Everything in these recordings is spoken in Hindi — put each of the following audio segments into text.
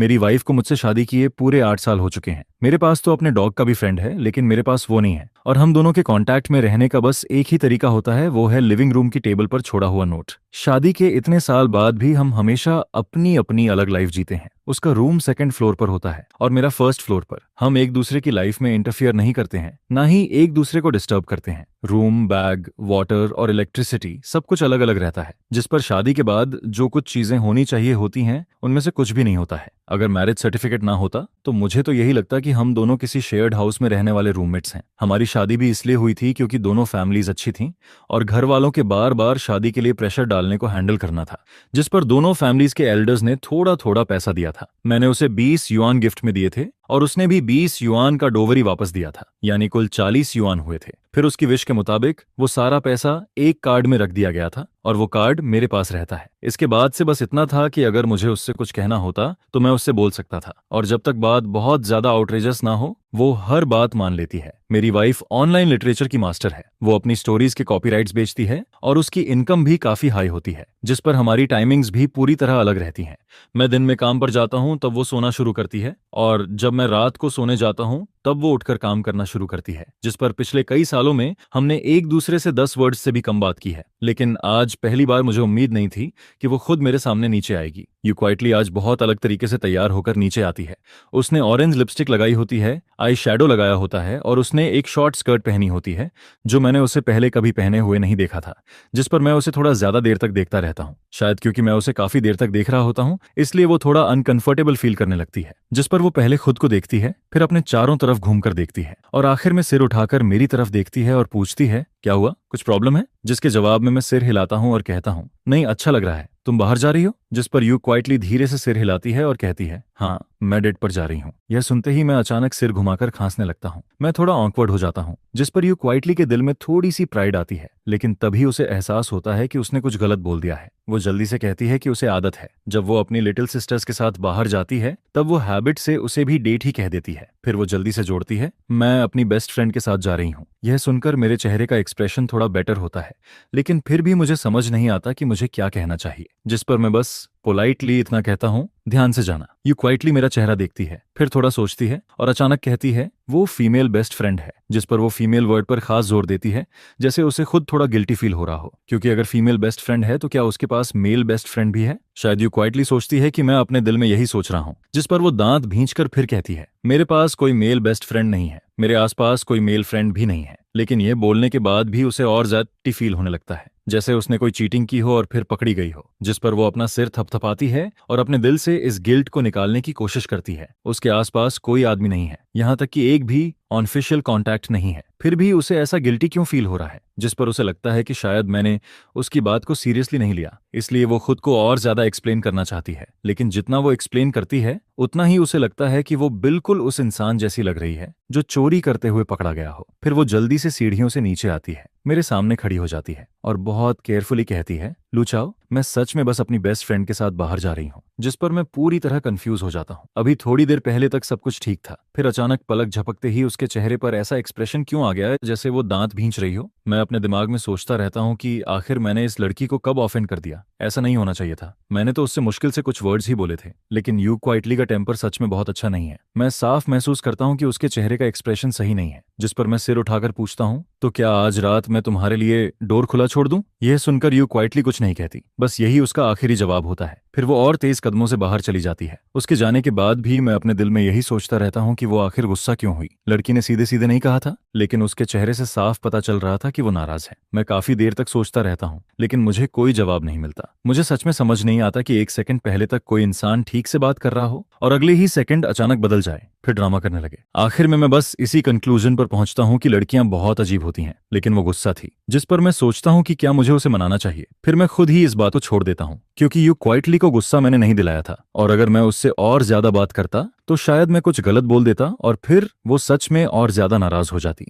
मेरी वाइफ को मुझसे शादी किए पूरे 8 साल हो चुके हैं। मेरे पास तो अपने डॉग का भी फ्रेंड है, लेकिन मेरे पास वो नहीं है। और हम दोनों के कांटेक्ट में रहने का बस एक ही तरीका होता है, वो है लिविंग रूम की टेबल पर छोड़ा हुआ नोट। शादी के इतने साल बाद भी हम हमेशा अपनी अपनी अलग लाइफ जीते हैं। उसका रूम सेकंड फ्लोर पर होता है और मेरा फर्स्ट फ्लोर पर। हम एक दूसरे की लाइफ में इंटरफियर नहीं करते हैं, ना ही एक दूसरे को डिस्टर्ब करते हैं। रूम, बैग, वाटर और इलेक्ट्रिसिटी सब कुछ अलग अलग रहता है, जिस पर शादी के बाद जो कुछ चीजें होनी चाहिए होती हैं, उनमें से कुछ भी नहीं होता है। अगर मैरिज सर्टिफिकेट ना होता तो मुझे तो यही लगता कि हम दोनों किसी शेयर्ड हाउस में रहने वाले रूममेट्स हैं। हमारी शादी भी इसलिए हुई थी क्योंकि दोनों फैमिलीज अच्छी थीं और घर वालों के बार बार शादी के लिए प्रेशर डालने को हैंडल करना था, जिस पर दोनों फैमिलीज के एल्डर्स ने थोड़ा थोड़ा पैसा दिया था। मैंने उसे 20 युआन गिफ्ट में दिए थे और उसने भी 20 युआन का डोवरी वापस दिया था, यानी कुल 40 युआन हुए थे। फिर उसकी विश के मुताबिक वो सारा पैसा एक कार्ड में रख दिया गया था और वो कार्ड मेरे पास रहता है। इसके बाद से बस इतना था कि अगर मुझे उससे कुछ कहना होता तो मैं उससे बोल सकता था, और जब तक बात बहुत ज्यादा आउटरेजस ना हो वो हर बात मान लेती है। मेरी वाइफ ऑनलाइन लिटरेचर की मास्टर है। वो अपनी स्टोरीज के कॉपीराइट्स बेचती है और उसकी इनकम भी काफी हाई होती है, जिस पर हमारी टाइमिंग्स भी पूरी तरह अलग रहती हैं। मैं दिन में काम पर जाता हूं तब वो सोना शुरू करती है, और जब मैं रात को सोने जाता हूं तब वो उठकर काम करना शुरू करती है, जिस पर पिछले कई सालों में हमने एक दूसरे से 10 वर्ड्स से भी कम बात की है। लेकिन आज पहली बार मुझे उम्मीद नहीं थी कि वो खुद मेरे सामने नीचे आएगी। यू क्वाइटली आज बहुत अलग तरीके से तैयार होकर नीचे आती है। उसने ऑरेंज लिपस्टिक लगाई होती है, आई शैडो लगाया होता है और उसने एक शॉर्ट स्कर्ट पहनी होती है जो मैंने उसे पहले कभी पहने हुए नहीं देखा था, जिस पर मैं उसे थोड़ा ज्यादा देर तक देखता रहता हूँ। शायद क्योंकि मैं उसे काफी देर तक देख रहा होता हूँ, इसलिए वो थोड़ा अनकंफर्टेबल फील करने लगती है, जिस पर वो पहले खुद को देखती है, फिर अपने चारों तरफ घूमकर देखती है और आखिर में सिर उठाकर मेरी तरफ देखती है और पूछती है, क्या हुआ, कुछ प्रॉब्लम है? जिसके जवाब में मैं सिर हिलाता हूं और कहता हूं, नहीं, अच्छा लग रहा है, तुम बाहर जा रही हो? जिस पर यू क्वाइटली धीरे से सिर हिलाती है और कहती है, हाँ, मैं डेट पर जा रही हूँ। यह सुनते ही मैं अचानक सिर घुमाकर खांसने लगता हूँ। मैं थोड़ा ऑकवर्ड हो जाता हूँ, जिस पर यू क्वाइटली के दिल में थोड़ी सी प्राइड आती है, लेकिन तभी उसे एहसास होता है कि उसने कुछ गलत बोल दिया है। वो जल्दी से कहती है कि उसे आदत है, जब वो अपनी लिटिल सिस्टर्स के साथ बाहर जाती है तब वो हैबिट से उसे भी डेट ही कह देती है। फिर वो जल्दी से जोड़ती है, मैं अपनी बेस्ट फ्रेंड के साथ जा रही हूँ। यह सुनकर मेरे चेहरे का एक्सप्रेशन थोड़ा बेटर होता है, लेकिन फिर भी मुझे समझ नहीं आता कि मुझे क्या कहना चाहिए, जिस पर मैं बस पोलाइटली इतना कहता हूँ, ध्यान से जाना। यू क्वाइटली मेरा चेहरा देखती है, फिर थोड़ा सोचती है और अचानक कहती है, वो फीमेल बेस्ट फ्रेंड है, जिस पर वो फीमेल वर्ड पर खास जोर देती है, जैसे उसे खुद थोड़ा गिल्टी फील हो रहा हो, क्योंकि अगर फीमेल बेस्ट फ्रेंड है तो क्या उसके पास मेल बेस्ट फ्रेंड भी है? शायद यू क्वाइटली सोचती है कि मैं अपने दिल में यही सोच रहा हूँ, जिस पर वो दांत भींचकर फिर कहती है, मेरे पास कोई मेल बेस्ट फ्रेंड नहीं है, मेरे आसपास कोई मेल फ्रेंड भी नहीं है। लेकिन ये बोलने के बाद भी उसे और ज्यादा फील होने लगता है, जैसे उसने कोई चीटिंग की हो और फिर पकड़ी गई हो, जिस पर वो अपना सिर थपथपाती है और अपने दिल से इस गिल्ट को निकालने की कोशिश करती है। उसके आसपास कोई आदमी नहीं है, यहाँ तक कि एक भी ऑनफिशियल कांटेक्ट नहीं है, फिर भी उसे ऐसा गिल्टी क्यों फील हो रहा है, जिस पर उसे लगता है कि शायद मैंने उसकी बात को सीरियसली नहीं लिया, इसलिए वो खुद को और ज्यादा एक्सप्लेन करना चाहती है। लेकिन जितना वो एक्सप्लेन करती है उतना ही उसे लगता है कि वो बिल्कुल उस इंसान जैसी लग रही है जो चोरी करते हुए पकड़ा गया हो। फिर वो जल्दी से सीढ़ियों से नीचे आती है, मेरे सामने खड़ी हो जाती है और बहुत केयरफुली कहती है, लुचाओ, मैं सच में बस अपनी बेस्ट फ्रेंड के साथ बाहर जा रही हूँ। जिस पर मैं पूरी तरह कंफ्यूज हो जाता हूँ। अभी थोड़ी देर पहले तक सब कुछ ठीक था, फिर अचानक पलक झपकते ही उसके चेहरे पर ऐसा एक्सप्रेशन क्यों आ गया है जैसे वो दांत भींच रही हो। मैं अपने दिमाग में सोचता रहता हूँ कि आखिर मैंने इस लड़की को कब ऑफेंड कर दिया। ऐसा नहीं होना चाहिए था, मैंने तो उससे मुश्किल से कुछ वर्ड्स ही बोले थे। लेकिन यू क्वाइटली का टेम्पर सच में बहुत अच्छा नहीं है। मैं साफ महसूस करता हूँ कि उसके चेहरे का एक्सप्रेशन सही नहीं है, जिस पर मैं सिर उठाकर पूछता हूँ, तो क्या आज रात मैं तुम्हारे लिए डोर खुला छोड़ दूं? यह सुनकर यू क्वाइटली कुछ नहीं कहती, बस यही उसका आखिरी जवाब होता है। फिर वो और तेज कदमों से बाहर चली जाती है। उसके जाने के बाद भी मैं अपने दिल में यही सोचता रहता हूँ कि वो आखिर गुस्सा क्यों हुई। लड़की ने सीधे सीधे नहीं कहा था, लेकिन उसके चेहरे से साफ पता चल रहा था कि वो नाराज है। मैं काफी देर तक सोचता रहता हूँ, लेकिन मुझे कोई जवाब नहीं मिलता। मुझे सच में समझ नहीं आता कि एक सेकंड पहले तक कोई इंसान ठीक से बात कर रहा हो और अगले ही सेकंड अचानक बदल जाए, फिर ड्रामा करने लगे। आखिर में मैं बस इसी कंक्लूजन पर पहुंचता हूँ कि लड़कियां बहुत अजीब होती हैं, लेकिन वो गुस्सा थी, जिस पर मैं सोचता हूँ कि क्या मुझे उसे मनाना चाहिए। फिर मैं खुद ही इस बात को छोड़ देता हूँ, क्योंकि यू क्वाइटली को गुस्सा मैंने नहीं दिलाया था, और अगर मैं उससे और ज्यादा बात करता तो शायद मैं कुछ गलत बोल देता और फिर वो सच में और ज्यादा नाराज हो जाती।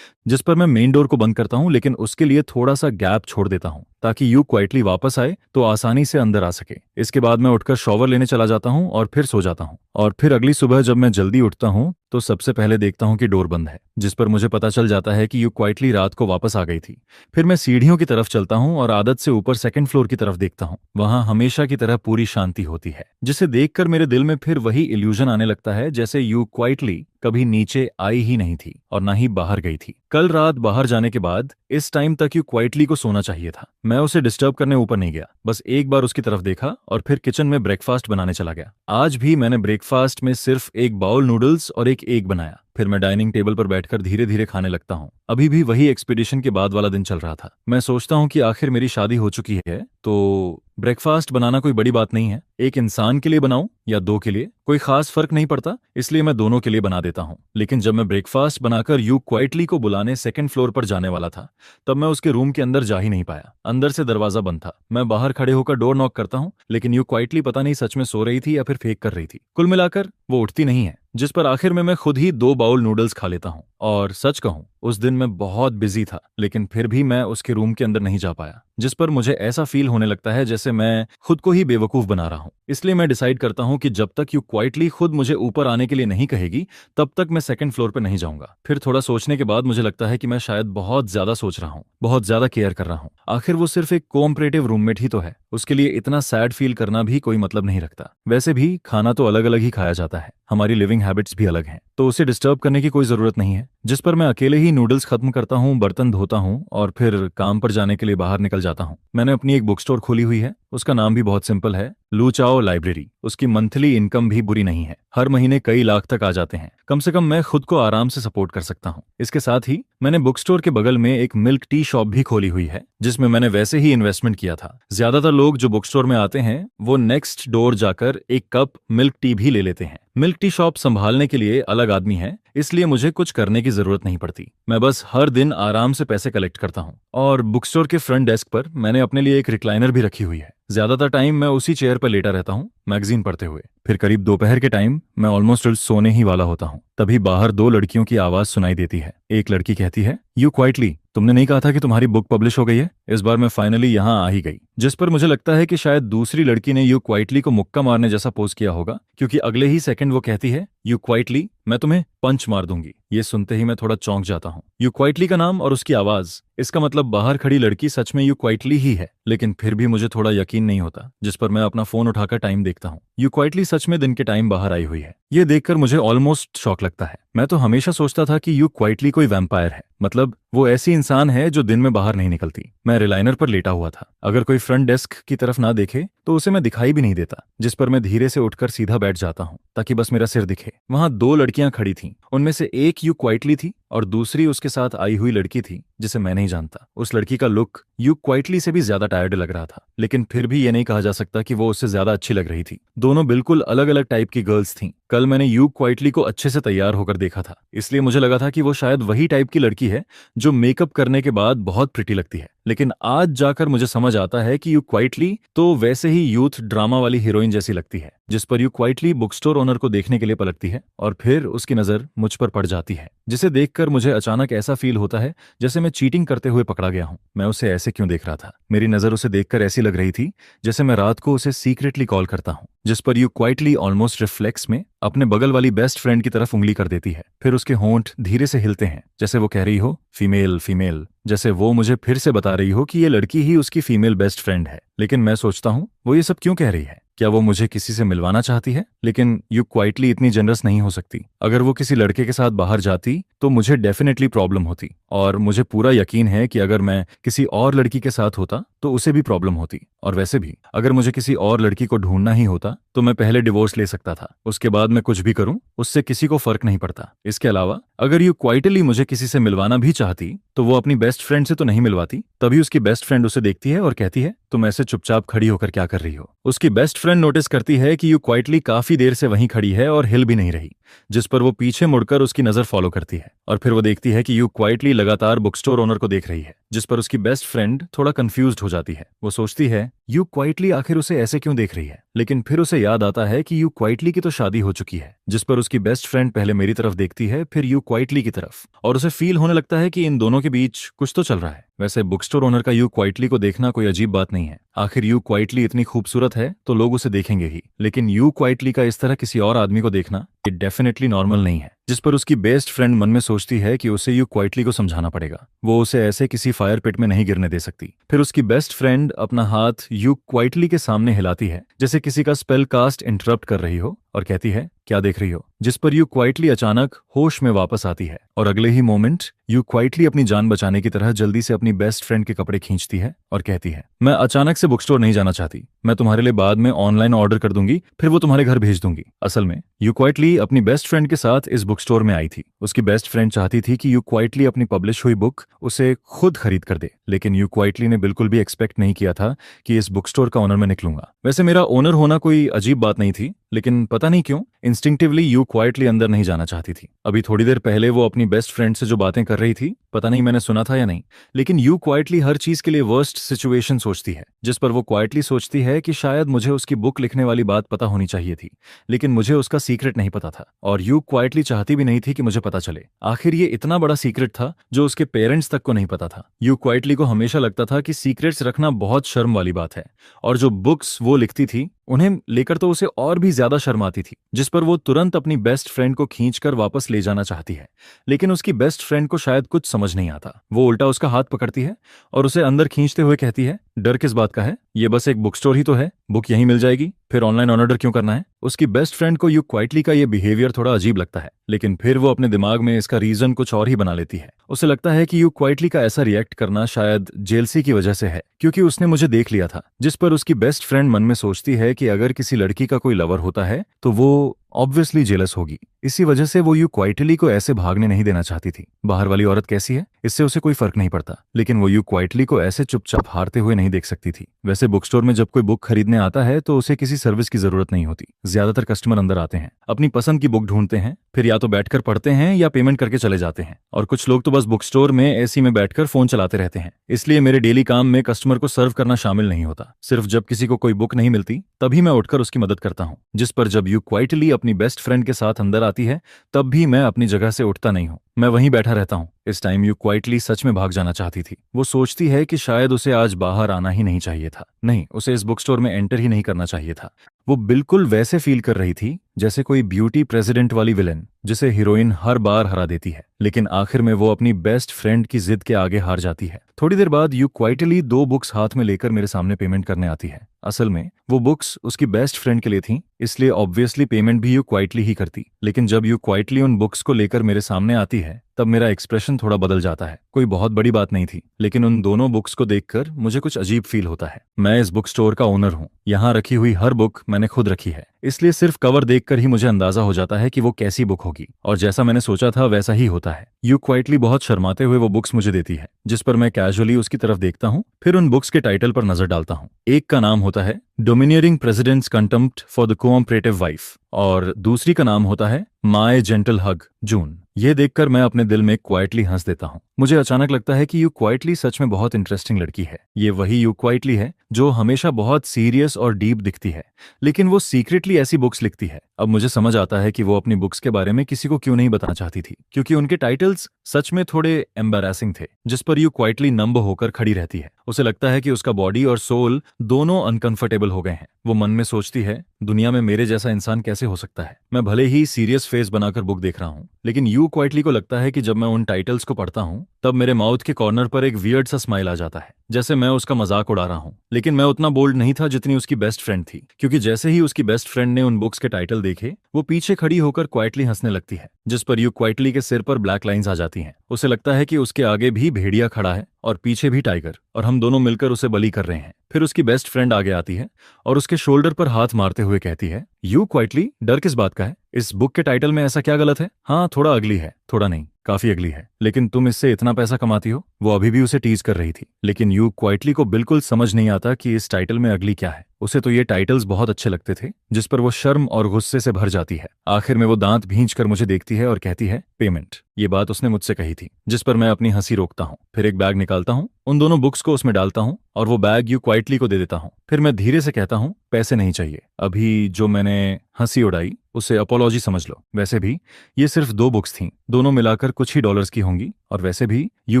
जिस पर मैं मेन डोर को बंद करता हूँ, लेकिन उसके लिए थोड़ा सा गैप छोड़ देता हूँ ताकि यू क्वाइटली वापस आए तो आसानी से अंदर आ सके। इसके बाद मैं उठकर शॉवर लेने चला जाता हूँ और फिर सो जाता हूँ। और फिर अगली सुबह जब मैं जल्दी उठता हूँ तो सबसे पहले देखता हूँ कि डोर बंद है, जिस पर मुझे पता चल जाता है कि यू क्वाइटली रात को वापस आ गई थी। फिर मैं सीढ़ियों की तरफ चलता हूँ और आदत से ऊपर सेकंड फ्लोर की तरफ देखता हूँ। वहां हमेशा की तरह पूरी शांति होती है, जिसे देखकर मेरे दिल में फिर वही इल्यूजन आने लगता है जैसे यू क्वाइटली कभी नीचे आई ही नहीं थी और ना ही बाहर गई थी। कल रात बाहर जाने के बाद इस टाइम तक यू क्वाइटली को सोना चाहिए था। मैं उसे डिस्टर्ब करने ऊपर नहीं गया, बस एक बार उसकी तरफ देखा और फिर किचन में ब्रेकफास्ट बनाने चला गया। आज भी मैंने ब्रेकफास्ट में सिर्फ एक बाउल नूडल्स और एक एग बनाया। फिर मैं डाइनिंग टेबल पर बैठकर धीरे धीरे खाने लगता हूँ। अभी भी वही एक्सपीडिशन के बाद वाला दिन चल रहा था। मैं सोचता हूँ कि आखिर मेरी शादी हो चुकी है तो ब्रेकफास्ट बनाना कोई बड़ी बात नहीं है। एक इंसान के लिए बनाऊं या दो के लिए, कोई खास फर्क नहीं पड़ता, इसलिए मैं दोनों के लिए बना देता हूं। लेकिन जब मैं ब्रेकफास्ट बनाकर यू क्वाइटली को बुलाने सेकंड फ्लोर पर जाने वाला था, तब मैं उसके रूम के अंदर जा ही नहीं पाया। अंदर से दरवाजा बंद था। मैं बाहर खड़े होकर डोर नॉक करता हूं, लेकिन यू क्वाइटली पता नहीं सच में सो रही थी या फिर फेक कर रही थी। कुल मिलाकर वो उठती नहीं है, जिस पर आखिर में मैं खुद ही 2 बाउल नूडल्स खा लेता हूँ। और सच कहूं, उस दिन मैं बहुत बिजी था, लेकिन फिर भी मैं उसके रूम के अंदर नहीं जा पाया, जिस पर मुझे ऐसा फील होने लगता है जैसे मैं खुद को ही बेवकूफ बना रहा हूं। इसलिए मैं डिसाइड करता हूं कि जब तक यू क्वाइटली खुद मुझे ऊपर आने के लिए नहीं कहेगी, तब तक मैं सेकंड फ्लोर पर नहीं जाऊंगा। फिर थोड़ा सोचने के बाद मुझे लगता है कि मैं शायद बहुत ज्यादा सोच रहा हूं, बहुत ज्यादा केयर कर रहा हूं। आखिर वो सिर्फ एक कोऑपरेटिव रूममेट ही तो है, उसके लिए इतना सैड फील करना भी कोई मतलब नहीं रखता। वैसे भी खाना तो अलग अलग ही खाया जाता है, हमारी लिविंग हैबिट्स भी अलग हैं, तो उसे डिस्टर्ब करने की कोई जरूरत नहीं है। जिस पर मैं अकेले ही नूडल्स खत्म करता हूँ, बर्तन धोता हूँ और फिर काम पर जाने के लिए बाहर निकल जाता हूँ। मैंने अपनी एक बुक स्टोर खोली हुई है, उसका नाम भी बहुत सिंपल है, लू चाओ लाइब्रेरी। उसकी मंथली इनकम भी बुरी नहीं है, हर महीने कई लाख तक आ जाते हैं। कम से कम मैं खुद को आराम से सपोर्ट कर सकता हूँ। इसके साथ ही मैंने बुक स्टोर के बगल में एक मिल्क टी शॉप भी खोली हुई है, जिसमें मैंने वैसे ही इन्वेस्टमेंट किया था। ज्यादातर लोग जो बुक स्टोर में आते हैं वो नेक्स्ट डोर जाकर एक कप मिल्क टी भी ले लेते हैं। मिल्क टी शॉप संभालने के लिए अलग आदमी है, इसलिए मुझे कुछ करने की जरूरत नहीं पड़ती। मैं बस हर दिन आराम से पैसे कलेक्ट करता हूँ। और बुक स्टोर के फ्रंट डेस्क पर मैंने अपने लिए एक रिक्लाइनर भी रखी हुई है। ज्यादातर टाइम मैं उसी चेयर पर लेटा रहता हूँ, मैगजीन पढ़ते हुए। फिर करीब दोपहर के टाइम मैं ऑलमोस्ट सोने ही वाला होता हूँ, तभी बाहर 2 लड़कियों की आवाज सुनाई देती है। एक लड़की कहती है, यू क्वाइटली, तुमने नहीं कहा था कि तुम्हारी बुक पब्लिश हो गई है? इस बार मैं फाइनली यहाँ आ ही गई। जिस पर मुझे लगता है कि शायद दूसरी लड़की ने यू क्वाइटली को मुक्का मारने जैसा पोज किया होगा, क्योंकि अगले ही सेकंड वो कहती है, यू क्वाइटली, मैं तुम्हें पंच मार दूंगी। ये सुनते ही मैं थोड़ा चौंक जाता हूँ। यू क्वाइटली का नाम और उसकी आवाज, इसका मतलब बाहर खड़ी लड़की सच में यू क्वाइटली ही है। लेकिन फिर भी मुझे थोड़ा यकीन नहीं होता, जिस पर मैं अपना फोन उठाकर टाइम देखता हूँ। यू क्वाइटली सच में दिन के टाइम बाहर आई हुई है। ये देखकर मुझे ऑलमोस्ट शॉक लगता है। मैं तो हमेशा सोचता था कि यू क्वाइटली कोई वैम्पायर है, मतलब वो ऐसी इंसान है जो दिन में बाहर नहीं निकलती। मैं रिलाइनर पर लेटा हुआ था, अगर कोई फ्रंट डेस्क की तरफ ना देखे तो उसे मैं दिखाई भी नहीं देता, जिस पर मैं धीरे से उठकर सीधा बैठ जाता हूँ ताकि बस मेरा सिर दिखे। वहां 2 लड़कियां खड़ी थीं, उनमें से एक यू क्वाइटली थी और दूसरी उसके साथ आई हुई लड़की थी जिसे मैं नहीं जानता। उस लड़की का लुक यू क्वाइटली से भी ज्यादा टायर्ड लग रहा था, लेकिन फिर भी ये नहीं कहा जा सकता कि वो उससे ज्यादा अच्छी लग रही थी। दोनों बिल्कुल अलग अलग टाइप की गर्ल्स थीं। कल मैंने यू क्वाइटली को अच्छे से तैयार होकर देखा था, इसलिए मुझे लगा था कि वो शायद वही टाइप की लड़की है जो मेकअप करने के बाद बहुत प्रिटी लगती है। लेकिन आज जाकर मुझे समझ आता है कि यू क्वाइटली तो वैसे ही यूथ ड्रामा वाली हीरोइन जैसी लगती है। जिस पर you quietly book store owner को देखने के लिए पलटती है और फिर उसकी नजर मुझ पर पड़ जाती है, जिसे देखकर मुझे अचानक ऐसा फील होता है जैसे मैं चीटिंग करते हुए पकड़ा गया हूं। मैं उसे ऐसे क्यों देख रहा था? मेरी नजर उसे देखकर ऐसी लग रही थी जैसे मैं रात को उसे सीक्रेटली कॉल करता हूं। जिस पर यू क्वाइटली ऑलमोस्ट रिफ्लेक्स में अपने बगल वाली बेस्ट फ्रेंड की तरफ उंगली कर देती है। फिर उसके होंठ धीरे से हिलते हैं, जैसे वो कह रही हो, फीमेल फीमेल, जैसे वो मुझे फिर से बता रही हो कि ये लड़की ही उसकी फीमेल बेस्ट फ्रेंड है। लेकिन मैं सोचता हूँ, वो ये सब क्यों कह रही है? क्या वो मुझे किसी से मिलवाना चाहती है? लेकिन यू क्वाइटली इतनी जनरस नहीं हो सकती। अगर वो किसी लड़के के साथ बाहर जाती तो मुझे डेफिनेटली प्रॉब्लम होती, और मुझे पूरा यकीन है कि अगर मैं किसी और लड़की के साथ होता तो उसे भी प्रॉब्लम होती। और वैसे भी अगर मुझे किसी और लड़की को ढूंढना ही होता तो मैं पहले डिवोर्स ले सकता था, उसके बाद मैं कुछ भी करूं उससे किसी को फर्क नहीं पड़ता। इसके अलावा अगर यू क्वाइटली मुझे किसी से मिलवाना भी चाहती तो वो अपनी बेस्ट फ्रेंड से तो नहीं मिलवाती। तभी उसकी बेस्ट फ्रेंड उसे देखती है और कहती है, तुम ऐसे चुपचाप खड़ी होकर क्या कर रही हो? उसकी बेस्ट फ्रेंड नोटिस करती है कि यू क्वाइटली काफी देर से वहीं खड़ी है और हिल भी नहीं रही, जिस पर वो पीछे मुड़कर उसकी नजर फॉलो करती है और फिर वो देखती है कि यू क्वाइटली लगातार बुक स्टोर ओनर को देख रही है, जिस पर उसकी बेस्ट फ्रेंड थोड़ा कंफ्यूज्ड हो जाती है। वो सोचती है यू क्वाइटली आखिर उसे ऐसे क्यों देख रही है, लेकिन फिर उसे याद आता है कि यू क्वाइटली की तो शादी हो चुकी है। जिस पर उसकी बेस्ट फ्रेंड पहले मेरी तरफ देखती है, फिर यू क्वाइटली की तरफ, और उसे फील होने लगता है कि इन दोनों के बीच कुछ तो चल रहा है। वैसे बुक स्टोर ओनर का यू क्वाइटली को देखना कोई अजीब बात नहीं है। आखिर यू क्वाइटली इतनी खूबसूरत है तो लोग उसे देखेंगे ही, लेकिन यू क्वाइटली का इस तरह किसी और आदमी को देखना ये डेफिनेटली नॉर्मल नहीं है। जिस पर उसकी बेस्ट फ्रेंड मन में सोचती है कि उसे यू क्वाइटली को समझाना पड़ेगा, वो उसे ऐसे किसी फायर पिट में नहीं गिरने दे सकती। फिर उसकी बेस्ट फ्रेंड अपना हाथ यू क्वाइटली के सामने हिलाती है जैसे किसी का स्पेल कास्ट इंटरप्ट कर रही हो और कहती है क्या देख रही हो, जिस पर यू क्वाइटली अचानक होश में वापस आती है और अगले ही मोमेंट यू क्वाइटली अपनी जान बचाने की तरह जल्दी से अपनी बेस्ट फ्रेंड के कपड़े खींचती है और कहती है मैं अचानक से बुक स्टोर नहीं जाना चाहती, मैं तुम्हारे लिए बाद में ऑनलाइन ऑर्डर कर दूंगी, फिर वो तुम्हारे घर भेज दूंगी। असल में यू क्वाइटली अपनी बेस्ट फ्रेंड के साथ इस बुक स्टोर में आई थी। उसकी बेस्ट फ्रेंड चाहती थी कि यू क्वाइटली अपनी पब्लिश हुई बुक उसे खुद खरीद कर दे, लेकिन यू क्वाइटली ने बिल्कुल भी एक्सपेक्ट नहीं किया था कि इस बुक स्टोर का ओनर मैं निकलूंगा। वैसे मेरा ओनर होना कोई अजीब बात नहीं थी, लेकिन पता नहीं क्यों इंस्टिंक्टिवली यू क्वाइटली अंदर नहीं जाना चाहती थी। अभी थोड़ी देर पहले वो अपनी बेस्ट फ्रेंड से जो बातें कर रही थी, पता नहीं मैंने सुना था या नहीं, लेकिन यू क्वाइटली हर चीज के लिए वर्स्ट सिचुएशन सोचती है, जिस पर वो क्वाइटली सोचती है कि शायद मुझे उसकी बुक लिखने वाली बात पता होनी चाहिए थी, लेकिन मुझे उसका सीक्रेट नहीं पता था और यू क्वाइटली चाहती भी नहीं थी कि मुझे पता चले। आखिर ये इतना बड़ा सीक्रेट था जो उसके पेरेंट्स तक को नहीं पता था। यू क्वाइटली को हमेशा लगता था कि सीक्रेट्स रखना बहुत शर्म वाली बात है, और जो बुक्स वो लिखती थी उन्हें लेकर तो उसे और भी ज्यादा शर्म आती थी, जिस पर वो तुरंत अपनी बेस्ट फ्रेंड को खींचकर वापस ले जाना चाहती है। लेकिन उसकी बेस्ट फ्रेंड को शायद कुछ समझ नहीं आता। वो उल्टा उसका हाथ पकड़ती है और उसे अंदर खींचते हुए कहती है डर किस बात का है, ये बस एक बुक स्टोर ही तो है, बुक यहीं मिल जाएगी, फिर ऑनलाइन ऑर्डर क्यों करना है। उसकी बेस्ट फ्रेंड को यू क्वाइटली का ये बिहेवियर थोड़ा अजीब लगता है, लेकिन फिर वो अपने दिमाग में इसका रीजन कुछ और ही बना लेती है। उसे लगता है कि यू क्वाइटली का ऐसा रिएक्ट करना शायद जेलसी की वजह से है, क्योंकि उसने मुझे देख लिया था। जिस पर उसकी बेस्ट फ्रेंड मन में सोचती है कि अगर किसी लड़की का कोई लवर होता है तो वो ऑब्वियसली जेलस होगी। इसी वजह से वो यू क्वाइटली को ऐसे भागने नहीं देना चाहती थी। बाहर वाली औरत कैसी है इससे उसे कोई फर्क नहीं पड़ता, लेकिन वो यू क्वाइटली को ऐसे चुपचाप हारते हुए नहीं देख सकती थी। वैसे बुक स्टोर में जब कोई बुक खरीदने आता है तो उसे किसी सर्विस की जरूरत नहीं होती। ज्यादातर कस्टमर अंदर आते हैं, अपनी पसंद की बुक ढूंढते हैं, फिर या तो बैठकर पढ़ते हैं या पेमेंट करके चले जाते हैं, और कुछ लोग तो बस बुक स्टोर में एसी में बैठकर फोन चलाते रहते हैं। इसलिए मेरे डेली काम में कस्टमर को सर्व करना शामिल नहीं होता। सिर्फ जब किसी को कोई बुक नहीं मिलती तभी मैं उठकर उसकी मदद करता हूँ। जिस पर जब यू क्वाइटली अपनी बेस्ट फ्रेंड के साथ अंदर आती है तब भी मैं अपनी जगह से उठता नहीं हूँ, मैं वहीं बैठा रहता हूँ। इस टाइम यू क्वाइटली सच में भाग जाना चाहती थी। वो सोचती है कि शायद उसे आज बाहर आना ही नहीं चाहिए था, नहीं, उसे इस बुक स्टोर में एंटर ही नहीं करना चाहिए था। वो बिल्कुल वैसे फील कर रही थी जैसे कोई ब्यूटी प्रेसिडेंट वाली विलेन जिसे हीरोइन हर बार हरा देती है, लेकिन आखिर में वो अपनी बेस्ट फ्रेंड की जिद के आगे हार जाती है। थोड़ी देर बाद यू क्वाइटली 2 बुक्स हाथ में लेकर मेरे सामने पेमेंट करने आती है। असल में वो बुक्स उसकी बेस्ट फ्रेंड के लिए थीं, इसलिए ऑब्वियसली पेमेंट भी यू क्वाइटली ही करती। लेकिन जब यू क्वाइटली उन बुक्स को लेकर मेरे सामने आती है तब मेरा एक्सप्रेशन थोड़ा बदल जाता है। कोई बहुत बड़ी बात नहीं थी, लेकिन उन दोनों बुक्स को देखकर मुझे कुछ अजीब फील होता है। मैं इस बुक स्टोर का ओनर हूँ, यहाँ रखी हुई हर बुक मैंने खुद रखी है, इसलिए सिर्फ कवर देखकर ही मुझे अंदाजा हो जाता है कि वो कैसी बुक होगी, और जैसा मैंने सोचा था वैसा ही होता है। यू क्वाइटली बहुत शर्माते हुए वो बुक्स मुझे देती है, जिस पर मैं कैजुअली उसकी तरफ देखता हूँ, फिर उन बुक्स के टाइटल पर नजर डालता हूँ। एक का नाम होता है domineering presidents contempt for the cooperative wife और दूसरी का नाम होता है माय जेंटल हग जून। ये देखकर मैं अपने दिल में क्वाइटली हंस देता हूँ। मुझे अचानक लगता है कि यू क्वाइटली सच में बहुत इंटरेस्टिंग लड़की है। ये वही यू क्वाइटली है जो हमेशा बहुत सीरियस और डीप दिखती है, लेकिन वो सीक्रेटली ऐसी बुक्स लिखती है। अब मुझे समझ आता है कि वो अपनी बुक्स के बारे में किसी को क्यों नहीं बताना चाहती थी, क्योंकि उनके टाइटल्स सच में थोड़े एम्बैरेसिंग थे। जिस पर यू क्वाइटली नंब होकर खड़ी रहती है। उसे लगता है कि उसका बॉडी और सोल दोनों अनकंफर्टेबल हो गए हैं। वो मन में सोचती है दुनिया में मेरे जैसा इंसान कैसे हो सकता है। मैं भले ही सीरियस फेस बनाकर बुक देख रहा हूँ, लेकिन यू क्वाइटली को लगता है कि जब मैं उन टाइटल्स को पढ़ता हूँ तब मेरे माउथ के कॉर्नर पर एक वियर्ड सा स्माइल आ जाता है, जैसे मैं उसका मजाक उड़ा रहा हूँ। लेकिन मैं उतना बोल्ड नहीं था जितनी उसकी बेस्ट फ्रेंड थी, क्योंकि जैसे ही उसकी बेस्ट फ्रेंड ने उन बुक्स के टाइटल देखे वो पीछे खड़ी होकर क्वाइटली हंसने लगती है, जिस पर यू क्वाइटली के सिर पर ब्लैक लाइंस आ जाती हैं। उसे लगता है कि उसके आगे भी भेड़िया खड़ा है और पीछे भी टाइगर, और हम दोनों मिलकर उसे बली कर रहे हैं। फिर उसकी बेस्ट फ्रेंड आगे आती है और उसके शोल्डर पर हाथ मारते हुए कहती है यू क्वाइटली, डर किस बात का है? इस बुक के टाइटल में ऐसा क्या गलत है? हाँ, थोड़ा अगली है, थोड़ा नहीं, काफी अगली है, लेकिन तुम इससे इतना पैसा कमाती हो। वो अभी भी उसे टीज कर रही थी, लेकिन यू क्वाइटली को बिल्कुल समझ नहीं आता कि इस टाइटल में अगली क्या है। उसे तो ये टाइटल्स बहुत अच्छे लगते थे, जिस पर वो शर्म और गुस्से से भर जाती है। आखिर में वो दांत भींच कर मुझे देखती है और कहती है पेमेंट। ये बात उसने मुझसे कही थी, जिस पर मैं अपनी हंसी रोकता हूँ। फिर एक बैग निकालता हूँ, उन दोनों बुक्स को उसमें डालता हूँ और वो बैग यू क्वाइटली को दे देता हूँ। फिर मैं धीरे से कहता हूँ पैसे नहीं चाहिए, अभी जो मैंने हंसी उड़ाई, उसे अपोलॉजी समझ लो। वैसे भी ये सिर्फ 2 बुक्स थीं, दोनों मिलाकर कुछ ही डॉलर्स की होंगी। और वैसे भी यू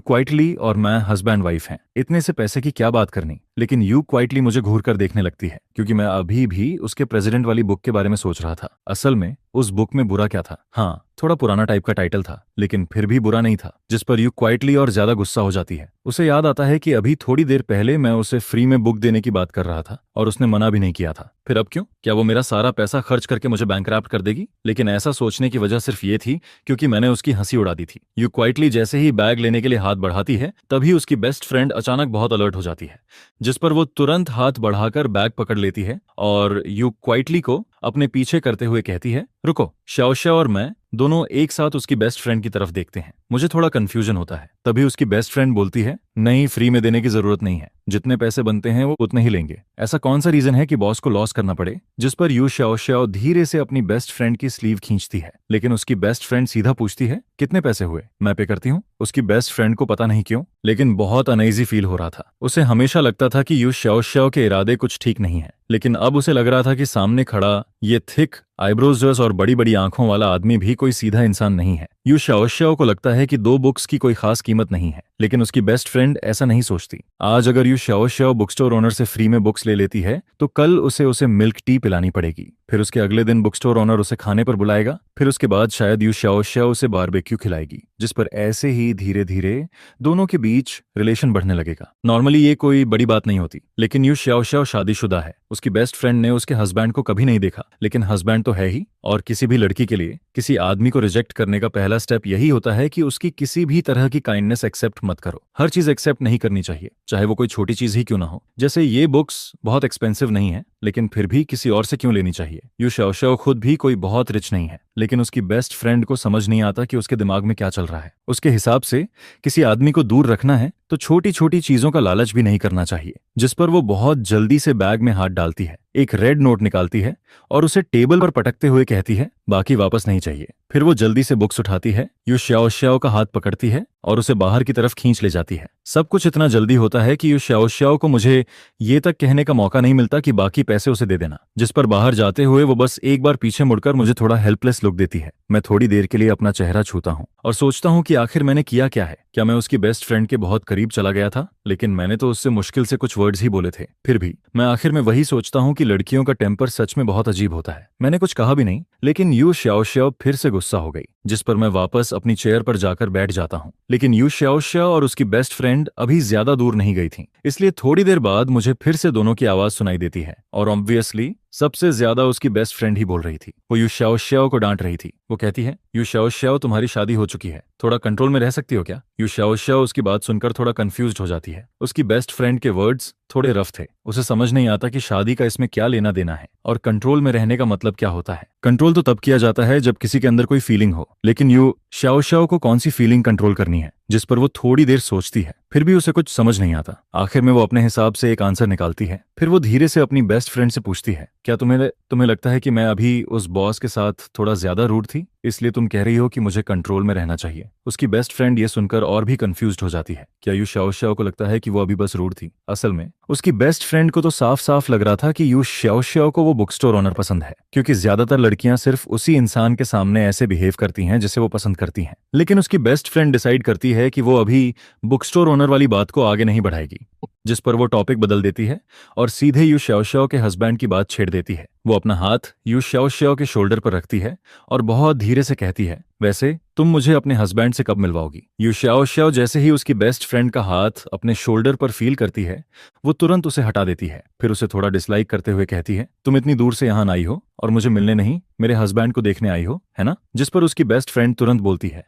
क्वाइटली और मैं हस्बैंड वाइफ हैं, इतने से पैसे की क्या बात करनी। लेकिन यू क्वाइटली मुझे घूर कर देखने लगती है, क्योंकि मैं अभी भी उसके प्रेसिडेंट वाली बुक के बारे में सोच रहा था। असल में उस बुक में बुरा क्या था? हाँ, थोड़ा पुराना टाइप का टाइटल था, लेकिन फिर भी बुरा नहीं था, जिस पर यू क्वाइटली और ज्यादा गुस्सा हो जाती है। उसे याद आता है कि अभी थोड़ी देर पहले मैं उसे फ्री में बुक देने की बात कर रहा था और उसने मना भी नहीं किया था। फिर अब क्यों? क्या वो मेरा सारा पैसा खर्च करके मुझे बैंकरप्ट कर देगी? लेकिन ऐसा सोचने की वजह सिर्फ ये थी क्योंकि मैंने उसकी हंसी उड़ा दी थी। यू क्वाइटली जैसे ही बैग लेने के लिए हाथ बढ़ाती है, तभी उसकी बेस्ट फ्रेंड अचानक बहुत अलर्ट हो जाती है, जिस पर वो तुरंत हाथ बढ़ाकर बैग पकड़ लेती है और यू क्वाइटली को अपने पीछे करते हुए कहती है, रुको। शाओशा और मैं दोनों एक साथ उसकी बेस्ट फ्रेंड की तरफ देखते हैं। मुझे थोड़ा कंफ्यूजन होता है। तभी उसकी बेस्ट फ्रेंड बोलती है, नहीं, फ्री में देने की जरूरत नहीं है, जितने पैसे बनते हैं वो उतने ही लेंगे। ऐसा कौन सा रीजन है कि बॉस को लॉस करना पड़े? जिस पर यू शाओशाओ धीरे से अपनी बेस्ट फ्रेंड की स्लीव खींचती है, लेकिन उसकी बेस्ट फ्रेंड सीधा पूछती है, कितने पैसे हुए? मैं पे करती हूँ। उसकी बेस्ट फ्रेंड को पता नहीं क्यों, लेकिन बहुत अनईजी फील हो रहा था। उसे हमेशा लगता था कि यू शाओशाओ के इरादे कुछ ठीक नहीं है, लेकिन अब उसे लग रहा था कि सामने खड़ा ये थिक आईब्रोज और बड़ी बड़ी आंखों वाला आदमी भी कोई सीधा इंसान नहीं है। यू शाओशाओ को लगता है कि 2 बुक्स की कोई खास कीमत नहीं है, लेकिन उसकी बेस्ट फ्रेंड ऐसा नहीं सोचती। आज अगर you Shaoshao book store owner से फ्री में बुक्स ले लेती है, तो कल उसे मिल्क टी पिलानी पड़ेगी। फिर उसके अगले दिन बुक स्टोर ओनर उसे खाने पर बुलाएगा। फिर उसके बाद शायद यू शाओशाओ उसे बारबेक्यू खिलाएगी, जिस पर ऐसे ही धीरे धीरे दोनों के बीच रिलेशन बढ़ने लगेगा। नॉर्मली ये कोई बड़ी बात नहीं होती, लेकिन यू शाओशाओ शादीशुदा है। उसकी बेस्ट फ्रेंड ने उसके हस्बैंड को कभी नहीं देखा, लेकिन हस्बैंड तो है ही। और किसी भी लड़की के लिए किसी आदमी को रिजेक्ट करने का पहला स्टेप यही होता है कि उसकी किसी भी तरह की काइंडनेस एक्सेप्ट मत करो। हर चीज एक्सेप्ट नहीं करनी चाहिए, चाहे वो कोई छोटी चीज ही क्यों ना हो। जैसे ये बुक्स बहुत एक्सपेंसिव नहीं है, लेकिन फिर भी किसी और से क्यों लेनी चाहिए? यू शाओशाओ खुद भी कोई बहुत रिच नहीं है, लेकिन उसकी बेस्ट फ्रेंड को समझ नहीं आता कि उसके दिमाग में क्या चल रहा है। उसके हिसाब से किसी आदमी को दूर रखना है तो छोटी छोटी चीजों का लालच भी नहीं करना चाहिए, जिस पर वो बहुत जल्दी से बैग में हाथ डालती है, एक रेड नोट निकालती है और उसे टेबल पर पटकते हुए कहती है, बाकी वापस नहीं चाहिए। फिर वो जल्दी से बुक्स उठाती है, यू शाओशाओ का हाथ पकड़ती है और उसे बाहर की तरफ खींच ले जाती है। सब कुछ इतना जल्दी होता है कि यू शाओशाओ को मुझे ये तक कहने का मौका नहीं मिलता कि बाकी पैसे उसे दे देना, जिस पर बाहर जाते हुए वो बस एक बार पीछे मुड़कर मुझे थोड़ा हेल्पलेस लुक देती है। मैं थोड़ी देर के लिए अपना चेहरा छूता हूँ और सोचता हूँ कि आखिर मैंने किया क्या है। क्या मैं उसकी बेस्ट फ्रेंड के बहुत करीब चला गया था? लेकिन मैंने तो उससे मुश्किल से कुछ वर्ड्स ही बोले थे। फिर भी मैं आखिर में वही सोचता हूँ कि लड़कियों का टेम्पर सच में बहुत अजीब होता है। मैंने कुछ कहा भी नहीं, लेकिन यू शाओशाओ फिर से गुस्सा हो गई, जिस पर मैं वापस अपनी चेयर पर जाकर बैठ जाता हूँ। लेकिन यू शाओशाओ और उसकी बेस्ट फ्रेंड अभी ज्यादा दूर नहीं गई थी, इसलिए थोड़ी देर बाद मुझे फिर से दोनों की आवाज सुनाई देती है और ऑब्वियसली सबसे ज्यादा उसकी बेस्ट फ्रेंड ही बोल रही थी। वो यू शाओशाओ को डांट रही थी। वो कहती है, यू शाओशाओ, तुम्हारी शादी हो चुकी है, थोड़ा कंट्रोल में रह सकती हो क्या? यू शाओशाओ उसकी बात सुनकर थोड़ा कंफ्यूज्ड हो जाती है। उसकी बेस्ट फ्रेंड के वर्ड्स थोड़े रफ थे। उसे समझ नहीं आता कि शादी का इसमें क्या लेना देना है और कंट्रोल में रहने का मतलब क्या होता है। कंट्रोल तो तब किया जाता है जब किसी के अंदर कोई फीलिंग हो, लेकिन यू शाओशाओ को कौन सी फीलिंग कंट्रोल करनी है? जिस पर वो थोड़ी देर सोचती है। फिर भी उसे कुछ समझ नहीं आता। आखिर में वो अपने हिसाब से एक आंसर निकालती है। फिर वो धीरे से अपनी बेस्ट फ्रेंड से पूछती है, क्या तुम्हें लगता है कि मैं अभी उस बॉस के साथ थोड़ा ज्यादा रूड थी, इसलिए तुम कह रही हो कि मुझे कंट्रोल में रहना चाहिए? उसकी बेस्ट फ्रेंड ये सुनकर और भी कंफ्यूज्ड हो जाती है। क्या यू शाओशाओ को लगता है कि वो अभी बस रूड थी? असल में उसकी बेस्ट फ्रेंड को तो साफ साफ लग रहा था कि यू शाओशाओ को वो बुक स्टोर ओनर पसंद है, क्योंकि ज्यादातर लड़कियां सिर्फ उसी इंसान के सामने ऐसे बिहेव करती हैं जिसे वो पसंद करती हैं। लेकिन उसकी बेस्ट फ्रेंड डिसाइड करती है कि वो अभी बुक स्टोर ओनर वाली बात को आगे नहीं बढ़ाएगी, जिस पर वो टॉपिक बदल देती है और सीधे यू शाओशाओ के हस्बैंड की बात छेड़ देती है। वो अपना हाथ यू शाओशाओ के शोल्डर पर रखती है और बहुत धीरे से कहती है, वैसे तुम मुझे अपने हस्बैंड से कब मिलवाओगी? यू शाओशाओ जैसे ही उसकी बेस्ट फ्रेंड का हाथ अपने शोल्डर पर फील करती है, वो तुरंत उसे हटा देती है। फिर उसे थोड़ा डिसलाइक करते हुए कहती है, तुम इतनी दूर से यहाँ आई हो और मुझे मिलने नहीं, मेरे हस्बैंड को देखने आई हो, है ना? जिस पर उसकी बेस्ट फ्रेंड तुरंत बोलती है,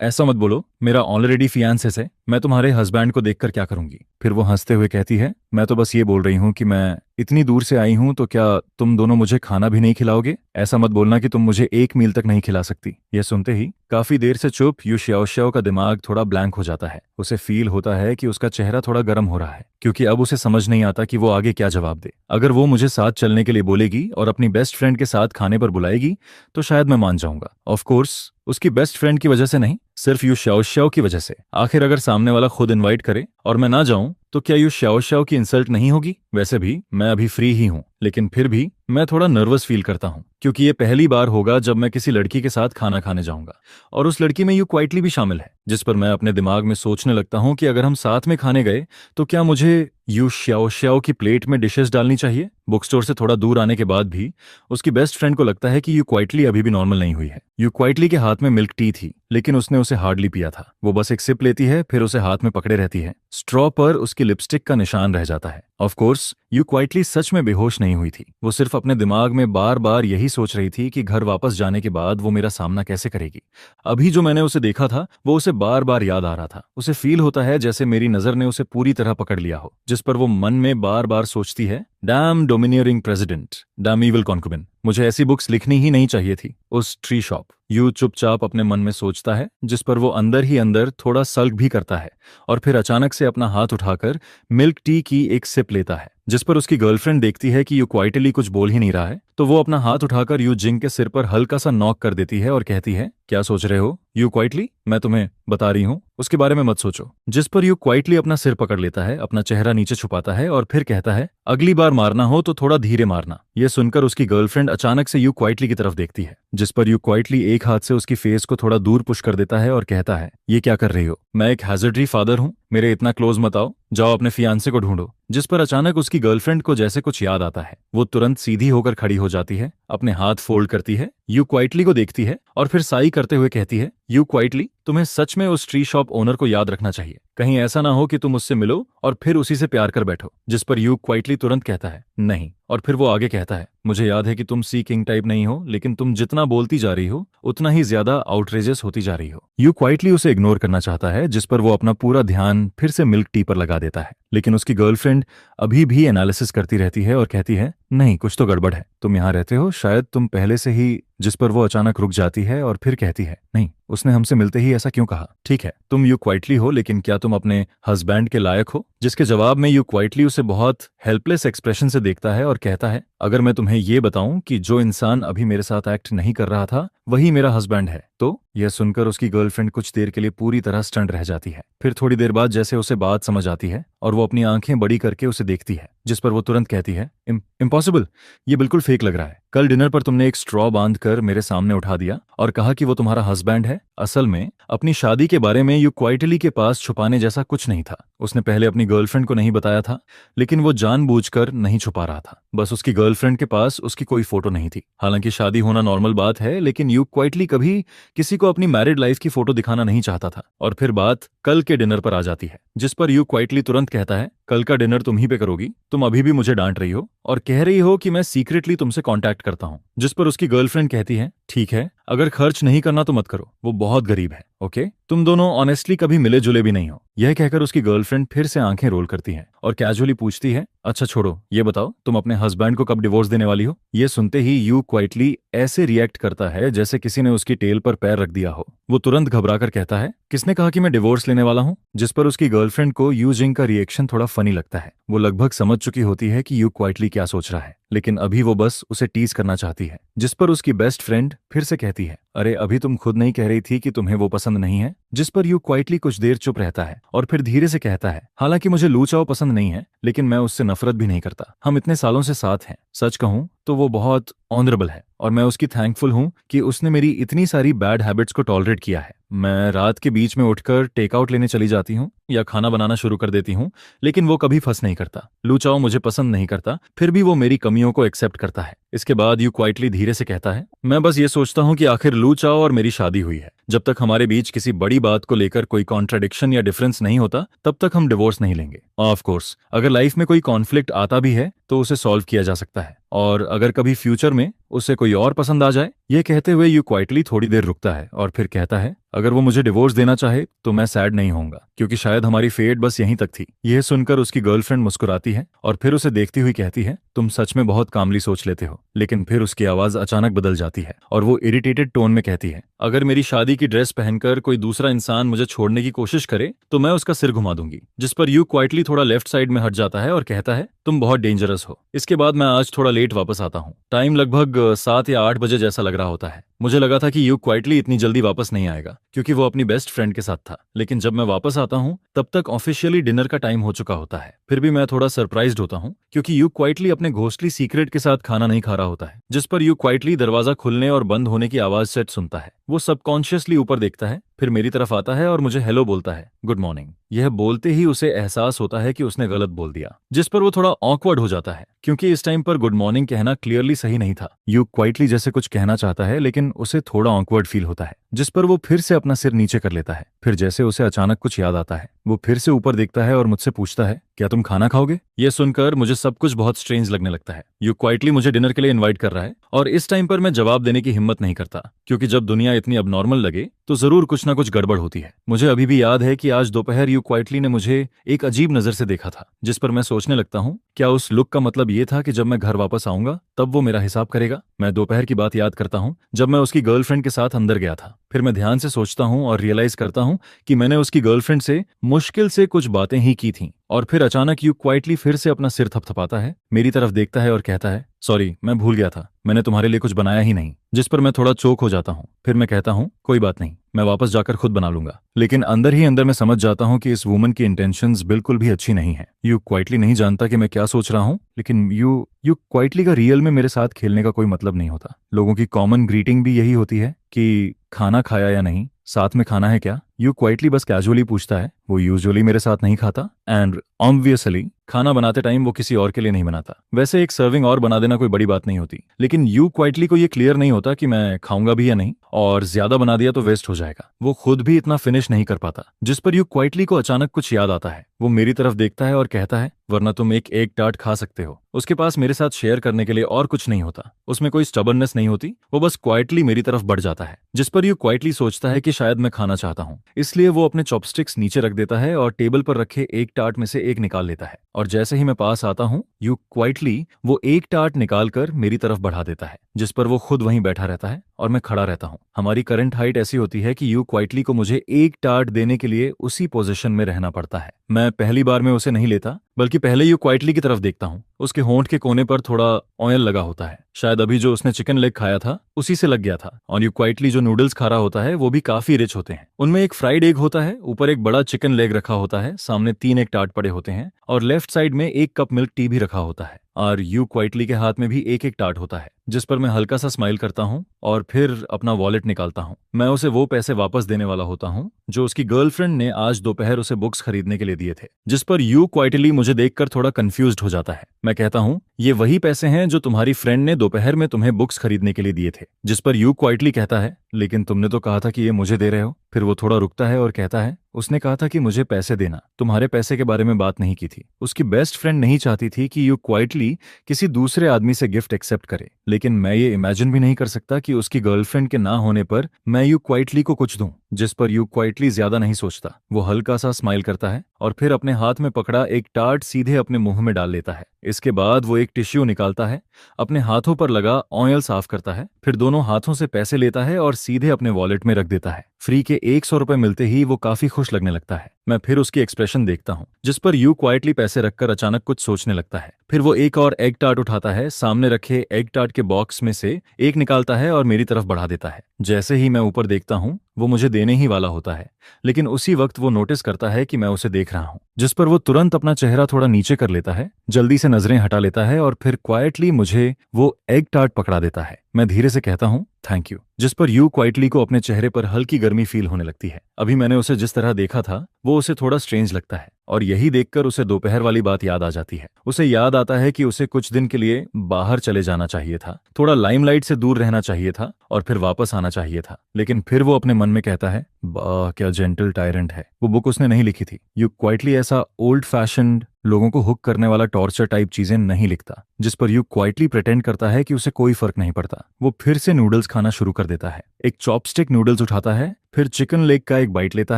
ऐसा मत बोलो, मेरा ऑलरेडी फियांसेस है, मैं तुम्हारे हस्बैंड को देखकर क्या करूंगी? फिर वो हंसते हुए कहती है, मैं तो बस ये बोल रही हूँ कि मैं इतनी दूर से आई हूं, तो क्या तुम दोनों मुझे खाना भी नहीं खिलाओगे? ऐसा मत बोलना कि तुम मुझे एक मील तक नहीं खिला सकती। यह सुनते ही काफी देर से चुप यू शाओशाओ का दिमाग थोड़ा ब्लैंक हो जाता है। उसे फील होता है कि उसका चेहरा थोड़ा गर्म हो रहा है, क्योंकि अब उसे समझ नहीं आता कि वो आगे क्या जवाब दे। अगर वो मुझे साथ चलने के लिए बोलेगी और अपनी बेस्ट फ्रेंड के साथ खाने पर बुलाएगी तो शायद मैं मान जाऊंगा। ऑफ कोर्स उसकी बेस्ट फ्रेंड की वजह से नहीं, सिर्फ यू शाओशाओ की वजह से। आखिर अगर सामने वाला खुद इनवाइट करे और मैं ना जाऊं तो क्या यू शाओशाओ की इंसल्ट नहीं होगी? वैसे भी मैं अभी फ्री ही हूं, लेकिन फिर भी मैं थोड़ा नर्वस फील करता हूँ क्योंकि ये पहली बार होगा जब मैं किसी लड़की के साथ खाना खाने जाऊंगा और उस लड़की में यू क्वाइटली भी शामिल है, जिस पर मैं अपने दिमाग में सोचने लगता हूँ कि अगर हम साथ में खाने गए तो क्या मुझे यू श्याओ श्याओ की प्लेट में डिशेस डालनी चाहिए। बुक स्टोर से थोड़ा दूर आने के बाद भी उसकी बेस्ट फ्रेंड को लगता है कि यू क्वाइटली अभी भी नॉर्मल नहीं हुई है। यू क्वाइटली के हाथ में मिल्क टी थी लेकिन उसने उसे हार्डली पिया था। वो बस एक सिप लेती है, फिर उसे हाथ में पकड़े रहती है। स्ट्रॉ पर उसकी लिपस्टिक का निशान रह जाता है। ऑफ कोर्स यू क्वाइटली सच में बेहोश नहीं हुई थी। वो सिर्फ अपने दिमाग में बार बार यही सोच रही थी कि घर वापस जाने के बाद वो मेरा सामना कैसे करेगी। अभी जो मैंने उसे देखा था वो उसे बार बार याद आ रहा था। उसे फील होता है जैसे मेरी नजर ने उसे पूरी तरह पकड़ लिया हो, जिस पर वो मन में बार बार सोचती है, damn domineering president, damn evil concubine, मुझे ऐसी बुक्स लिखनी ही नहीं चाहिए थी। उस ट्री शॉप। यू चुपचाप अपने मन में सोचता है, जिस पर वो अंदर ही अंदर थोड़ा सल्क भी करता है और फिर अचानक से अपना हाथ उठाकर मिल्क टी की एक सिप लेता है, जिस पर उसकी गर्लफ्रेंड देखती है कि यू क्वाइटली कुछ बोल ही नहीं रहा है तो वो अपना हाथ उठाकर यू जिंग के सिर पर हल्का सा नॉक कर देती है और कहती है, क्या सोच रहे हो यू क्वाइटली, मैं तुम्हें बता रही हूँ उसके बारे में मत सोचो। जिस पर यू क्वाइटली अपना सिर पकड़ लेता है, अपना चेहरा नीचे छुपाता है और फिर कहता है, अगली बार मारना हो तो थोड़ा धीरे मारना। यह सुनकर उसकी गर्लफ्रेंड अचानक से यू क्वाइटली की तरफ देखती है, जिस पर यू क्वाइटली एक हाथ से उसकी फेस को थोड़ा दूर पुश कर देता है और कहता है, ये क्या कर रही हो, मैं एक हैजर्डरी फादर हूँ, मेरे इतना क्लोज मत आओ, जाओ अपने फियांसे को ढूंढो। जिस पर अचानक उसकी गर्लफ्रेंड को जैसे कुछ याद आता है। वो तुरंत सीधी होकर खड़ी हो जाती है, अपने हाथ फोल्ड करती है, यू क्वाइटली को देखती है और फिर साई करते हुए कहती है, यू क्वाइटली, तुम्हें सच में उस ट्री शॉप ओनर को याद रखना चाहिए। कहीं ऐसा ना हो कि तुम उससे मिलो और फिर उसी से प्यार कर बैठो। जिस पर यू क्वाइटली तुरंत कहता है, नहीं। और फिर वो आगे कहता है, मुझे याद है कि तुम सी किंग टाइप नहीं हो, लेकिन तुम जितना बोलती जा रही हो उतना ही ज्यादा आउटरेजियस होती जा रही हो। यू क्वाइटली उसे इग्नोर करना चाहता है, जिस पर वो अपना पूरा ध्यान फिर से मिल्क टी पर लगा देता है, लेकिन उसकी गर्लफ्रेंड अभी भी एनालिसिस करती रहती है और कहती है, नहीं कुछ तो गड़बड़ है, तुम यहाँ रहते हो, शायद तुम पहले से ही। जिस पर वो अचानक रुक जाती है और फिर कहती है, नहीं, उसने हमसे मिलते ही ऐसा क्यों कहा। ठीक है, तुम यू क्वाइटली हो, लेकिन क्या तुम अपने हस्बैंड के लायक हो। जिसके जवाब में यू क्वाइटली उसे बहुत हेल्पलेस एक्सप्रेशन से देखता है और कहता है, अगर मैं तुम्हें ये बताऊं कि जो इंसान अभी मेरे साथ एक्ट नहीं कर रहा था वही मेरा हस्बैंड है तो। यह सुनकर उसकी गर्लफ्रेंड कुछ देर के लिए पूरी तरह स्टंट रह जाती है। फिर थोड़ी देर बाद जैसे उसे बात समझ आती है और वो अपनी आंखें बड़ी करके उसे देखती है, जिस पर वो तुरंत कहती है, इम्पॉसिबल, ये बिल्कुल फेक लग रहा है। कल डिनर पर तुमने एक स्ट्रॉ बांध कर मेरे सामने उठा दिया और कहा कि वो तुम्हारा हस्बैंड है। असल में अपनी शादी के बारे में यू क्वाइटली के पास छुपाने जैसा कुछ नहीं था। उसने पहले अपनी गर्लफ्रेंड को नहीं बताया था, लेकिन वो जानबूझकर नहीं छुपा रहा था। बस उसकी गर्लफ्रेंड के पास उसकी कोई फोटो नहीं थी। हालांकि शादी होना नॉर्मल बात है, लेकिन यू क्वाइटली कभी किसी को अपनी मैरिड लाइफ की फोटो दिखाना नहीं चाहता था। और फिर बात कल के डिनर पर आ जाती है, जिस पर यू क्वाइटली तुरंत कहता है, कल का डिनर तुम ही पे करोगी, तुम अभी भी मुझे डांट रही हो और कह रही हो कि मैं सीक्रेटली तुमसे कांटेक्ट करता हूं। जिस पर उसकी गर्लफ्रेंड कहती है, ठीक है, अगर खर्च नहीं करना तो मत करो, वो बहुत गरीब है, ओके। तुम दोनों ऑनेस्टली कभी मिले जुले भी नहीं हो। यह कहकर उसकी गर्लफ्रेंड फिर से आंखें रोल करती है और कैजुअली पूछती है, अच्छा छोड़ो, ये बताओ तुम अपने हस्बैंड को कब डिवोर्स देने वाली हो। ये सुनते ही यू क्वाइटली ऐसे रिएक्ट करता है जैसे किसी ने उसकी टेल पर पैर रख दिया हो। वो तुरंत घबराकर कहता है, किसने कहा कि मैं डिवोर्स लेने वाला हूं। जिस पर उसकी गर्लफ्रेंड को यू जिंग का रिएक्शन थोड़ा फनी लगता है। वो लगभग समझ चुकी होती है कि यू क्वाइटली क्या सोच रहा है, लेकिन अभी वो बस उसे टीज करना चाहती है। जिस पर उसकी बेस्ट फ्रेंड फिर से कहती है, अरे अभी तुम खुद नहीं कह रही थी कि तुम्हें वो पसंद नहीं है। जिस पर यू क्वाइटली कुछ देर चुप रहता है और फिर धीरे से कहता है, हालांकि मुझे लू चाओ पसंद नहीं है, लेकिन मैं उससे नफरत भी नहीं करता। हम इतने सालों से साथ हैं। सच कहूं तो वो बहुत ऑनरेबल है और मैं उसकी थैंकफुल हूं कि उसने मेरी इतनी सारी बैड हैबिट्स को टॉलरेट किया है। मैं रात के बीच में उठकर टेकआउट लेने चली जाती हूँ या खाना बनाना शुरू कर देती हूँ, लेकिन वो कभी फंस नहीं करता। लू चाओ मुझे पसंद नहीं करता, फिर भी वो मेरी कमियों को एक्सेप्ट करता है। इसके बाद यू क्वाइटली धीरे से कहता है, मैं बस ये सोचता हूँ कि आखिर लू चाओ और मेरी शादी हुई है। जब तक हमारे बीच किसी बड़ी बात को लेकर कोई कॉन्ट्राडिक्शन या डिफरेंस नहीं होता, तब तक हम डिवोर्स नहीं लेंगे। ऑफ कोर्स अगर लाइफ में कोई कॉन्फ्लिक्ट आता भी है तो उसे सॉल्व किया जा सकता है, और अगर कभी फ्यूचर में उसे कोई और पसंद आ जाए। ये कहते हुए यू क्वाइटली थोड़ी देर रुकता है और फिर कहता है, अगर वो मुझे डिवोर्स देना चाहे तो मैं सैड नहीं होऊंगा, क्योंकि शायद हमारी फेट बस यहीं तक थी। यह सुनकर उसकी गर्लफ्रेंड मुस्कुराती है और फिर उसे देखती हुई कहती है, तुम सच में बहुत कामली सोच लेते हो। लेकिन फिर उसकी आवाज अचानक बदल जाती है और वो इरिटेटेड टोन में कहती है, अगर मेरी शादी की ड्रेस पहनकर कोई दूसरा इंसान मुझे छोड़ने की कोशिश करे तो मैं उसका सिर घुमा दूंगी। जिस पर यू क्वाइटली थोड़ा लेफ्ट साइड में हट जाता है और कहता है, तुम बहुत डेंजरस हो। इसके बाद मैं आज थोड़ा लेट वापस आता हूँ। टाइम लगभग 7 या 8 बजे जैसा लग रहा होता है। मुझे लगा था कि यू क्वाइटली इतनी जल्दी वापस नहीं आएगा क्योंकि वो अपनी बेस्ट फ्रेंड के साथ था, लेकिन जब मैं वापस आता हूँ तब तक ऑफिशियली डिनर का टाइम हो चुका होता है। फिर भी मैं थोड़ा सरप्राइज्ड होता हूँ क्योंकि यू क्वाइटली अपने घोस्टली सीक्रेट के साथ खाना नहीं खा रहा होता है, जिस पर यू क्वाइटली दरवाजा खुलने और बंद होने की आवाज सेट सुनता है। वो सबकॉन्शियसली ऊपर देखता है, फिर मेरी तरफ आता है और मुझे हेलो बोलता है, गुड मॉर्निंग। यह बोलते ही उसे एहसास होता है कि उसने गलत बोल दिया, जिस पर वो थोड़ा ऑकवर्ड हो जाता है क्योंकि इस टाइम पर गुड मॉर्निंग कहना क्लियरली सही नहीं था। यू क्वाइटली जैसे कुछ कहना चाहता है लेकिन उसे थोड़ा ऑकवर्ड फील होता है, जिस पर वो फिर से अपना सिर नीचे कर लेता है। फिर जैसे उसे अचानक कुछ याद आता है, वो फिर से ऊपर देखता है और मुझसे पूछता है, क्या तुम खाना खाओगे? यह सुनकर मुझे सब कुछ बहुत स्ट्रेंज लगने लगता है। यू क्वाइटली मुझे डिनर के लिए इनवाइट कर रहा है और इस टाइम पर मैं जवाब देने की हिम्मत नहीं करता क्योंकि जब दुनिया इतनी अबनॉर्मल लगे तो जरूर कुछ ना कुछ गड़बड़ होती है। मुझे अभी भी याद है कि आज दोपहर यू क्वाइटली ने मुझे एक अजीब नजर से देखा था, जिस पर मैं सोचने लगता हूँ क्या उस लुक का मतलब ये था कि जब मैं घर वापस आऊंगा तब वो मेरा हिसाब करेगा। मैं दोपहर की बात याद करता हूँ जब मैं उसकी गर्लफ्रेंड के साथ अंदर गया था। फिर मैं ध्यान से सोचता हूँ और रियलाइज करता हूँ कि मैंने उसकी गर्लफ्रेंड से मुश्किल से कुछ बातें ही की थीं। और फिर अचानक यू क्वाइटली फिर से अपना सिर थपथपाता है, मेरी तरफ देखता है और कहता है, सॉरी मैं भूल गया था, मैंने तुम्हारे लिए कुछ बनाया ही नहीं। जिस पर मैं थोड़ा चोक हो जाता हूँ। फिर मैं कहता हूँ कोई बात नहीं, मैं वापस जाकर खुद बना लूंगा। लेकिन अंदर ही अंदर मैं समझ जाता हूँ कि इस वुमन की इंटेंशंस बिल्कुल भी अच्छी नहीं है। यू क्वाइटली नहीं जानता कि मैं क्या सोच रहा हूँ, लेकिन यू क्वाइटली का रियल में मेरे साथ खेलने का कोई मतलब नहीं होता। लोगों की कॉमन ग्रीटिंग भी यही होती है कि खाना खाया या नहीं, साथ में खाना है क्या। यू क्वाइटली बस कैजुअली पूछता है, वो यूजुअली मेरे साथ नहीं खाता एंड ऑब्वियसली खाना बनाते टाइम वो किसी और के लिए नहीं बनाता। वैसे एक सर्विंग और बना देना कोई बड़ी बात नहीं होती, लेकिन यू क्वाइटली को ये क्लियर नहीं होता कि मैं खाऊंगा भी या नहीं, और ज्यादा बना दिया तो वेस्ट हो जाएगा। वो खुद भी इतना फिनिश नहीं कर पाता, जिस पर यू क्वाइटली को अचानक कुछ याद आता है। वो मेरी तरफ देखता है और कहता है, वरना तुम एक एग टार्ट खा सकते हो। उसके पास मेरे साथ शेयर करने के लिए और कुछ नहीं होता, उसमें कोई स्टबर्ननेस नहीं होती, वो बस क्वाइटली मेरी तरफ बढ़ जाता है। जिस पर यू क्वाइटली सोचता है कि शायद मैं खाना चाहता हूँ, इसलिए वो अपने चॉपस्टिक्स नीचे रख देता है और टेबल पर रखे एक टार्ट में से एक निकाल लेता है। और जैसे ही मैं पास आता हूँ, यू क्वाइटली वो एक टार्ट निकाल कर मेरी तरफ बढ़ा देता है, जिस पर वो खुद वहीं बैठा रहता है और मैं खड़ा रहता हूँ। हमारी करंट हाइट ऐसी होती है कि यू क्वाइटली को मुझे एक टार्ट देने के लिए उसी पोजीशन में रहना पड़ता है। मैं पहली बार में उसे नहीं लेता, बल्कि पहले यू क्वाइटली की तरफ देखता हूँ। उसके होंठ के कोने पर थोड़ा ऑयल लगा होता है, शायद अभी जो उसने चिकन लेग खाया था उसी से लग गया था। और यू क्वाइटली जो नूडल्स खा रहा होता है वो भी काफी रिच होते हैं। उनमें एक फ्राइड एग होता है, ऊपर एक बड़ा चिकन लेग रखा होता है, सामने 3 एक टार्ट पड़े होते हैं और लेफ्ट साइड में 1 कप मिल्क टी भी रखा होता है। और यू क्वाइटली के हाथ में भी एक एक टार्ट होता है, जिस पर मैं हल्का सा स्माइल करता हूँ और फिर अपना वॉलेट निकालता हूँ। मैं उसे वो पैसे वापस देने वाला होता हूँ जो उसकी गर्लफ्रेंड ने आज दोपहर उसे बुक्स खरीदने के लिए दिए थे, जिस पर यू क्वाइटली मुझे देखकर थोड़ा कंफ्यूज्ड हो जाता है। मैं कहता हूँ, ये वही पैसे हैं जो तुम्हारी फ्रेंड ने दोपहर में तुम्हें बुक्स खरीदने के लिए दिए थे। जिस पर यू क्वाइटली कहता है, लेकिन तुमने तो कहा था कि ये मुझे दे रहे हो। फिर वो थोड़ा रुकता है और कहता है, उसने कहा था कि मुझे पैसे देना, तुम्हारे पैसे के बारे में बात नहीं की थी। उसकी बेस्ट फ्रेंड नहीं चाहती थी कि यू क्वाइटली किसी दूसरे आदमी से गिफ्ट एक्सेप्ट करे, लेकिन मैं ये इमेजिन भी नहीं कर सकता कि उसकी गर्लफ्रेंड के ना होने पर मैं यू क्वाइटली को कुछ दूं। जिस पर यू क्वाइटली ज्यादा नहीं सोचता, वो हल्का सा स्माइल करता है और फिर अपने हाथ में पकड़ा एक टार्ट सीधे अपने मुंह में डाल लेता है। इसके बाद वो एक टिश्यू निकालता है, अपने हाथों पर लगा ऑयल साफ करता है, फिर दोनों हाथों से पैसे लेता है और सीधे अपने वॉलेट में रख देता है। फ्री के 100 रुपए मिलते ही वो काफी खुश लगने लगता है। मैं फिर उसकी एक्सप्रेशन देखता हूँ, जिस पर यू क्वाइटली पैसे रखकर अचानक कुछ सोचने लगता है। फिर वो एक और एग टार्ट उठाता है, सामने रखे एग टार्ट के बॉक्स में से एक निकालता है और मेरी तरफ बढ़ा देता है। जैसे ही मैं ऊपर देखता हूँ, वो मुझे देने ही वाला होता है, लेकिन उसी वक्त वो नोटिस करता है कि मैं उसे देख रहा हूँ, जिस पर वो तुरंत अपना चेहरा थोड़ा नीचे कर लेता है, जल्दी से नजरें हटा लेता है और फिर क्वाइटली मुझे वो एग टार्ट पकड़ा देता है। मैं धीरे से कहता हूँ, थैंक यू। जिस पर यू क्वाइटली को अपने चेहरे पर हल्की गर्मी फील होने लगती है। अभी मैंने उसे जिस तरह देखा था वो उसे थोड़ा स्ट्रेंज लगता है और यही देखकर उसे दोपहर वाली बात याद आ जाती है। उसे याद आता है कि उसे कुछ दिन के लिए बाहर चले जाना चाहिए था, थोड़ा लाइमलाइट से दूर रहना चाहिए था और फिर वापस आना चाहिए था। लेकिन फिर वो अपने मन में कहता है, वाह क्या जेंटल टायरेंट है। वो बुक उसने नहीं लिखी थी। यू क्वाइटली ऐसा ओल्ड फैशन्ड लोगों को हुक करने वाला टॉर्चर टाइप चीजें नहीं लिखता। जिस पर यू क्वाइटली प्रिटेंड करता है कि उसे कोई फर्क नहीं पड़ता। वो फिर से नूडल्स खाना शुरू कर देता है। एक चॉपस्टिक नूडल्स उठाता है, फिर चिकन लेग का एक बाइट लेता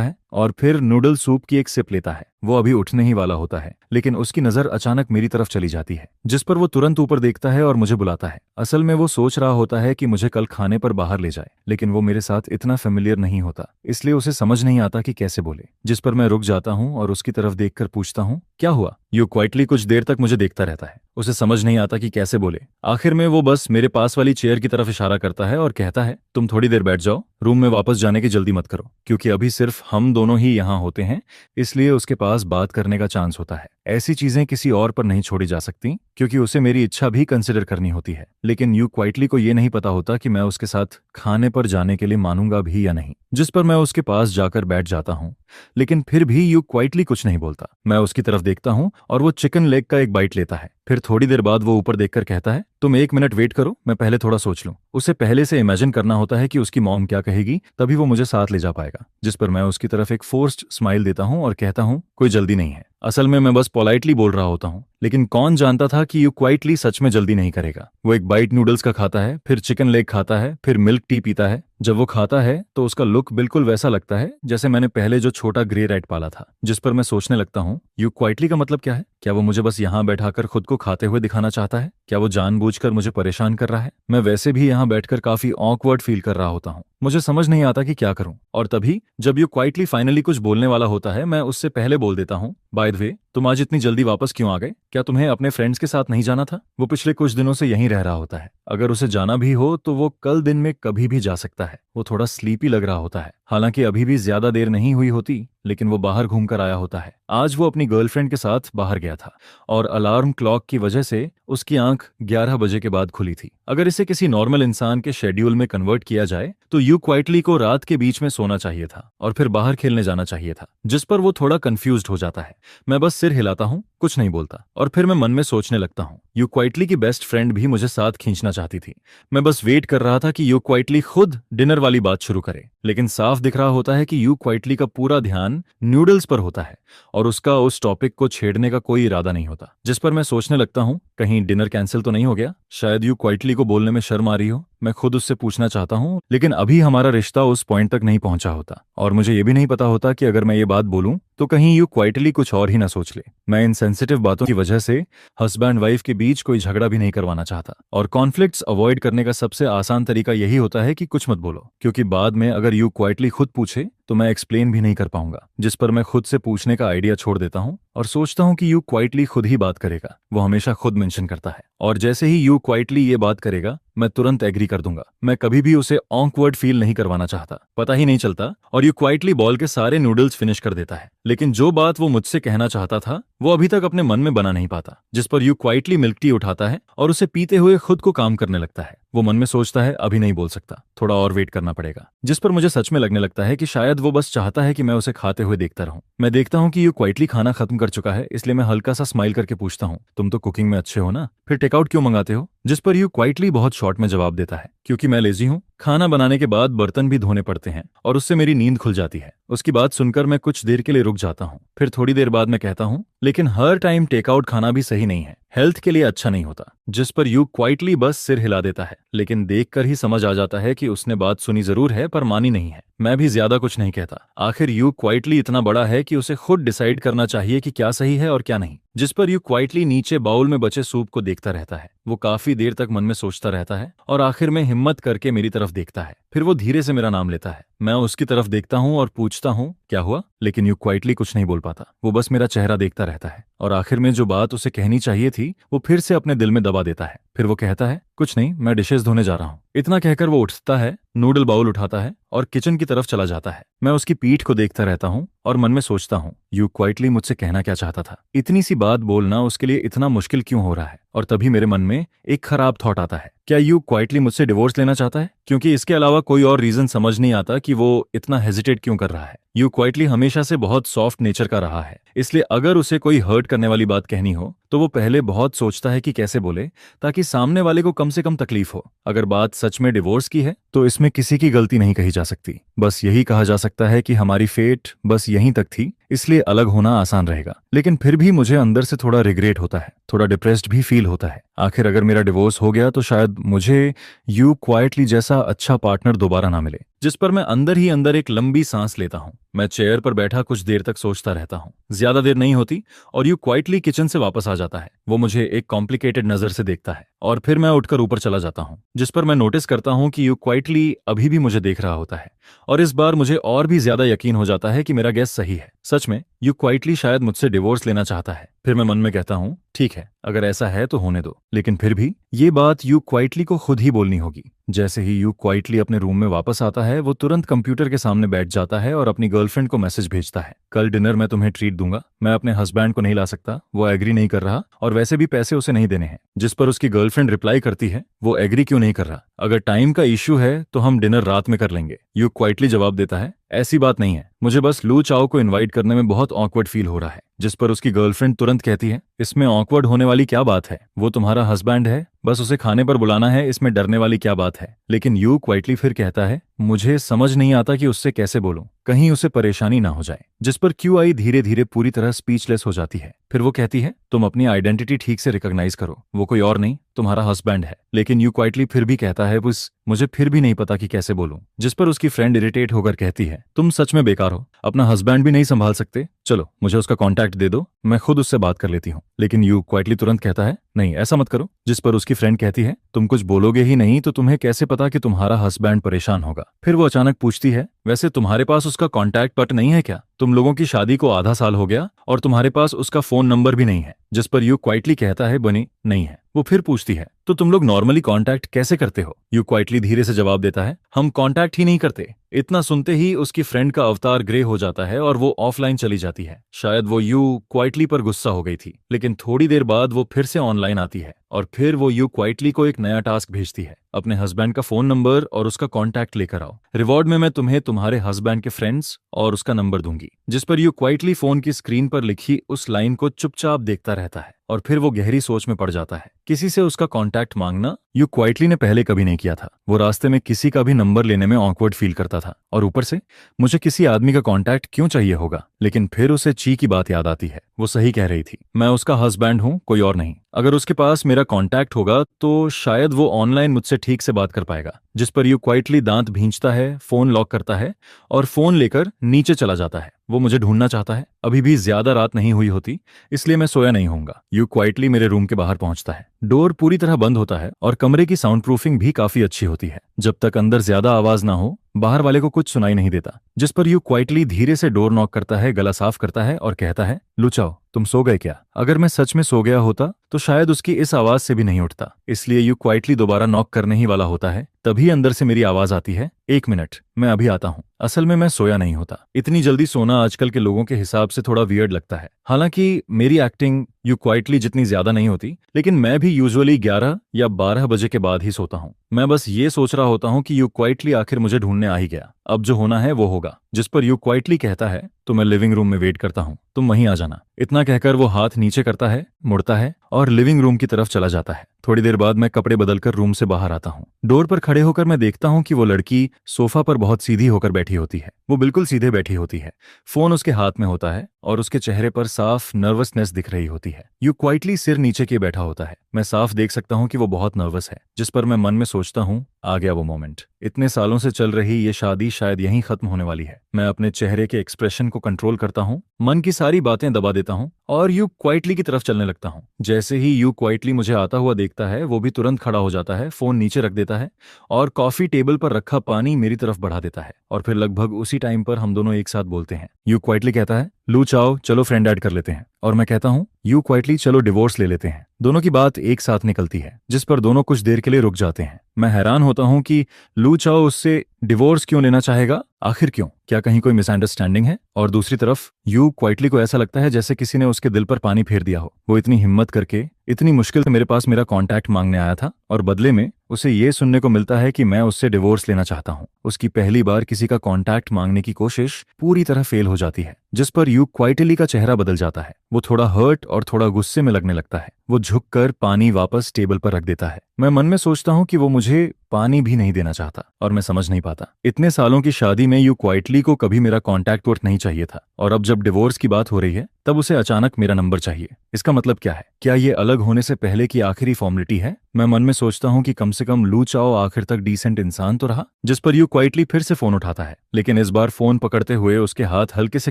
है और फिर नूडल सूप की एक सिप लेता है। वो अभी उठने ही वाला होता है, लेकिन उसकी नजर अचानक मेरी तरफ चली जाती है, जिस पर वो तुरंत ऊपर देखता है और मुझे बुलाता है। असल में वो सोच रहा होता है कि मुझे कल खाने पर बाहर ले जाए, लेकिन वो मेरे साथ इतना फेमिलियर नहीं होता, इसलिए उसे समझ नहीं आता कि कैसे बोले। जिस पर मैं रुक जाता हूँ और उसकी तरफ देखकर पूछता हूँ, क्या हुआ? यू क्वाइटली कुछ देर तक मुझे देखता रहता है। उसे समझ नहीं आता कि कैसे बोले। आखिर में वो बस मेरे पास वाली चेयर की तरफ इशारा करता है और कहता है, तुम थोड़ी देर बैठ जाओ, रूम में वापस जाने की जल्दी मत करो, क्योंकि अभी सिर्फ हम दोनों ही यहाँ होते हैं, इसलिए उसके पास बात करने का चांस होता है। ऐसी चीजें किसी और पर नहीं छोड़ी जा सकती, क्योंकि उसे मेरी इच्छा भी कंसिडर करनी होती है। लेकिन यू क्वाइटली को ये नहीं पता होता कि मैं उसके साथ खाने पर जाने के लिए मानूंगा भी या नहीं, जिस पर मैं उसके पास जाकर बैठ जाता हूँ। लेकिन फिर भी यू क्वाइटली कुछ नहीं बोलता। मैं उसकी तरफ देखता हूँ और वो चिकन लेग का एक बाइट लेता है। फिर थोड़ी देर बाद वो ऊपर देखकर कहता है, तुम 1 मिनट वेट करो, मैं पहले थोड़ा सोच लूं। उसे पहले से इमेजिन करना होता है कि उसकी मॉम क्या कहेगी, तभी वो मुझे साथ ले जा पाएगा। जिस पर मैं उसकी तरफ एक फोर्स्ड स्माइल देता हूँ और कहता हूँ, कोई जल्दी नहीं है। असल में मैं बस पोलाइटली बोल रहा होता हूँ, लेकिन कौन जानता था कि यू क्वाइटली सच में जल्दी नहीं करेगा। वो एक बाइट नूडल्स का खाता है, फिर चिकन लेग खाता है, फिर मिल्क टी पीता है। जब वो खाता है तो उसका लुक बिल्कुल वैसा लगता है जैसे मैंने पहले जो छोटा ग्रे रैट पाला था। जिस पर मैं सोचने लगता हूँ, यू क्वाइटली का मतलब क्या है? क्या वो मुझे बस यहाँ बैठाकर खुद को खाते हुए दिखाना चाहता है? क्या वो जानबूझकर मुझे परेशान कर रहा है? मैं वैसे भी यहाँ बैठकर काफी ऑकवर्ड फील कर रहा होता हूँ। मुझे समझ नहीं आता कि क्या करूं। और तभी जब यू क्वाइटली फाइनली कुछ बोलने वाला होता है, मैं उससे पहले बोल देता हूँ, बाय द वे, तुम आज इतनी जल्दी वापस क्यों आ गए? क्या तुम्हें अपने फ्रेंड्स के साथ नहीं जाना था? वो पिछले कुछ दिनों से यहीं रह रहा होता है। अगर उसे जाना भी हो तो वो कल दिन में कभी भी जा सकता है। वो थोड़ा स्लीपी लग रहा होता है। हालांकि अभी भी ज्यादा देर नहीं हुई होती, लेकिन वो बाहर घूमकर आया होता है। आज वो अपनी गर्लफ्रेंड के साथ बाहर गया था और अलार्म क्लॉक की वजह से उसकी आंख 11 बजे के बाद खुली थी। अगर इसे किसी नॉर्मल इंसान के शेड्यूल में कन्वर्ट किया जाए तो यू क्वाइटली को रात के बीच में सोना चाहिए था और फिर बाहर खेलने जाना चाहिए था, जिस पर वो थोड़ा कंफ्यूज्ड हो जाता है। मैं बस सिर हिलाता हूँ, कुछ नहीं बोलता, और फिर मैं मन में सोचने लगता हूँ, यू क्वाइटली की बेस्ट फ्रेंड भी मुझे साथ खींचना चाहती थी। मैं बस वेट कर रहा था कि यू क्वाइटली खुद डिनर वाली बात शुरू करे, लेकिन साफ दिख रहा होता है कि यू क्वाइटली का पूरा ध्यान नूडल्स पर होता है और उसका उस टॉपिक को छेड़ने का कोई इरादा नहीं होता। जिस पर मैं सोचने लगता हूँ, कहीं डिनर कैंसिल तो नहीं हो गया? शायद यू क्वाइटली को बोलने में शर्म आ रही हो। मैं खुद उससे पूछना चाहता हूँ, लेकिन अभी हमारा रिश्ता उस पॉइंट तक नहीं पहुंचा होता और मुझे ये भी नहीं पता होता कि अगर मैं ये बात बोलूं तो कहीं यू क्वाइटली कुछ और ही ना सोच ले। मैं इन सेंसिटिव बातों की वजह से हस्बैंड वाइफ के बीच कोई झगड़ा भी नहीं करवाना चाहता, और कॉन्फ्लिक्ट्स अवॉइड करने का सबसे आसान तरीका यही होता है कि कुछ मत बोलो, क्योंकि बाद में अगर यू क्वाइटली खुद पूछे तो मैं एक्सप्लेन भी नहीं कर पाऊंगा। जिस पर मैं खुद से पूछने का आइडिया छोड़ देता हूँ और सोचता हूँ कि यू क्वाइटली खुद ही बात करेगा। वो हमेशा खुद मेंशन करता है और जैसे ही यू क्वाइटली ये बात करेगा मैं तुरंत एग्री कर दूंगा। मैं कभी भी उसे ऑकवर्ड फील नहीं करवाना चाहता, पता ही नहीं चलता, और यू क्वाइटली बॉल के सारे नूडल्स फिनिश कर देता है। लेकिन जो बात वो मुझसे कहना चाहता था वो अभी तक अपने मन में बना नहीं पाता। जिस पर यू क्वाइटली मिल्क टी उठाता है और उसे पीते हुए खुद को काम करने लगता है। वो मन में सोचता है, अभी नहीं बोल सकता, थोड़ा और वेट करना पड़ेगा। जिस पर मुझे सच में लगने लगता है कि शायद वो बस चाहता है कि मैं उसे खाते हुए देखता रहूं। मैं देखता हूं कि यू क्वाइटली खाना खत्म कर चुका है, इसलिए मैं हल्का सा स्माइल करके पूछता हूं, तुम तो कुकिंग में अच्छे हो ना, फिर टेकआउट क्यों मंगाते हो? जिस पर यू क्वाइटली बहुत शॉर्ट में जवाब देता है, क्योंकि मैं लेजी हूं। खाना बनाने के बाद बर्तन भी धोने पड़ते हैं और उससे मेरी नींद खुल जाती है। उसकी बात सुनकर मैं कुछ देर के लिए रुक जाता हूँ। फिर थोड़ी देर बाद मैं कहता हूँ, लेकिन हर टाइम टेकआउट खाना भी सही नहीं है, हेल्थ के लिए अच्छा नहीं होता। जिस पर यू क्वाइटली बस सिर हिला देता है, लेकिन देखकर ही समझ आ जाता है कि उसने बात सुनी जरूर है पर मानी नहीं है। मैं भी ज्यादा कुछ नहीं कहता। आखिर यू क्वाइटली इतना बड़ा है कि उसे खुद डिसाइड करना चाहिए कि क्या सही है और क्या नहीं। जिस पर यू क्वाइटली नीचे बाउल में बचे सूप को देखता रहता है। वो काफी देर तक मन में सोचता रहता है और आखिर में हिम्मत करके मेरी तरफ देखता है। फिर वो धीरे से मेरा नाम लेता है। मैं उसकी तरफ देखता हूँ और पूछता हूँ, क्या हुआ? लेकिन यू क्वाइटली कुछ नहीं बोल पाता। वो बस मेरा चेहरा देखता रहता है और आखिर में जो बात उसे कहनी चाहिए थी वो फिर से अपने दिल में दबा देता है। फिर वो कहता है, कुछ नहीं, मैं डिशेस धोने जा रहा हूँ। इतना कहकर वो उठता है, नूडल बाउल उठाता है और किचन की तरफ चला जाता है। मैं उसकी पीठ को देखता रहता हूँ और मन में सोचता हूँ, यू क्वाइटली मुझसे कहना क्या चाहता था? इतनी सी बात बोलना उसके लिए इतना मुश्किल क्यों हो रहा है? और तभी मेरे मन में एक खराब थॉट आता है, क्या यू क्वाइटली मुझसे डिवोर्स लेना चाहता है? क्योंकि इसके अलावा कोई और रीजन समझ नहीं आता कि वो इतना हेजिटेट क्यों कर रहा है। यू क्वाइटली हमेशा से बहुत सॉफ्ट नेचर का रहा है, इसलिए अगर उसे कोई हर्ट करने वाली बात कहनी हो तो वो पहले बहुत सोचता है कि कैसे बोले ताकि सामने वाले को कम से कम तकलीफ हो। अगर बात सच में डिवोर्स की है तो इसमें किसी की गलती नहीं कही जा सकती। बस यही कहा जा सकता है कि हमारी फेट बस यहीं तक थी, इसलिए अलग होना आसान रहेगा। लेकिन फिर भी मुझे अंदर से थोड़ा रिग्रेट होता है, थोड़ा डिप्रेस्ड भी फील होता है। आखिर अगर मेरा डिवोर्स हो गया तो शायद मुझे यू क्वाइटली जैसा अच्छा पार्टनर दोबारा ना मिले। जिस पर मैं अंदर ही अंदर एक लंबी सांस लेता हूँ। मैं चेयर पर बैठा कुछ देर तक सोचता रहता हूँ। ज्यादा देर नहीं होती और यू क्वाइटली किचन से वापस आ जाता है। वो मुझे एक कॉम्प्लिकेटेड नजर से देखता है और फिर मैं उठकर ऊपर चला जाता हूँ। जिस पर मैं नोटिस करता हूँ कि यू क्वाइटली अभी भी मुझे देख रहा होता है और इस बार मुझे और भी ज्यादा यकीन हो जाता है कि मेरा गैस सही है। सच में यू क्वाइटली शायद मुझसे डिवोर्स लेना चाहता है। फिर मैं मन में कहता हूँ ठीक है, अगर ऐसा है तो होने दो, लेकिन फिर भी ये बात यू क्वाइटली को खुद ही बोलनी होगी। जैसे ही यू क्वाइटली अपने रूम में वापस आता है, वो तुरंत कंप्यूटर के सामने बैठ जाता है और अपनी गर्लफ्रेंड को मैसेज भेजता है, कल डिनर मैं तुम्हें ट्रीट दूंगा। मैं अपने हस्बैंड को नहीं ला सकता, वो एग्री नहीं कर रहा, और वैसे भी पैसे उसे नहीं देने हैं। जिस पर उसकी गर्लफ्रेंड रिप्लाई करती है, वो एग्री क्यों नहीं कर रहा? अगर टाइम का इश्यू है तो हम डिनर रात में कर लेंगे। यू क्वाइटली जवाब देता है, ऐसी बात नहीं है, मुझे बस लू चाओ को इनवाइट करने में बहुत ऑकवर्ड फील हो रहा है। जिस पर उसकी गर्लफ्रेंड तुरंत कहती है, इसमें ऑकवर्ड होने वाली क्या बात है, वो तुम्हारा हस्बैंड है, बस उसे खाने पर बुलाना है, इसमें डरने वाली क्या बात है। लेकिन यू क्वाइटली फिर कहता है, मुझे समझ नहीं आता कि उससे कैसे बोलूं, कहीं उसे परेशानी ना हो जाए। जिस पर क्यू आई धीरे धीरे पूरी तरह स्पीचलेस हो जाती है। फिर वो कहती है, तुम अपनी आइडेंटिटी ठीक से रिकॉग्नाइज करो, वो कोई और नहीं, तुम्हारा हस्बैंड है। लेकिन यू क्वाइटली फिर भी कहता है, बस मुझे फिर भी नहीं पता कि कैसे बोलूं। जिस पर उसकी फ्रेंड इरिटेट होकर कहती है, तुम सच में बेकार हो, अपना हस्बैंड भी नहीं संभाल सकते, चलो मुझे उसका कॉन्टैक्ट दे दो, मैं खुद उससे बात कर लेती हूँ। लेकिन यू क्वाइटली तुरंत कहता है, नहीं ऐसा मत करो। जिस पर उसकी फ्रेंड कहती है, तुम कुछ बोलोगे ही नहीं तो तुम्हें कैसे पता कि तुम्हारा हस्बैंड परेशान होगा। फिर वो अचानक पूछती है, वैसे तुम्हारे पास उसका कॉन्टैक्ट बट नहीं है क्या? तुम लोगों की शादी को आधा साल हो गया और तुम्हारे पास उसका फोन नंबर भी नहीं है। जिस पर यू क्वाइटली कहता है, बनी नहीं है। वो फिर पूछती है, तो तुम लोग नॉर्मली कांटेक्ट कैसे करते हो? यू क्वाइटली धीरे से जवाब देता है, हम कांटेक्ट ही नहीं करते। इतना सुनते ही उसकी फ्रेंड का अवतार ग्रे हो जाता है और वो ऑफलाइन चली जाती है। शायद वो यू क्वाइटली पर गुस्सा हो गई थी, लेकिन थोड़ी देर बाद वो फिर से ऑनलाइन आती है और फिर वो यू क्वाइटली को एक नया टास्क भेजती है, अपने हस्बैंड का फोन नंबर और उसका कॉन्टैक्ट लेकर आओ, रिवॉर्ड में मैं तुम्हें तुम्हारे हस्बैंड के फ्रेंड्स और उसका नंबर दूंगी। जिस पर यू क्वाइटली फोन की स्क्रीन पर लिखी उस लाइन को चुपचाप देखता रहता है और फिर वो गहरी सोच में पड़ जाता है। किसी से उसका कॉन्टैक्ट मांगना यू क्वाइटली ने पहले कभी नहीं किया था। वो रास्ते में किसी का भी नंबर लेने में ऑकवर्ड फील करता था, और ऊपर से मुझे किसी आदमी का कॉन्टैक्ट क्यों चाहिए होगा। लेकिन फिर उसे ची की बात याद आती है, वो सही कह रही थी, मैं उसका हस्बैंड हूँ, कोई और नहीं। अगर उसके पास मेरा कॉन्टैक्ट होगा तो शायद वो ऑनलाइन मुझसे ठीक से बात कर पाएगा। जिस पर यू क्वाइटली दांत भींचता है, फोन लॉक करता है और फोन लेकर नीचे चला जाता है। वो मुझे ढूंढना चाहता है। अभी भी ज्यादा रात नहीं हुई होती, इसलिए मैं सोया नहीं होऊंगा। यू क्वाइटली मेरे रूम के बाहर पहुंचता है। डोर पूरी तरह बंद होता है और कमरे की साउंड प्रूफिंग भी काफी अच्छी होती है। जब तक अंदर ज्यादा आवाज ना हो, बाहर वाले को कुछ सुनाई नहीं देता। जिस पर यू क्वाइटली धीरे से डोर नॉक करता है, गला साफ करता है और कहता है, लुचाओ तुम सो गए क्या? अगर मैं सच में सो गया होता तो शायद उसकी इस आवाज से भी नहीं उठता। इसलिए यू क्वाइटली दोबारा नॉक करने ही वाला होता है, तभी अंदर से मेरी आवाज आती है, एक मिनट मैं अभी आता हूँ। असल में मैं सोया नहीं होता। इतनी जल्दी सोना आजकल के लोगों के हिसाब से थोड़ा वियर्ड लगता है। हालांकि मेरी एक्टिंग यू क्वाइटली जितनी ज्यादा नहीं होती, लेकिन मैं भी यूजुअली 11 या 12 बजे के बाद ही सोता हूँ। मैं बस ये सोच रहा होता हूँ कि यू क्वाइटली आखिर मुझे ढूंढने आ ही गया, अब जो होना है वो होगा। जिस पर यू क्वाइटली कहता है, तो मैं लिविंग रूम में वेट करता हूँ, तुम वहीं आ जाना। इतना कहकर वो हाथ नीचे करता है, मुड़ता है और लिविंग रूम की तरफ चला जाता है। थोड़ी देर बाद मैं कपड़े बदलकर रूम से बाहर आता हूँ। डोर पर खड़े होकर मैं देखता हूँ कि वो लड़की सोफा पर बहुत सीधी होकर बैठी होती है। वो बिल्कुल सीधे बैठी होती है, फोन उसके हाथ में होता है और उसके चेहरे पर साफ नर्वसनेस दिख रही होती है। यू क्वाइटली सिर नीचे किए बैठा होता है। मैं साफ देख सकता हूँ कि वो बहुत नर्वस है। जिस पर मैं मन में सोचता हूँ, आ गया वो मोमेंट। इतने सालों से चल रही ये शादी शायद यहीं खत्म होने वाली है। मैं अपने चेहरे के एक्सप्रेशन को कंट्रोल करता हूँ, मन की सारी बातें दबा देता हूँ और यू क्वाइटली की तरफ चलने लगता हूँ। जैसे ही यू क्वाइटली मुझे आता हुआ देखता है, वो भी तुरंत खड़ा हो जाता है, फोन नीचे रख देता है और कॉफी टेबल पर रखा पानी मेरी तरफ बढ़ा देता है। और फिर लगभग उसी टाइम पर हम दोनों एक साथ बोलते हैं। यू क्वाइटली कहता है, लू चाओ चलो फ्रेंड ऐड कर लेते हैं। और मैं कहता हूँ, यू क्वाइटली चलो डिवोर्स ले लेते हैं। दोनों की बात एक साथ निकलती है, जिस पर दोनों कुछ देर के लिए रुक जाते हैं। मैं हैरान होता हूँ कि लू चाओ उससे डिवोर्स क्यों लेना चाहेगा, आखिर क्यों? क्या कहीं कोई मिसअंडरस्टैंडिंग है? और दूसरी तरफ यू क्वाइटली को ऐसा लगता है जैसे किसी ने उसके दिल पर पानी फेर दिया हो। वो इतनी हिम्मत करके इतनी मुश्किल से मेरे पास मेरा कॉन्टैक्ट मांगने आया था और बदले में उसे ये सुनने को मिलता है कि मैं उससे डिवोर्स लेना चाहता हूँ। उसकी पहली बार किसी का कॉन्टैक्ट मांगने की कोशिश पूरी तरह फेल हो जाती है, जिस पर यू क्वाइटली का चेहरा बदल जाता है। वो थोड़ा हर्ट और थोड़ा गुस्से में लगने लगता है। वो झुककर पानी वापस टेबल पर रख देता है। मैं मन में सोचता हूँ कि वो मुझे पानी भी नहीं देना चाहता और मैं समझ नहीं पाता। इतने सालों की शादी में यू क्वाइटली को कभी मेरा कॉन्टैक्ट वर्क नहीं चाहिए था, और अब जब डिवोर्स की बात हो रही है तब उसे अचानक मेरा नंबर चाहिए। इसका मतलब क्या है? क्या ये अलग होने से पहले की आखिरी फॉर्मेलिटी है? मैं मन में सोचता हूँ कि कम से कम लू चाओ आखिर तक डिसेंट इंसान तो रहा। जिस पर यू क्वाइटली फिर से फोन उठाता है, लेकिन इस बार फोन पकड़ते हुए उसके हाथ हल्के से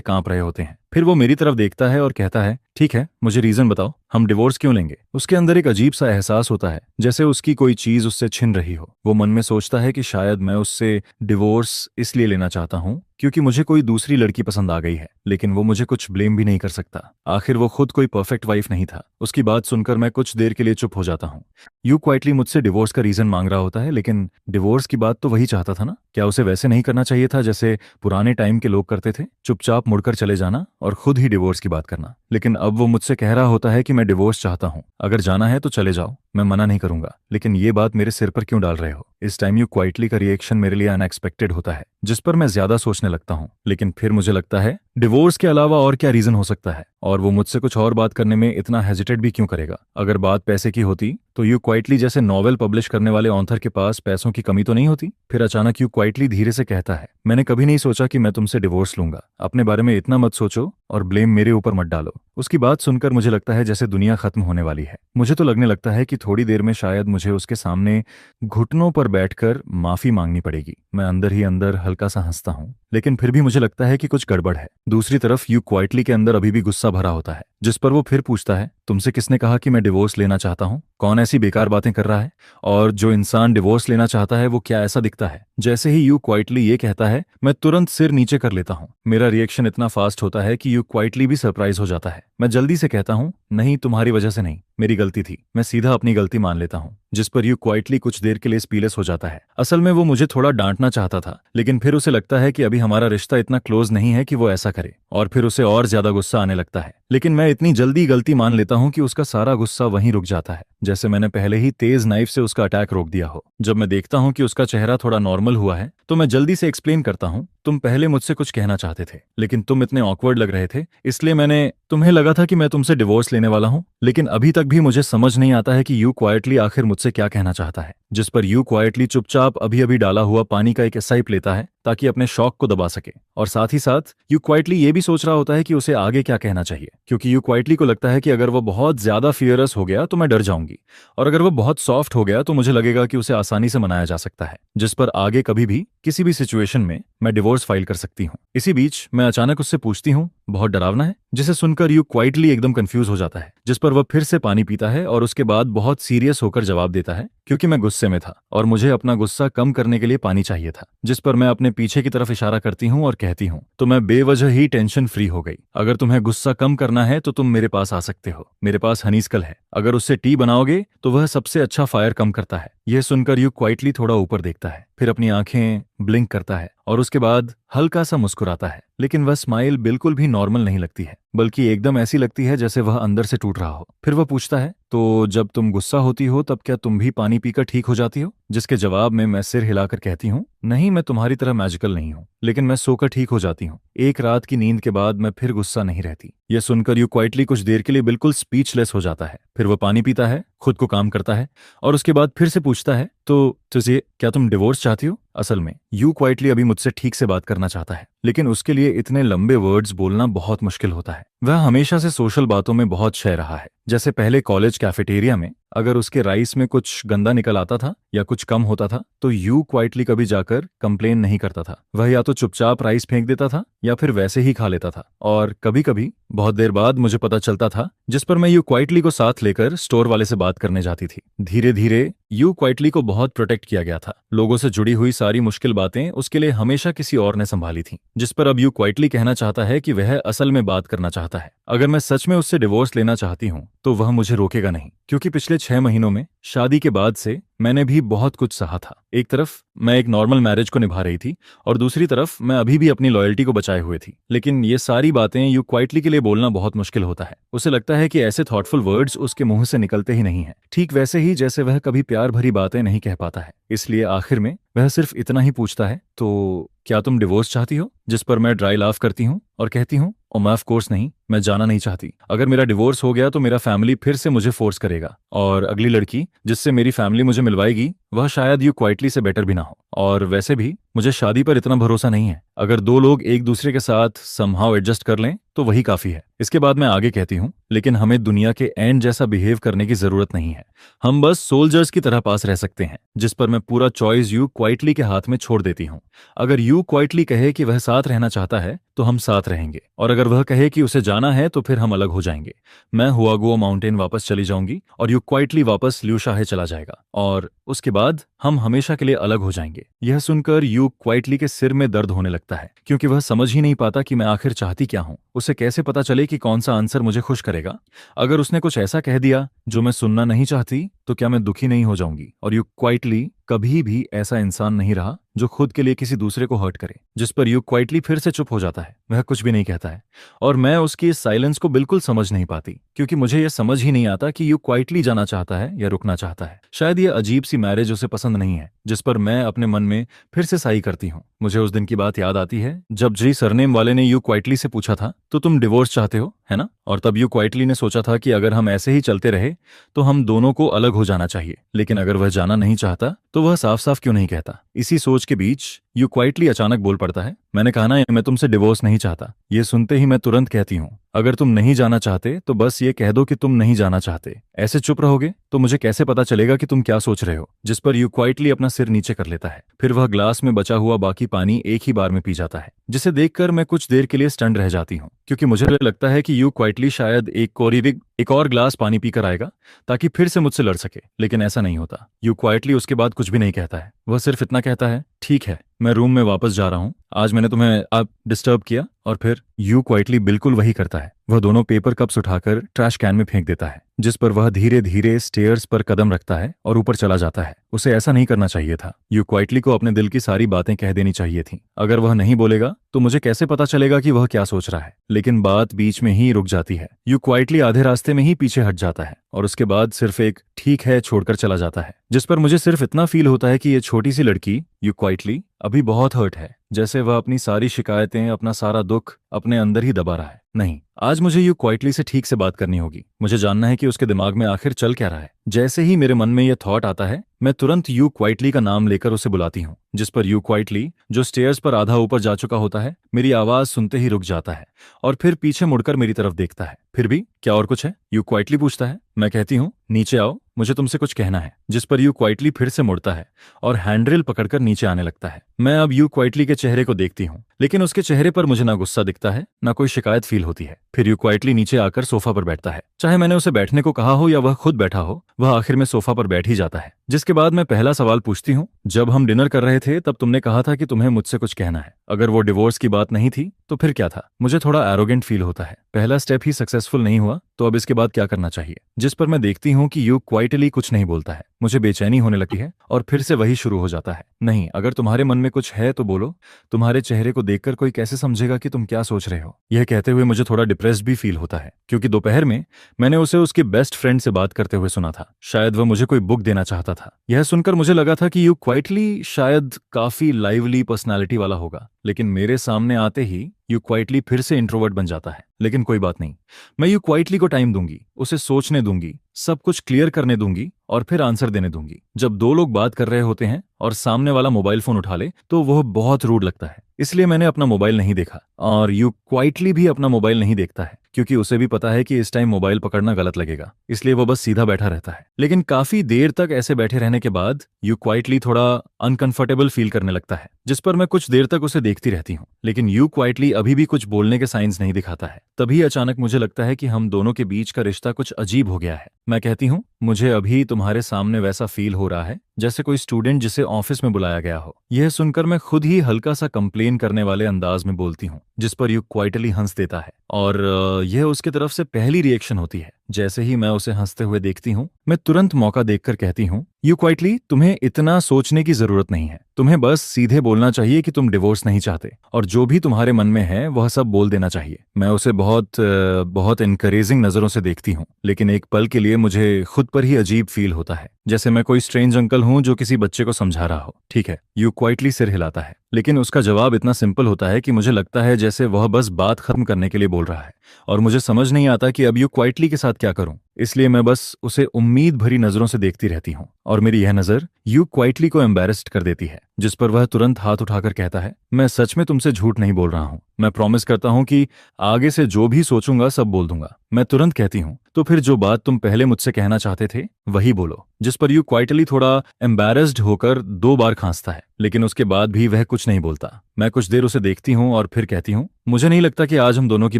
कांप रहे होते हैं। फिर वो मेरी तरफ देखता है और कहता है, ठीक है, मुझे रीजन बताओ, हम डिवोर्स क्यों लेंगे? उसके अंदर एक अजीब सा एहसास होता है, जैसे उसकी कोई चीज उससे छिन रही हो। वो मन में सोचता है कि शायद मैं उससे डिवोर्स इसलिए लेना चाहता हूँ क्योंकि मुझे कोई दूसरी लड़की पसंद आ गई है, लेकिन वो मुझे कुछ ब्लेम भी नहीं कर सकता। आखिर वो खुद कोई परफेक्ट वाइफ नहीं था। उसकी बात सुनकर मैं कुछ देर के लिए चुप हो जाता हूँ। यू क्वाइटली मुझसे डिवोर्स का रीजन मांग रहा होता है, लेकिन डिवोर्स की बात तो वही चाहता था ना। क्या उसे वैसे नहीं करना चाहिए था जैसे पुराने टाइम के लोग करते थे, चुपचाप मुड़कर चले जाना और खुद ही डिवोर्स की बात करना। लेकिन अब वो मुझसे कह रहा होता है कि मैं डिवोर्स चाहता हूँ, अगर जाना है तो चले जाओ, मैं मना नहीं करूंगा। लेकिन ये बात मेरे सिर पर क्यों डाल रहे हो? इस टाइम यू क्वाइटली का रिएक्शन मेरे लिए अनएक्सपेक्टेड होता है, जिस पर मैं ज्यादा सोचने लगता हूँ। लेकिन फिर मुझे लगता है डिवोर्स के अलावा और क्या रीजन हो सकता है, और वो मुझसे कुछ और बात करने में इतना हेजिटेट भी क्यों करेगा? अगर बात पैसे की होती तो यू क्वाइटली जैसे नॉवेल पब्लिश करने वाले ऑथर के पास पैसों की कमी तो नहीं होती। फिर अचानक यू क्वाइटली धीरे से कहता है, मैंने कभी नहीं सोचा कि मैं तुमसे डिवोर्स लूंगा। अपने बारे में इतना मत सोचो और ब्लेम मेरे ऊपर मत डालो। उसकी बात सुनकर मुझे लगता है जैसे दुनिया खत्म होने वाली है। मुझे तो लगने लगता है कि थोड़ी देर में शायद मुझे उसके सामने घुटनों पर बैठकर माफी मांगनी पड़ेगी। मैं अंदर ही अंदर हल्का सा हंसता हूँ, लेकिन फिर भी मुझे लगता है कि कुछ गड़बड़ है। दूसरी तरफ यू क्वाइटली के अंदर अभी भी गुस्सा भरा होता है, जिस पर वो फिर पूछता है, तुमसे किसने कहा कि मैं डिवोर्स लेना चाहता हूँ? कौन ऐसी बेकार बातें कर रहा है? और जो इंसान डिवोर्स लेना चाहता है वो क्या ऐसा दिखता है? जैसे ही यू क्वाइटली ये कहता है, मैं तुरंत सिर नीचे कर लेता हूँ। मेरा रिएक्शन इतना फास्ट होता है कि यू क्वाइटली भी सरप्राइज हो जाता है। मैं जल्दी से कहता हूँ, नहीं, तुम्हारी वजह से नहीं, मेरी गलती थी। मैं सीधा अपनी गलती मान लेता हूँ, जिस पर यू क्वाइटली कुछ देर के लिए स्पीलेस हो जाता है। असल में वो मुझे थोड़ा डांटना चाहता था, लेकिन फिर उसे लगता है कि अभी हमारा रिश्ता इतना क्लोज नहीं है कि वो ऐसा करे, और फिर उसे और ज्यादा गुस्सा आने लगता है। लेकिन मैं इतनी जल्दी गलती मान लेता हूँ कि उसका सारा गुस्सा वहीं रुक जाता है, जैसे मैंने पहले ही तेज नाइफ से उसका अटैक रोक दिया हो। जब मैं देखता हूँ कि उसका चेहरा थोड़ा नॉर्मल हुआ है, तो मैं जल्दी से एक्सप्लेन करता हूँ, तुम पहले मुझसे कुछ कहना चाहते थे, लेकिन तुम इतने ऑकवर्ड लग रहे थे, इसलिए तुम्हें लगा था कि मैं तुमसे डिवोर्स लेने वाला हूँ। लेकिन अभी तक भी मुझे समझ नहीं आता है कि यू क्वाइटली आखिर मुझसे क्या कहना चाहता है। जिस पर यू क्वाइटली चुपचाप अभी अभी डाला हुआ पानी का एक सिप लेता है ताकि अपने शौक को दबा सके, और साथ ही साथ यू क्वाइटली ये भी सोच रहा होता है कि उसे आगे क्या कहना चाहिए, क्योंकि यू क्वाइटली को लगता है कि अगर वो बहुत ज्यादा फियरस हो गया तो मैं डर जाऊंगी, और अगर वो बहुत सॉफ्ट हो गया तो मुझे लगेगा कि उसे आसानी से मनाया जा सकता है, जिस पर आगे कभी भी किसी भी सिचुएशन में मैं डिवोर्स फाइल कर सकती हूँ। इसी बीच मैं अचानक उससे पूछती हूँ, बहुत डरावना है? जिसे सुनकर यू क्वाइटली एकदम कंफ्यूज हो जाता है, जिस पर वह फिर से पानी पीता है और उसके बाद बहुत सीरियस होकर जवाब देता है, क्योंकि मैं गुस्से में था और मुझे अपना गुस्सा कम करने के लिए पानी चाहिए था। जिस पर मैं अपने पीछे की तरफ इशारा करती हूँ और कहती हूँ, तो मैं बेवजह ही टेंशन फ्री हो गई। अगर तुम्हें गुस्सा कम करना है तो तुम मेरे पास आ सकते हो, मेरे पास हनीस्कल है, अगर उससे टी बनाओगे तो वह सबसे अच्छा फायर कम करता है। यह सुनकर यू क्वाइटली थोड़ा ऊपर देखता है, फिर अपनी आंखें ब्लिंक करता है और उसके बाद हल्का सा मुस्कुराता है, लेकिन वह स्माइल बिल्कुल भी नॉर्मल नहीं लगती है, बल्कि एकदम ऐसी लगती है जैसे वह अंदर से टूट रहा हो। फिर वह पूछता है, तो जब तुम गुस्सा होती हो तब क्या तुम भी पानी पीकर ठीक हो जाती हो? जिसके जवाब में मैं सिर हिलाकर कहती हूँ, नहीं, मैं तुम्हारी तरह मैजिकल नहीं हूँ, लेकिन मैं सोकर ठीक हो जाती हूँ। एक रात की नींद के बाद मैं फिर गुस्सा नहीं रहती। यह सुनकर यू क्वाइटली कुछ देर के लिए बिल्कुल स्पीचलेस हो जाता है। फिर वह पानी पीता है, खुद को काम करता है और उसके बाद फिर से पूछता है, तो तुझे क्या तुम डिवोर्स चाहती हो? असल में यू क्वाइटली अभी मुझसे ठीक से बात करना चाहता है, लेकिन उसके लिए इतने लंबे वर्ड्स बोलना बहुत मुश्किल होता है। वह हमेशा से सोशल बातों में बहुत शय रहा है, जैसे पहले कॉलेज कैफेटेरिया में अगर उसके राइस में कुछ गंदा निकल आता था या कुछ कम होता था तो यू क्वाइटली कभी जाकर कंप्लेन नहीं करता था। वह या तो चुपचाप राइस फेंक देता था या फिर वैसे ही खा लेता था, और कभी कभी बहुत देर बाद मुझे पता चलता था, जिस पर मैं यू क्वाइटली को साथ लेकर स्टोर वाले से बात करने जाती थी। धीरे धीरे यू क्वाइटली को बहुत प्रोटेक्ट किया गया था। लोगों से जुड़ी हुई सारी मुश्किल बातें उसके लिए हमेशा किसी और ने संभाली थी, जिस पर अब यू क्वाइटली कहना चाहता है कि वह असल में बात करना चाहता है। अगर मैं सच में उससे डिवोर्स लेना चाहती हूँ तो वह मुझे रोकेगा नहीं, क्योंकि पिछले 6 महीनों में शादी के बाद से मैंने भी बहुत कुछ सहा था। एक तरफ मैं एक नॉर्मल मैरिज को निभा रही थी और दूसरी तरफ मैं अभी भी अपनी लॉयल्टी को बचाए हुए थी। लेकिन ये सारी बातें यू क्वाइटली के लिए बोलना बहुत मुश्किल होता है। उसे लगता है कि ऐसे थॉटफुल वर्ड्स उसके मुंह से निकलते ही नहीं है, ठीक वैसे ही जैसे वह कभी प्यार भरी बातें नहीं कह पाता है। इसलिए आखिर में वह सिर्फ इतना ही पूछता है, तो क्या तुम डिवोर्स चाहती हो? जिस पर मैं ड्राई लाफ करती हूँ और कहती हूँ, और मैं ऑफ कोर्स नहीं, मैं जाना नहीं चाहती। अगर मेरा डिवोर्स हो गया तो मेरा फैमिली फिर से मुझे फोर्स करेगा, और अगली लड़की जिससे मेरी फैमिली मुझे मिलवाएगी वह शायद यू क्वाइटली से बेटर भी ना हो। और वैसे भी मुझे शादी पर इतना भरोसा नहीं है। अगर 2 लोग एक दूसरे के साथ समहाउ एडजस्ट कर लें तो वही काफी है। इसके बाद मैं आगे कहती हूँ, लेकिन हमें दुनिया के एंड जैसा बिहेव करने की जरूरत नहीं है, हम बस सोल्जर्स की तरह पास रह सकते हैं। जिस पर मैं पूरा चॉइस यू क्वाइटली के हाथ में छोड़ देती हूँ। अगर यू क्वाइटली कहे कि वह साथ रहना चाहता है तो हम साथ रहेंगे, और अगर वह कहे कि उसे जाना है तो फिर हम अलग हो जाएंगे। मैं हुआगुओ माउंटेन वापस चली जाऊंगी और यू क्वाइटली वापस ल्यूशाहे चला जाएगा, और उसके बाद हम हमेशा के लिए अलग हो जाएंगे। यह सुनकर यू क्वाइटली के सिर में दर्द होने लगता है, क्योंकि वह समझ ही नहीं पाता कि मैं आखिर चाहती क्या हूं। उसे कैसे पता चले कि कौन सा आंसर मुझे खुश करेगा। अगर उसने कुछ ऐसा कह दिया जो मैं सुनना नहीं चाहती, तो क्या मैं दुखी नहीं हो जाऊंगी? और यू क्वाइटली कभी भी ऐसा इंसान नहीं रहा जो खुद के लिए किसी दूसरे को हर्ट करे। जिस पर यू क्वाइटली फिर से चुप हो जाता है, वह कुछ भी नहीं कहता है। और मैं उसकी इस साइलेंस को बिल्कुल समझ नहीं पाती, क्योंकि मुझे यह समझ ही नहीं आता कि यू क्वाइटली जाना चाहता है या रुकना चाहता है। शायद यह अजीब सी मैरिज उसे पसंद नहीं है, जिस पर मैं अपने मन में फिर से साई करती हूँ। मुझे उस दिन की बात याद आती है जब जी सरनेम वाले ने यू क्वाइटली से पूछा था, तो तुम डिवोर्स चाहते हो, है ना? और तब यू क्वाइटली ने सोचा था कि अगर हम ऐसे ही चलते रहे तो हम दोनों को अलग हो जाना चाहिए। लेकिन अगर वह जाना नहीं चाहता तो वह साफ साफ क्यों नहीं कहता? इसी सोच के बीच यू क्वाइटली अचानक बोल पड़ता है, मैंने कहा ना, मैं तुमसे डिवोर्स नहीं चाहता। ये सुनते ही मैं तुरंत कहती हूँ, अगर तुम नहीं जाना चाहते तो बस ये कह दो कि तुम नहीं जाना चाहते। ऐसे चुप रहोगे तो मुझे कैसे पता चलेगा कि तुम क्या सोच रहे हो? जिस पर यू क्वाइटली अपना सिर नीचे कर लेता है। फिर वह ग्लास में बचा हुआ बाकी पानी एक ही बार में पी जाता है, जिसे देखकर मैं कुछ देर के लिए स्टंड रह जाती हूँ, क्योंकि मुझे लगता है कि यू क्वाइटली शायद एक और ग्लास पानी पीकर आएगा ताकि फिर से मुझसे लड़ सके। लेकिन ऐसा नहीं होता। यू क्वाइटली उसके बाद कुछ भी नहीं कहता है। वह सिर्फ इतना कहता है, ठीक है, मैं रूम में वापस जा रहा हूँ, आज मैंने तुम्हें अब डिस्टर्ब किया। और फिर यू क्वाइटली बिल्कुल वही करता है। वह दोनों पेपर कप्स उठाकर ट्रैश कैन में फेंक देता है, जिस पर वह धीरे धीरे स्टेयर्स पर कदम रखता है और ऊपर चला जाता है। उसे ऐसा नहीं करना चाहिए था। यू क्वाइटली को अपने दिल की सारी बातें कह देनी चाहिए थी। अगर वह नहीं बोलेगा तो मुझे कैसे पता चलेगा कि वह क्या सोच रहा है? लेकिन बात बीच में ही रुक जाती है। यू क्वाइटली आधे रास्ते में ही पीछे हट जाता है और उसके बाद सिर्फ एक ठीक है छोड़कर चला जाता है, जिस पर मुझे सिर्फ इतना फील होता है कि ये छोटी सी लड़की यू क्वाइटली अभी बहुत हर्ट है, जैसे वह अपनी सारी शिकायतें, अपना सारा दुख अपने अंदर ही दबा रहा है। नहीं, आज मुझे यू क्वाइटली से ठीक से बात करनी होगी। मुझे जानना है कि उसके दिमाग में आखिर चल क्या रहा है। जैसे ही मेरे मन में यह थॉट आता है, मैं तुरंत यू क्वाइटली का नाम लेकर उसे बुलाती हूँ, जिस पर यू क्वाइटली, जो स्टेयर्स पर आधा ऊपर जा चुका होता है, मेरी आवाज सुनते ही रुक जाता है और फिर पीछे मुड़कर मेरी तरफ देखता है। फिर भी क्या और कुछ है? यू क्वाइटली पूछता है। मैं कहती हूँ, नीचे आओ, मुझे तुमसे कुछ कहना है। जिस पर यू क्वाइटली फिर से मुड़ता है और हैंडरेल पकड़कर नीचे आने लगता है। मैं अब यू क्वाइटली के चेहरे को देखती हूँ, लेकिन उसके चेहरे पर मुझे ना गुस्सा दिखता है, ना कोई शिकायत फील होती है। फिर यू क्वाइटली नीचे आकर सोफा पर बैठता है। चाहे मैंने उसे बैठने को कहा हो या वह खुद बैठा हो, वह आखिर में सोफा पर बैठ ही जाता है। जिसके बाद मैं पहला सवाल पूछती हूँ, जब हम डिनर कर रहे थे तब तुमने कहा था कि तुम्हें मुझसे कुछ कहना है। अगर वो डिवोर्स की बात नहीं थी तो फिर क्या था? मुझे थोड़ा एरोगेंट फील होता है। पहला स्टेप ही सक्सेसफुल नहीं हुआ तो अब इसके बाद क्या करना चाहिए? जिस पर मैं देखती हूँ कि यू क्वाइटली कुछ नहीं बोलता है। मुझे बेचैनी होने लगती है और फिर से वही शुरू हो जाता है, नहीं, अगर तुम्हारे मन में कुछ है तो बोलो। तुम्हारे चेहरे को देखकर कोई कैसे समझेगा कि तुम क्या सोच रहे हो? यह कहते हुए मुझे थोड़ा डिप्रेस्ड भी फील होता है, क्योंकि दोपहर में मैंने उसे उसके बेस्ट फ्रेंड से बात करते हुए सुना था। शायद वह मुझे कोई बुक देना चाहता था। यह सुनकर मुझे लगा था कि यू क्वाइटली शायद काफी लाइवली पर्सनालिटी वाला होगा, लेकिन मेरे सामने आते ही यू क्वाइटली फिर से इंट्रोवर्ट बन जाता है। लेकिन कोई बात नहीं, मैं यू क्वाइटली को टाइम दूंगी, उसे सोचने दूंगी, सब कुछ क्लियर करने दूंगी और फिर आंसर देने दूंगी। जब दो लोग बात कर रहे होते हैं और सामने वाला मोबाइल फोन उठा ले तो वह बहुत रूड लगता है। इसलिए मैंने अपना मोबाइल नहीं देखा और यू क्वाइटली भी अपना मोबाइल नहीं देखता है, क्योंकि उसे भी पता है कि इस टाइम मोबाइल पकड़ना गलत लगेगा। इसलिए वो बस सीधा बैठा रहता है। लेकिन काफी देर तक ऐसे बैठे रहने के बाद यू क्वाइटली थोड़ा अनकंफर्टेबल फील करने लगता है, जिस पर मैं कुछ देर तक उसे देखती रहती हूँ। लेकिन यू क्वाइटली अभी भी कुछ बोलने के साइंस नहीं दिखाता है। तभी अचानक मुझे लगता है कि हम दोनों के बीच का रिश्ता कुछ अजीब हो गया है। मैं कहती हूँ, मुझे अभी तुम्हारे सामने वैसा फील हो रहा है जैसे कोई स्टूडेंट जिसे ऑफिस में बुलाया गया हो। यह सुनकर मैं खुद ही हल्का सा कंप्लेन करने वाले अंदाज में बोलती हूँ, जिस पर यू क्वाइटली हंस देता है और यह उसके तरफ से पहली रिएक्शन होती है। जैसे ही मैं उसे हंसते हुए देखती हूँ, मैं तुरंत मौका देखकर कहती हूँ, यू क्वाइटली, तुम्हें इतना सोचने की जरूरत नहीं है। तुम्हें बस सीधे बोलना चाहिए कि तुम डिवोर्स नहीं चाहते और जो भी तुम्हारे मन में है वह सब बोल देना चाहिए। मैं उसे बहुत इनकरेजिंग नजरों से देखती हूँ, लेकिन एक पल के लिए मुझे खुद पर ही अजीब फील होता है, जैसे मैं कोई स्ट्रेंज अंकल हूँ जो किसी बच्चे को समझा रहा हो। ठीक है, यू क्वाइटली सिर हिलाता है, लेकिन उसका जवाब इतना सिंपल होता है कि मुझे लगता है जैसे वह बस बात खत्म करने के लिए बोल रहा है और मुझे समझ नहीं आता कि अब यू क्वाइटली के साथ क्या करूं। इसलिए मैं बस उसे उम्मीद भरी नजरों से देखती रहती हूँ और मेरी यह नजर यू क्वाइटली को एम्बैरेस्ड कर देती है, जिस पर वह तुरंत हाथ उठाकर कहता है, मैं सच में तुमसे झूठ नहीं बोल रहा हूँ। मैं प्रॉमिस करता हूँ कि आगे से जो भी सोचूंगा सब बोल दूंगा। मैं तुरंत कहती हूँ, तो फिर जो बात तुम पहले मुझसे कहना चाहते थे वही बोलो। जिस पर यू क्वाइटली थोड़ा एम्बैरेस्ड होकर 2 बार खांसता है, लेकिन उसके बाद भी वह कुछ नहीं बोलता। मैं कुछ देर उसे देखती हूँ और फिर कहती हूँ, मुझे नहीं लगता कि आज हम दोनों की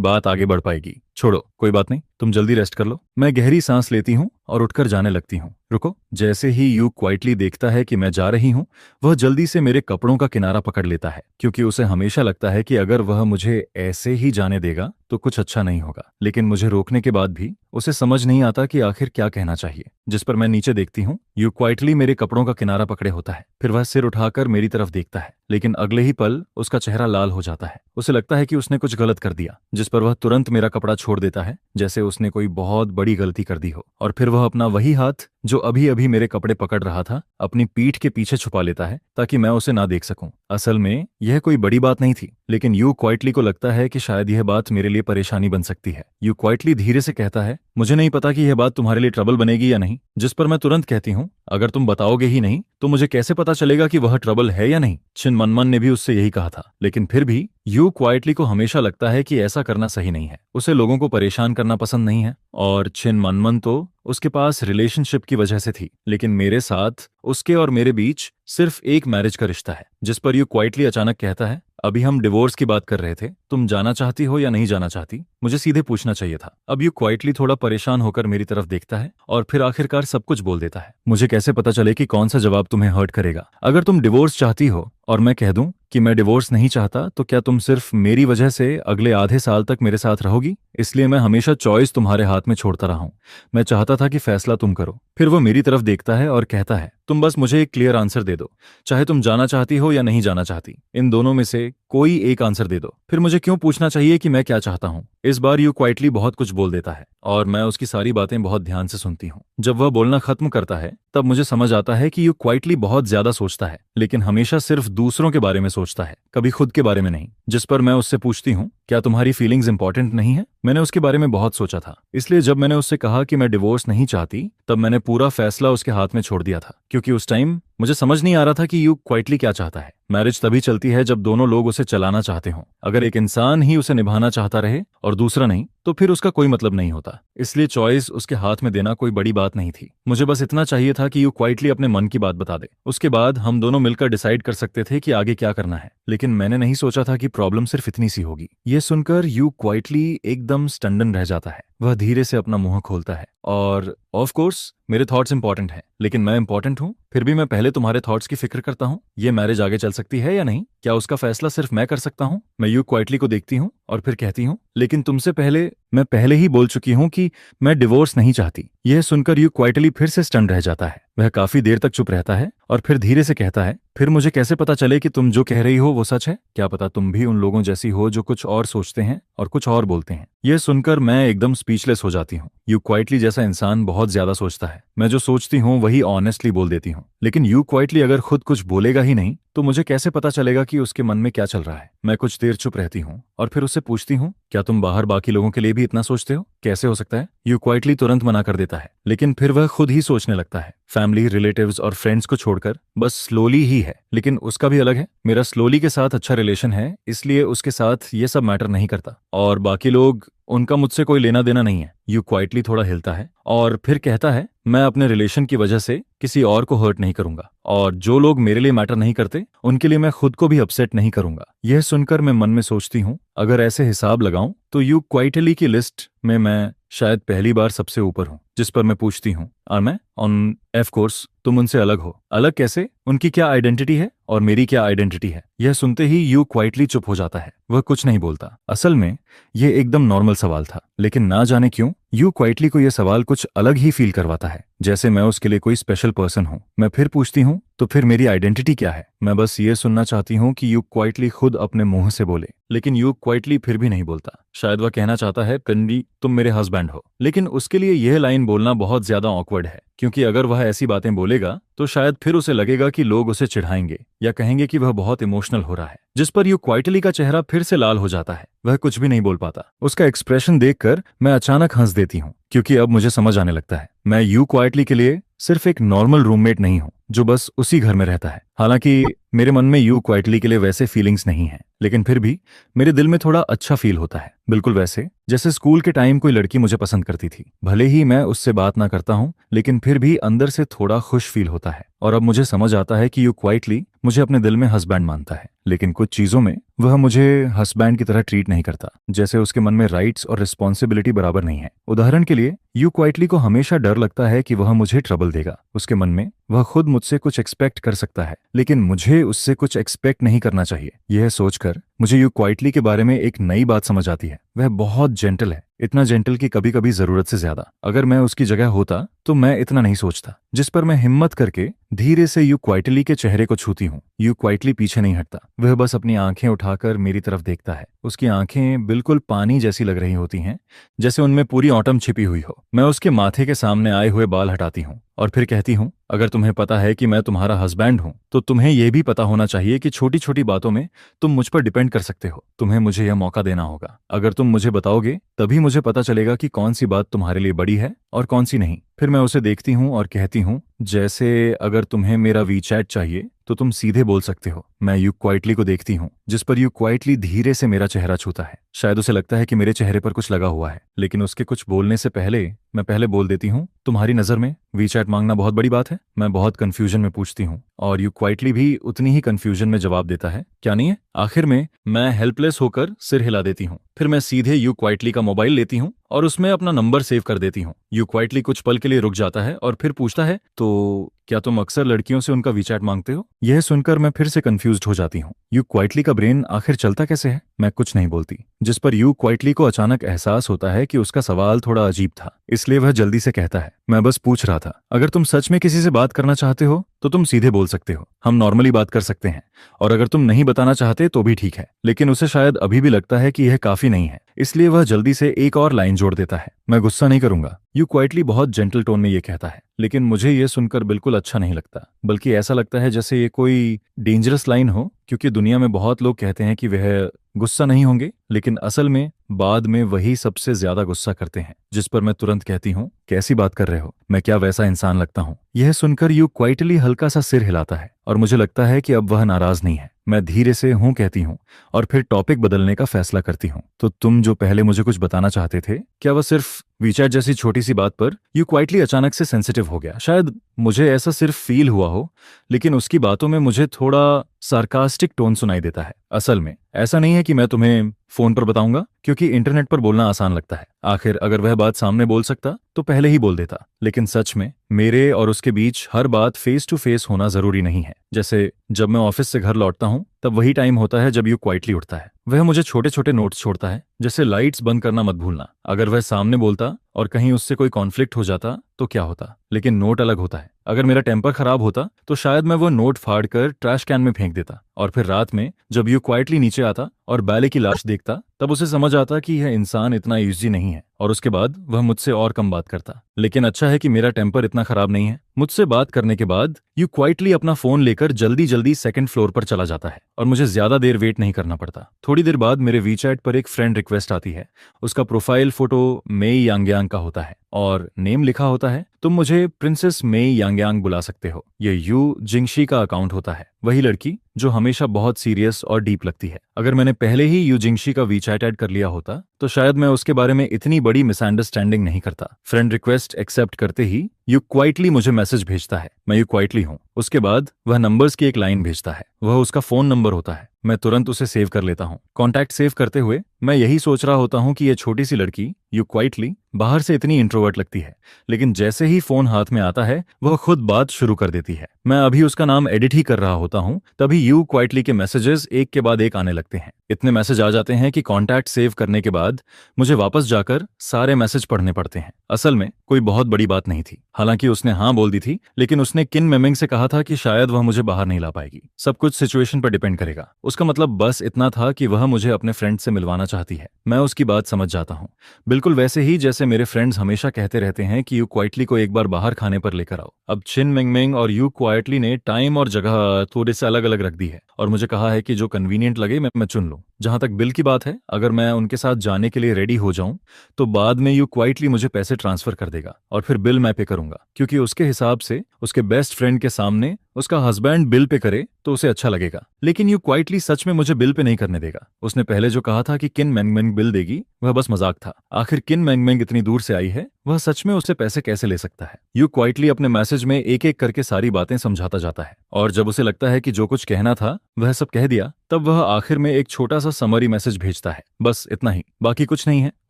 बात आगे बढ़ पाएगी। छोड़ो, कोई बात नहीं, तुम जल्दी रेस्ट कर लो। मैं गहरी सांस लेती हूँ और उठकर जाने लगती हूँ। रुको। जैसे ही यू क्वाइटली देखता है कि मैं जा रही हूँ, वह जल्दी से मेरे कपड़ों का किनारा पकड़ लेता है, क्योंकि उसे हमेशा लगता है कि अगर वह मुझे ऐसे ही जाने देगा तो कुछ अच्छा नहीं होगा। लेकिन मुझे रोकने के बाद भी उसे समझ नहीं आता कि आखिर क्या कहना चाहिए। जिस पर मैं नीचे देखती हूँ, यू क्वाइटली मेरे कपड़ों का किनारा पकड़े होता है। फिर वह सिर उठाकर मेरी तरफ देखता है, लेकिन अगले ही पल उसका चेहरा लाल हो जाता है। उसे लगता है कि उसने कुछ गलत कर दिया, जिस पर वह तुरंत मेरा कपड़ा छोड़ देता है, जैसे उसने कोई बहुत बड़ी गलती कर दी हो। और फिर वह अपना वही हाथ जो अभी अभी मेरे कपड़े पकड़ रहा था, अपनी पीठ के पीछे छुपा लेता है, ताकि मैं उसे ना देख सकूं। असल में यह कोई बड़ी बात नहीं थी, लेकिन यू क्वाइटली को लगता है कि शायद यह बात मेरे लिए परेशानी बन सकती है। यू क्वाइटली धीरे से कहता है, मुझे नहीं पता कि यह बात तुम्हारे लिए ट्रबल बनेगी या नहीं। जिस पर मैं तुरंत कहती हूँ, अगर तुम बताओगे ही नहीं तो मुझे कैसे पता चलेगा कि वह ट्रबल है या नहीं। छिन मनमन ने भी उससे यही कहा था, लेकिन फिर भी यू क्वाइटली को हमेशा लगता है कि ऐसा करना सही नहीं है। उसे लोगों को परेशान करना पसंद नहीं है, और छिन मनमन तो उसके पास रिलेशनशिप की वजह से थी, लेकिन मेरे साथ उसके और मेरे बीच सिर्फ एक मैरिज का रिश्ता है। जिस पर यू क्वाइटली अचानक कहता है, अभी हम डिवोर्स की बात कर रहे थे, तुम जाना चाहती हो या नहीं जाना चाहती? मुझे सीधे पूछना चाहिए था। अब यू क्वाइटली थोड़ा परेशान होकर मेरी तरफ देखता है और फिर आखिरकार सब कुछ बोल देता है। मुझे कैसे पता चले कि कौन सा जवाब तुम्हें हर्ट करेगा? अगर तुम डिवोर्स चाहती हो और मैं कह दूं कि मैं डिवोर्स नहीं चाहता, तो क्या तुम सिर्फ मेरी वजह से अगले आधे साल तक मेरे साथ रहोगी? इसलिए मैं हमेशा चॉइस तुम्हारे हाथ में छोड़ता रहा हूं। मैं चाहता था कि फैसला तुम करो। फिर वो मेरी तरफ देखता है और कहता है, तुम बस मुझे एक क्लियर आंसर दे दो, चाहे तुम जाना चाहती हो या नहीं जाना चाहती। इन दोनों में से कोई एक आंसर दे दो। फिर मुझे क्यों पूछना चाहिए कि मैं क्या चाहता हूँ? इस बार यू क्वाइटली बहुत कुछ बोल देता है और मैं उसकी सारी बातें बहुत ध्यान से सुनती हूँ। जब वह बोलना खत्म करता है, तब मुझे समझ आता है कि यू क्वाइटली बहुत ज्यादा सोचता है, लेकिन हमेशा सिर्फ दूसरों के बारे में सोचता है, कभी खुद के बारे में नहीं। जिस पर मैं उससे पूछती हूँ, क्या तुम्हारी फीलिंग्स इंपॉर्टेंट नहीं है? मैंने उसके बारे में बहुत सोचा था, इसलिए जब मैंने उससे कहा कि मैं डिवोर्स नहीं चाहती, तब मैंने पूरा फैसला उसके हाथ में छोड़ दिया था, क्योंकि उस टाइम मुझे समझ नहीं आ रहा था कि यू क्वाइटली क्या चाहता है। मैरिज तभी चलती है जब दोनों लोग उसे चलाना चाहते हों। अगर एक इंसान ही उसे निभाना चाहता रहे और दूसरा नहीं, तो फिर उसका कोई मतलब नहीं होता। इसलिए चॉइस उसके हाथ में देना कोई बड़ी बात नहीं थी। मुझे बस इतना चाहिए था कि यू क्वाइटली अपने मन की बात बता दे। उसके बाद हम दोनों मिलकर डिसाइड कर सकते थे कि आगे क्या करना है। लेकिन मैंने नहीं सोचा था कि प्रॉब्लम सिर्फ इतनी सी होगी। ये सुनकर यू क्वाइटली एकदम स्टंडन रह जाता है। वह धीरे से अपना मुंह खोलता है और ऑफ कोर्स मेरे थॉट्स इंपॉर्टेंट हैं, लेकिन मैं इंपॉर्टेंट हूँ, फिर भी मैं पहले तुम्हारे थॉट्स की फिक्र करता हूँ। ये मैरिज आगे चल सकती है या नहीं? क्या उसका फैसला सिर्फ मैं कर सकता हूँ? मैं यू क्वाइटली को देखती हूँ और फिर कहती हूँ, लेकिन तुमसे पहले मैं पहले ही बोल चुकी हूँ कि मैं डिवोर्स नहीं चाहती। यह सुनकर यू क्वाइटली फिर से स्टंड रह जाता है। वह काफी देर तक चुप रहता है और फिर धीरे से कहता है, फिर मुझे कैसे पता चले कि तुम जो कह रही हो वो सच है? क्या पता तुम भी उन लोगों जैसी हो जो कुछ और सोचते हैं और कुछ और बोलते हैं। यह सुनकर मैं एकदम स्पीचलेस हो जाती हूँ। यू क्वाइटली जैसा इंसान बहुत ज्यादा सोचता है। मैं जो सोचती हूँ वही ऑनेस्टली बोल देती हूँ, लेकिन यू क्वाइटली अगर खुद कुछ बोलेगा ही नहीं, तो मुझे कैसे पता चलेगा कि उसके मन में क्या चल रहा है? मैं कुछ देर चुप रहती हूँ और फिर उससे पूछती हूँ, क्या तुम बाहर बाकी लोगों के लिए भी इतना सोचते हो? कैसे हो सकता है? यू क्वाइटली तुरंत मना कर देता है, लेकिन फिर वह खुद ही सोचने लगता है। फैमिली, रिलेटिव्स और फ्रेंड्स को छोड़कर बस स्लोली ही है, लेकिन उसका भी अलग है। मेरा स्लोली के साथ अच्छा रिलेशन है, इसलिए उसके साथ ये सब मैटर नहीं करता, और बाकी लोग, उनका मुझसे कोई लेना देना नहीं है। यू क्वाइटली थोड़ा हिलता है और फिर कहता है, मैं अपने रिलेशन की वजह से किसी और को हर्ट नहीं करूंगा, और जो लोग मेरे लिए मैटर नहीं करते उनके लिए मैं खुद को भी अपसेट नहीं करूंगा। यह सुनकर मैं मन में सोचती हूँ, अगर ऐसे हिसाब लगाऊं तो यू क्वाइटली की लिस्ट में मैं शायद पहली बार सबसे ऊपर हूँ। जिस पर मैं पूछती हूँ, और मैं ऑन ऑफ कोर्स तुम उनसे अलग हो। अलग कैसे? उनकी क्या आइडेंटिटी है और मेरी क्या आइडेंटिटी है? यह सुनते ही यू क्वाइटली चुप हो जाता है। वह कुछ नहीं बोलता। असल में यह एकदम नॉर्मल सवाल था, लेकिन ना जाने क्यों यू क्वाइटली को यह सवाल कुछ अलग ही फील करवाता है, जैसे मैं उसके लिए कोई स्पेशल पर्सन हूँ। मैं फिर पूछती हूँ, तो फिर मेरी आइडेंटिटी क्या है? मैं बस ये सुनना चाहती हूँ कि यू क्वाइटली खुद अपने मुंह से बोले, लेकिन यू क्वाइटली फिर भी नहीं बोलता। शायद वह कहना चाहता है, कन्वी तुम मेरे हस्बैंड हो, लेकिन उसके लिए यह लाइन बोलना बहुत ज्यादा ऑकवर्ड है, क्योंकि अगर वह ऐसी बातें बोलेगा तो शायद फिर उसे लगेगा कि लोग उसे चिढ़ाएंगे या कहेंगे कि वह बहुत इमोशनल हो रहा है। जिस पर यू क्वाइटली का चेहरा फिर से लाल हो जाता है। वह कुछ भी नहीं बोल पाता। उसका एक्सप्रेशन देखकर मैं अचानक हंस देती हूँ, क्योंकि अब मुझे समझ आने लगता है, मैं यू क्वाइटली के लिए सिर्फ एक नॉर्मल रूममेट नहीं हूँ जो बस उसी घर में रहता है। हालांकि मेरे मन में यू क्वाइटली के लिए वैसे फीलिंग्स नहीं है, लेकिन फिर भी मेरे दिल में थोड़ा अच्छा फील होता है, बिल्कुल वैसे जैसे स्कूल के टाइम कोई लड़की मुझे पसंद करती थी। भले ही मैं उससे बात ना करता हूँ, लेकिन फिर भी अंदर से थोड़ा खुश फील होता है। और अब मुझे समझ आता है कि यू क्वाइटली मुझे अपने दिल में हस्बैंड मानता है, लेकिन कुछ चीज़ों में वह मुझे हस्बैंड की तरह ट्रीट नहीं करता। जैसे उसके मन में राइट्स और रिस्पॉन्सिबिलिटी बराबर नहीं है। उदाहरण के लिए, यू क्वाइटली को हमेशा डर लगता है कि वह मुझे ट्रबल देगा। उसके मन में वह खुद मुझसे कुछ एक्सपेक्ट कर सकता है, लेकिन मुझे उससे कुछ एक्सपेक्ट नहीं करना चाहिए। यह सोचकर मुझे यू क्वाइटली के बारे में एक नई बात समझ आती है। वह बहुत जेंटल है, इतना जेंटल कि कभी कभी जरूरत से ज्यादा। अगर मैं उसकी जगह होता तो मैं इतना नहीं सोचता। जिस पर मैं हिम्मत करके धीरे से यू क्वाइटली के चेहरे को छूती हूँ। यू क्वाइटली पीछे नहीं हटता, वह बस अपनी आंखें उठाकर मेरी तरफ देखता है। उसकी आंखें बिल्कुल पानी जैसी लग रही होती हैं, जैसे उनमें पूरी ऑटम छिपी हुई हो। मैं उसके माथे के सामने आए हुए बाल हटाती हूँ और फिर कहती हूँ, अगर तुम्हें पता है कि मैं तुम्हारा हस्बैंड हूं, तो तुम्हें यह भी पता होना चाहिए कि छोटी छोटी बातों में तुम मुझ पर डिपेंड कर सकते हो। तुम्हें मुझे यह मौका देना होगा। अगर तुम मुझे बताओगे तभी मुझे पता चलेगा कि कौन सी बात तुम्हारे लिए बड़ी है और कौन सी नहीं। फिर मैं उसे देखती हूँ और कहती हूँ, जैसे अगर तुम्हें मेरा वीचैट चाहिए तो तुम सीधे बोल सकते हो। मैं यू क्वाइटली को देखती हूँ, जिस पर यू क्वाइटली धीरे से मेरा चेहरा छूता है। शायद उसे लगता है कि मेरे चेहरे पर कुछ लगा हुआ है, लेकिन उसके कुछ बोलने से पहले मैं पहले बोल देती हूँ, तुम्हारी नजर में वीचैट मांगना बहुत बड़ी बात है? मैं बहुत कंफ्यूजन में पूछती हूँ और यू क्वाइटली भी उतनी ही कंफ्यूजन में जवाब देता है, क्या नहीं है? आखिर में मैं हेल्पलेस होकर सिर हिला देती हूँ। फिर मैं सीधे यू क्वाइटली का मोबाइल लेती हूँ और उसमें अपना नंबर सेव कर देती हूँ। यू क्वाइटली कुछ पल के लिए रुक जाता है और फिर पूछता है, तो क्या तुम अक्सर लड़कियों से उनका वीचैट मांगते हो? यह सुनकर मैं फिर से कंफ्यूज्ड हो जाती हूँ। यू क्वाइटली का ब्रेन आखिर चलता कैसे है? मैं कुछ नहीं बोलती, जिस पर यू क्वाइटली को अचानक एहसास होता है कि उसका सवाल थोड़ा अजीब था, इसलिए वह जल्दी से कहता है, मैं बस पूछ रहा था, अगर तुम सच में किसी से बात करना चाहते हो तो तुम सीधे बोल सकते हो, हम नॉर्मली बात कर सकते हैं। और अगर तुम नहीं बताना चाहते तो भी ठीक है। लेकिन उसे शायद अभी भी लगता है कि यह काफी नहीं है, इसलिए वह जल्दी से एक और लाइन जोड़ देता है, मैं गुस्सा नहीं करूंगा। यू क्वाइटली बहुत जेंटल टोन में ये कहता है, लेकिन मुझे ये सुनकर बिल्कुल अच्छा नहीं लगता, बल्कि ऐसा लगता है जैसे ये कोई डेंजरस लाइन हो, क्योंकि दुनिया में बहुत लोग कहते हैं कि वह गुस्सा नहीं होंगे, लेकिन असल में बाद में वही सबसे ज्यादा गुस्सा करते हैं। जिस पर मैं तुरंत कहती हूँ, कैसी बात कर रहे हो? मैं क्या वैसा इंसान लगता हूँ? यह सुनकर यू क्वाइटली हल्का सा सिर हिलाता है और मुझे लगता है कि अब वह नाराज नहीं है। मैं धीरे से हूं कहती हूँ और फिर टॉपिक बदलने का फैसला करती हूँ। तो तुम जो पहले मुझे कुछ बताना चाहते थे, क्या वह सिर्फ वीचैट जैसी छोटी सी बात पर? यू क्वाइटली अचानक से सेंसिटिव हो गया। शायद मुझे ऐसा सिर्फ फील हुआ हो, लेकिन उसकी बातों में मुझे थोड़ा सार्कास्टिक टोन सुनाई देता है। असल में ऐसा नहीं है कि मैं तुम्हें फोन पर बताऊंगा, क्योंकि इंटरनेट पर बोलना आसान लगता है। आखिर अगर वह बात सामने बोल सकता तो पहले ही बोल देता। लेकिन सच में मेरे और उसके बीच हर बात फेस टू फेस होना जरूरी नहीं है। जैसे जब मैं ऑफिस से घर लौटता हूँ, तब वही टाइम होता है जब यू क्वाइटली उठता है। वह मुझे छोटे छोटे नोट्स छोड़ता है, जैसे लाइट्स बंद करना मत भूलना। अगर वह सामने बोलता और कहीं उससे कोई कॉन्फ्लिक्ट हो जाता तो क्या होता, लेकिन नोट अलग होता है। अगर मेरा टेम्पर खराब होता तो शायद मैं वो नोट फाड़ कर ट्रैश कैन में फेंक देता। और फिर रात में जब यू क्वाइटली नीचे आता और बैले की लाश देखता, तब उसे समझ आता कि यह इंसान इतना इजी नहीं है, और उसके बाद वह मुझसे और कम बात करता। लेकिन अच्छा है कि मेरा टेम्पर इतना खराब नहीं है। मुझसे बात करने के बाद यू क्वाइटली अपना फोन लेकर जल्दी जल्दी सेकंड फ्लोर पर चला जाता है और मुझे ज्यादा देर वेट नहीं करना पड़ता। थोड़ी देर बाद मेरे वीचैट पर एक फ्रेंड रिक्वेस्ट आती है। उसका प्रोफाइल फोटो मेई यांगयांग का होता है और नेम लिखा होता है, तुम मुझे प्रिंसेस मेई यांगयांग बुला सकते हो। ये यू जिंगशी का अकाउंट होता है, वही लड़की जो हमेशा बहुत सीरियस और डीप लगती है। अगर मैंने पहले ही यू जिंगशी का वीचैट ऐड कर लिया होता तो शायद मैं उसके बारे में इतनी बड़ी मिसअंडरस्टैंडिंग नहीं करता। फ्रेंड रिक्वेस्ट एक्सेप्ट करते ही यू क्वाइटली मुझे मैसेज भेजता है, मैं यू क्वाइटली हूँ। उसके बाद वह नंबर्स की एक लाइन भेजता है, वह उसका फोन नंबर होता है। मैं तुरंत उसे सेव कर लेता हूँ। कॉन्टैक्ट सेव करते हुए मैं यही सोच रहा होता हूँ कि यह छोटी सी लड़की यू क्वाइटली बाहर से इतनी इंट्रोवर्ट लगती है, लेकिन जैसे ही फोन हाथ में आता है वह खुद बात शुरू कर देती है। मैं अभी उसका नाम एडिट ही कर रहा होता हूँ, तभी यू क्वाइटली के मैसेजेस एक के बाद एक आने लगते हैं। इतने मैसेज आ जाते हैं कि कॉन्टैक्ट सेव करने के बाद मुझे वापस जाकर सारे मैसेज पढ़ने पड़ते हैं। असल में कोई बहुत बड़ी बात नहीं थी। हालांकि उसने हाँ बोल दी थी, लेकिन उसने किन मेमिंग से कहा था कि शायद वह मुझे बाहर नहीं ला पाएगी। सब कुछ सिचुएशन पर डिपेंड करेगा। उसका मतलब बस इतना था कि वह मुझे अपने फ्रेंड से मिलवाना चाहती है। मैं उसकी बात समझ जाता हूँ, बिल्कुल वैसे ही जैसे मेरे फ्रेंड्स हमेशा कहते रहते हैं कि यू क्वाइटली को एक बार बाहर खाने पर लेकर आओ। अब चिन मिंगमिंग और यू क्वाइटली ने टाइम और जगह थोड़े से अलग अलग रख दी है और मुझे कहा है कि जो कन्वीनियंट लगे मैं चुन लूं। जहां तक बिल की बात है, अगर मैं उनके साथ जाने के लिए रेडी हो जाऊं तो बाद में यू क्वाइटली मुझे पैसे ट्रांसफर कर देगा और फिर बिल मैं पे करूंगा, क्योंकि उसके हिसाब से उसके बेस्ट फ्रेंड के सामने उसका हस्बैंड बिल पे करे तो उसे अच्छा लगेगा। लेकिन यू क्वाइटली सच में मुझे बिल पे नहीं करने देगा। उसने पहले जो कहा था कि किन मैंगमैंग बिल देगी, वह बस मजाक था। आखिर किन मैंग मैंग इतनी दूर से आई है, वह सच में उससे पैसे कैसे ले सकता है। यू क्वाइटली अपने मैसेज में एक एक करके सारी बातें समझाता जाता है, और जब उसे लगता है कि जो कुछ कहना था वह सब कह दिया, तब वह आखिर में एक छोटा सा समरी मैसेज भेजता है, बस इतना ही, बाकी कुछ नहीं है।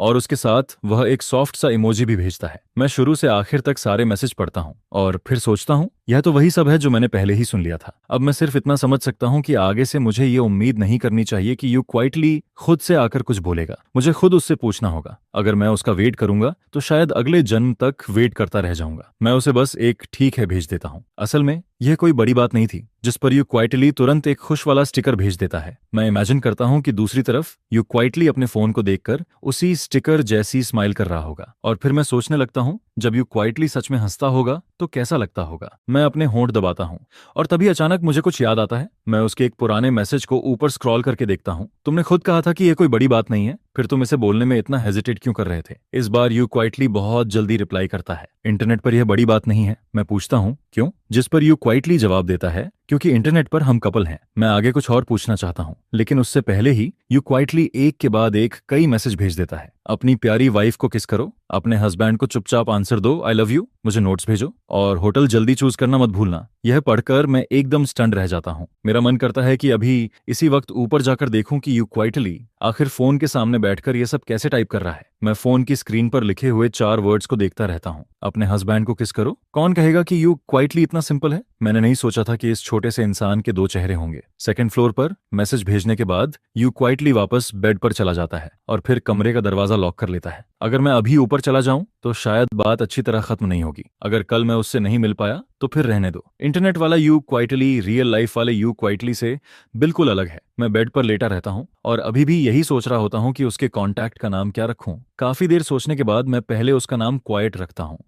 और उसके साथ वह एक सॉफ्ट सा इमोजी भी भेजता है। मैं शुरू से आखिर तक सारे मैसेज पढ़ता हूँ और फिर सोचता हूँ यह तो वही सब है जो मैंने पहले ही सुन लिया था। अब मैं सिर्फ इतना समझ सकता हूँ कि आगे से मुझे ये उम्मीद नहीं करनी चाहिए कि यू क्वाइटली खुद से आकर कुछ बोलेगा। मुझे खुद उससे पूछना होगा। अगर मैं उसका वेट करूंगा तो शायद अगले जन्म तक वेट करता रह जाऊंगा। मैं उसे बस एक ठीक है भेज देता हूँ। असल में यह कोई बड़ी बात नहीं थी जिस पर यू क्वाइटली तुरंत एक खुश वाला स्टिकर भेज देता है। मैं इमेजिन करता हूँ कि दूसरी तरफ यू क्वाइटली अपने फोन को देखकर उसी स्टिकर जैसी स्माइल कर रहा होगा, और फिर मैं सोचने लगता हूँ जब यू क्वाइटली सच में हंसता होगा तो कैसा लगता होगा। मैं अपने होंठ दबाता हूँ और तभी अचानक मुझे कुछ याद आता है। मैं उसके एक पुराने मैसेज को ऊपर स्क्रॉल करके देखता हूँ। तुमने खुद कहा था कि यह कोई बड़ी बात नहीं है, फिर तुम इसे बोलने में इतना हेजिटेट क्यों कर रहे थे। इस बार यू क्वाइटली बहुत जल्दी रिप्लाई करता है, इंटरनेट पर यह बड़ी बात नहीं है। मैं पूछता हूँ क्यों, जिस पर यू क्वाइटली जवाब देता है क्योंकि इंटरनेट पर हम कपल हैं। मैं आगे कुछ और पूछना चाहता हूँ, लेकिन उससे पहले ही यू क्वाइटली एक के बाद एक कई मैसेज भेज देता है। अपनी प्यारी वाइफ को किस करो, अपने हस्बैंड को चुपचाप आंसर दो आई लव यू, मुझे नोट्स भेजो, और होटल जल्दी चूज करना मत भूलना। यह पढ़कर मैं एकदम स्टंड रह जाता हूँ। मेरा मन करता है कि अभी इसी वक्त ऊपर जाकर देखूं कि यू क्वाइटली आखिर फोन के सामने बैठकर यह सब कैसे टाइप कर रहा है। मैं फोन की स्क्रीन पर लिखे हुए 4 वर्ड्स को देखता रहता हूँ। अपने हस्बैंड को किस करो। कौन कहेगा कि यू क्वाइटली इतना सिंपल है। मैंने नहीं सोचा था कि इस छोटे से इंसान के 2 चेहरे होंगे। सेकंड फ्लोर पर मैसेज भेजने के बाद यू क्वाइटली वापस बेड पर चला जाता है और फिर कमरे का दरवाजा लॉक कर लेता है। अगर मैं अभी ऊपर चला जाऊं तो शायद बात अच्छी तरह खत्म नहीं होगी। अगर कल मैं उससे नहीं मिल पाया तो फिर रहने दो। इंटरनेट वाला यू क्वाइटली रियल लाइफ वाले यू क्वाइटली से बिल्कुल अलग है। मैं बेड पर लेटा रहता हूँ और अभी भी यही सोच रहा होता हूँ कि उसके कॉन्टैक्ट का नाम क्या रखूं। काफी देर सोचने के बाद मैं पहले उसका नाम क्वाइट रखता हूँ,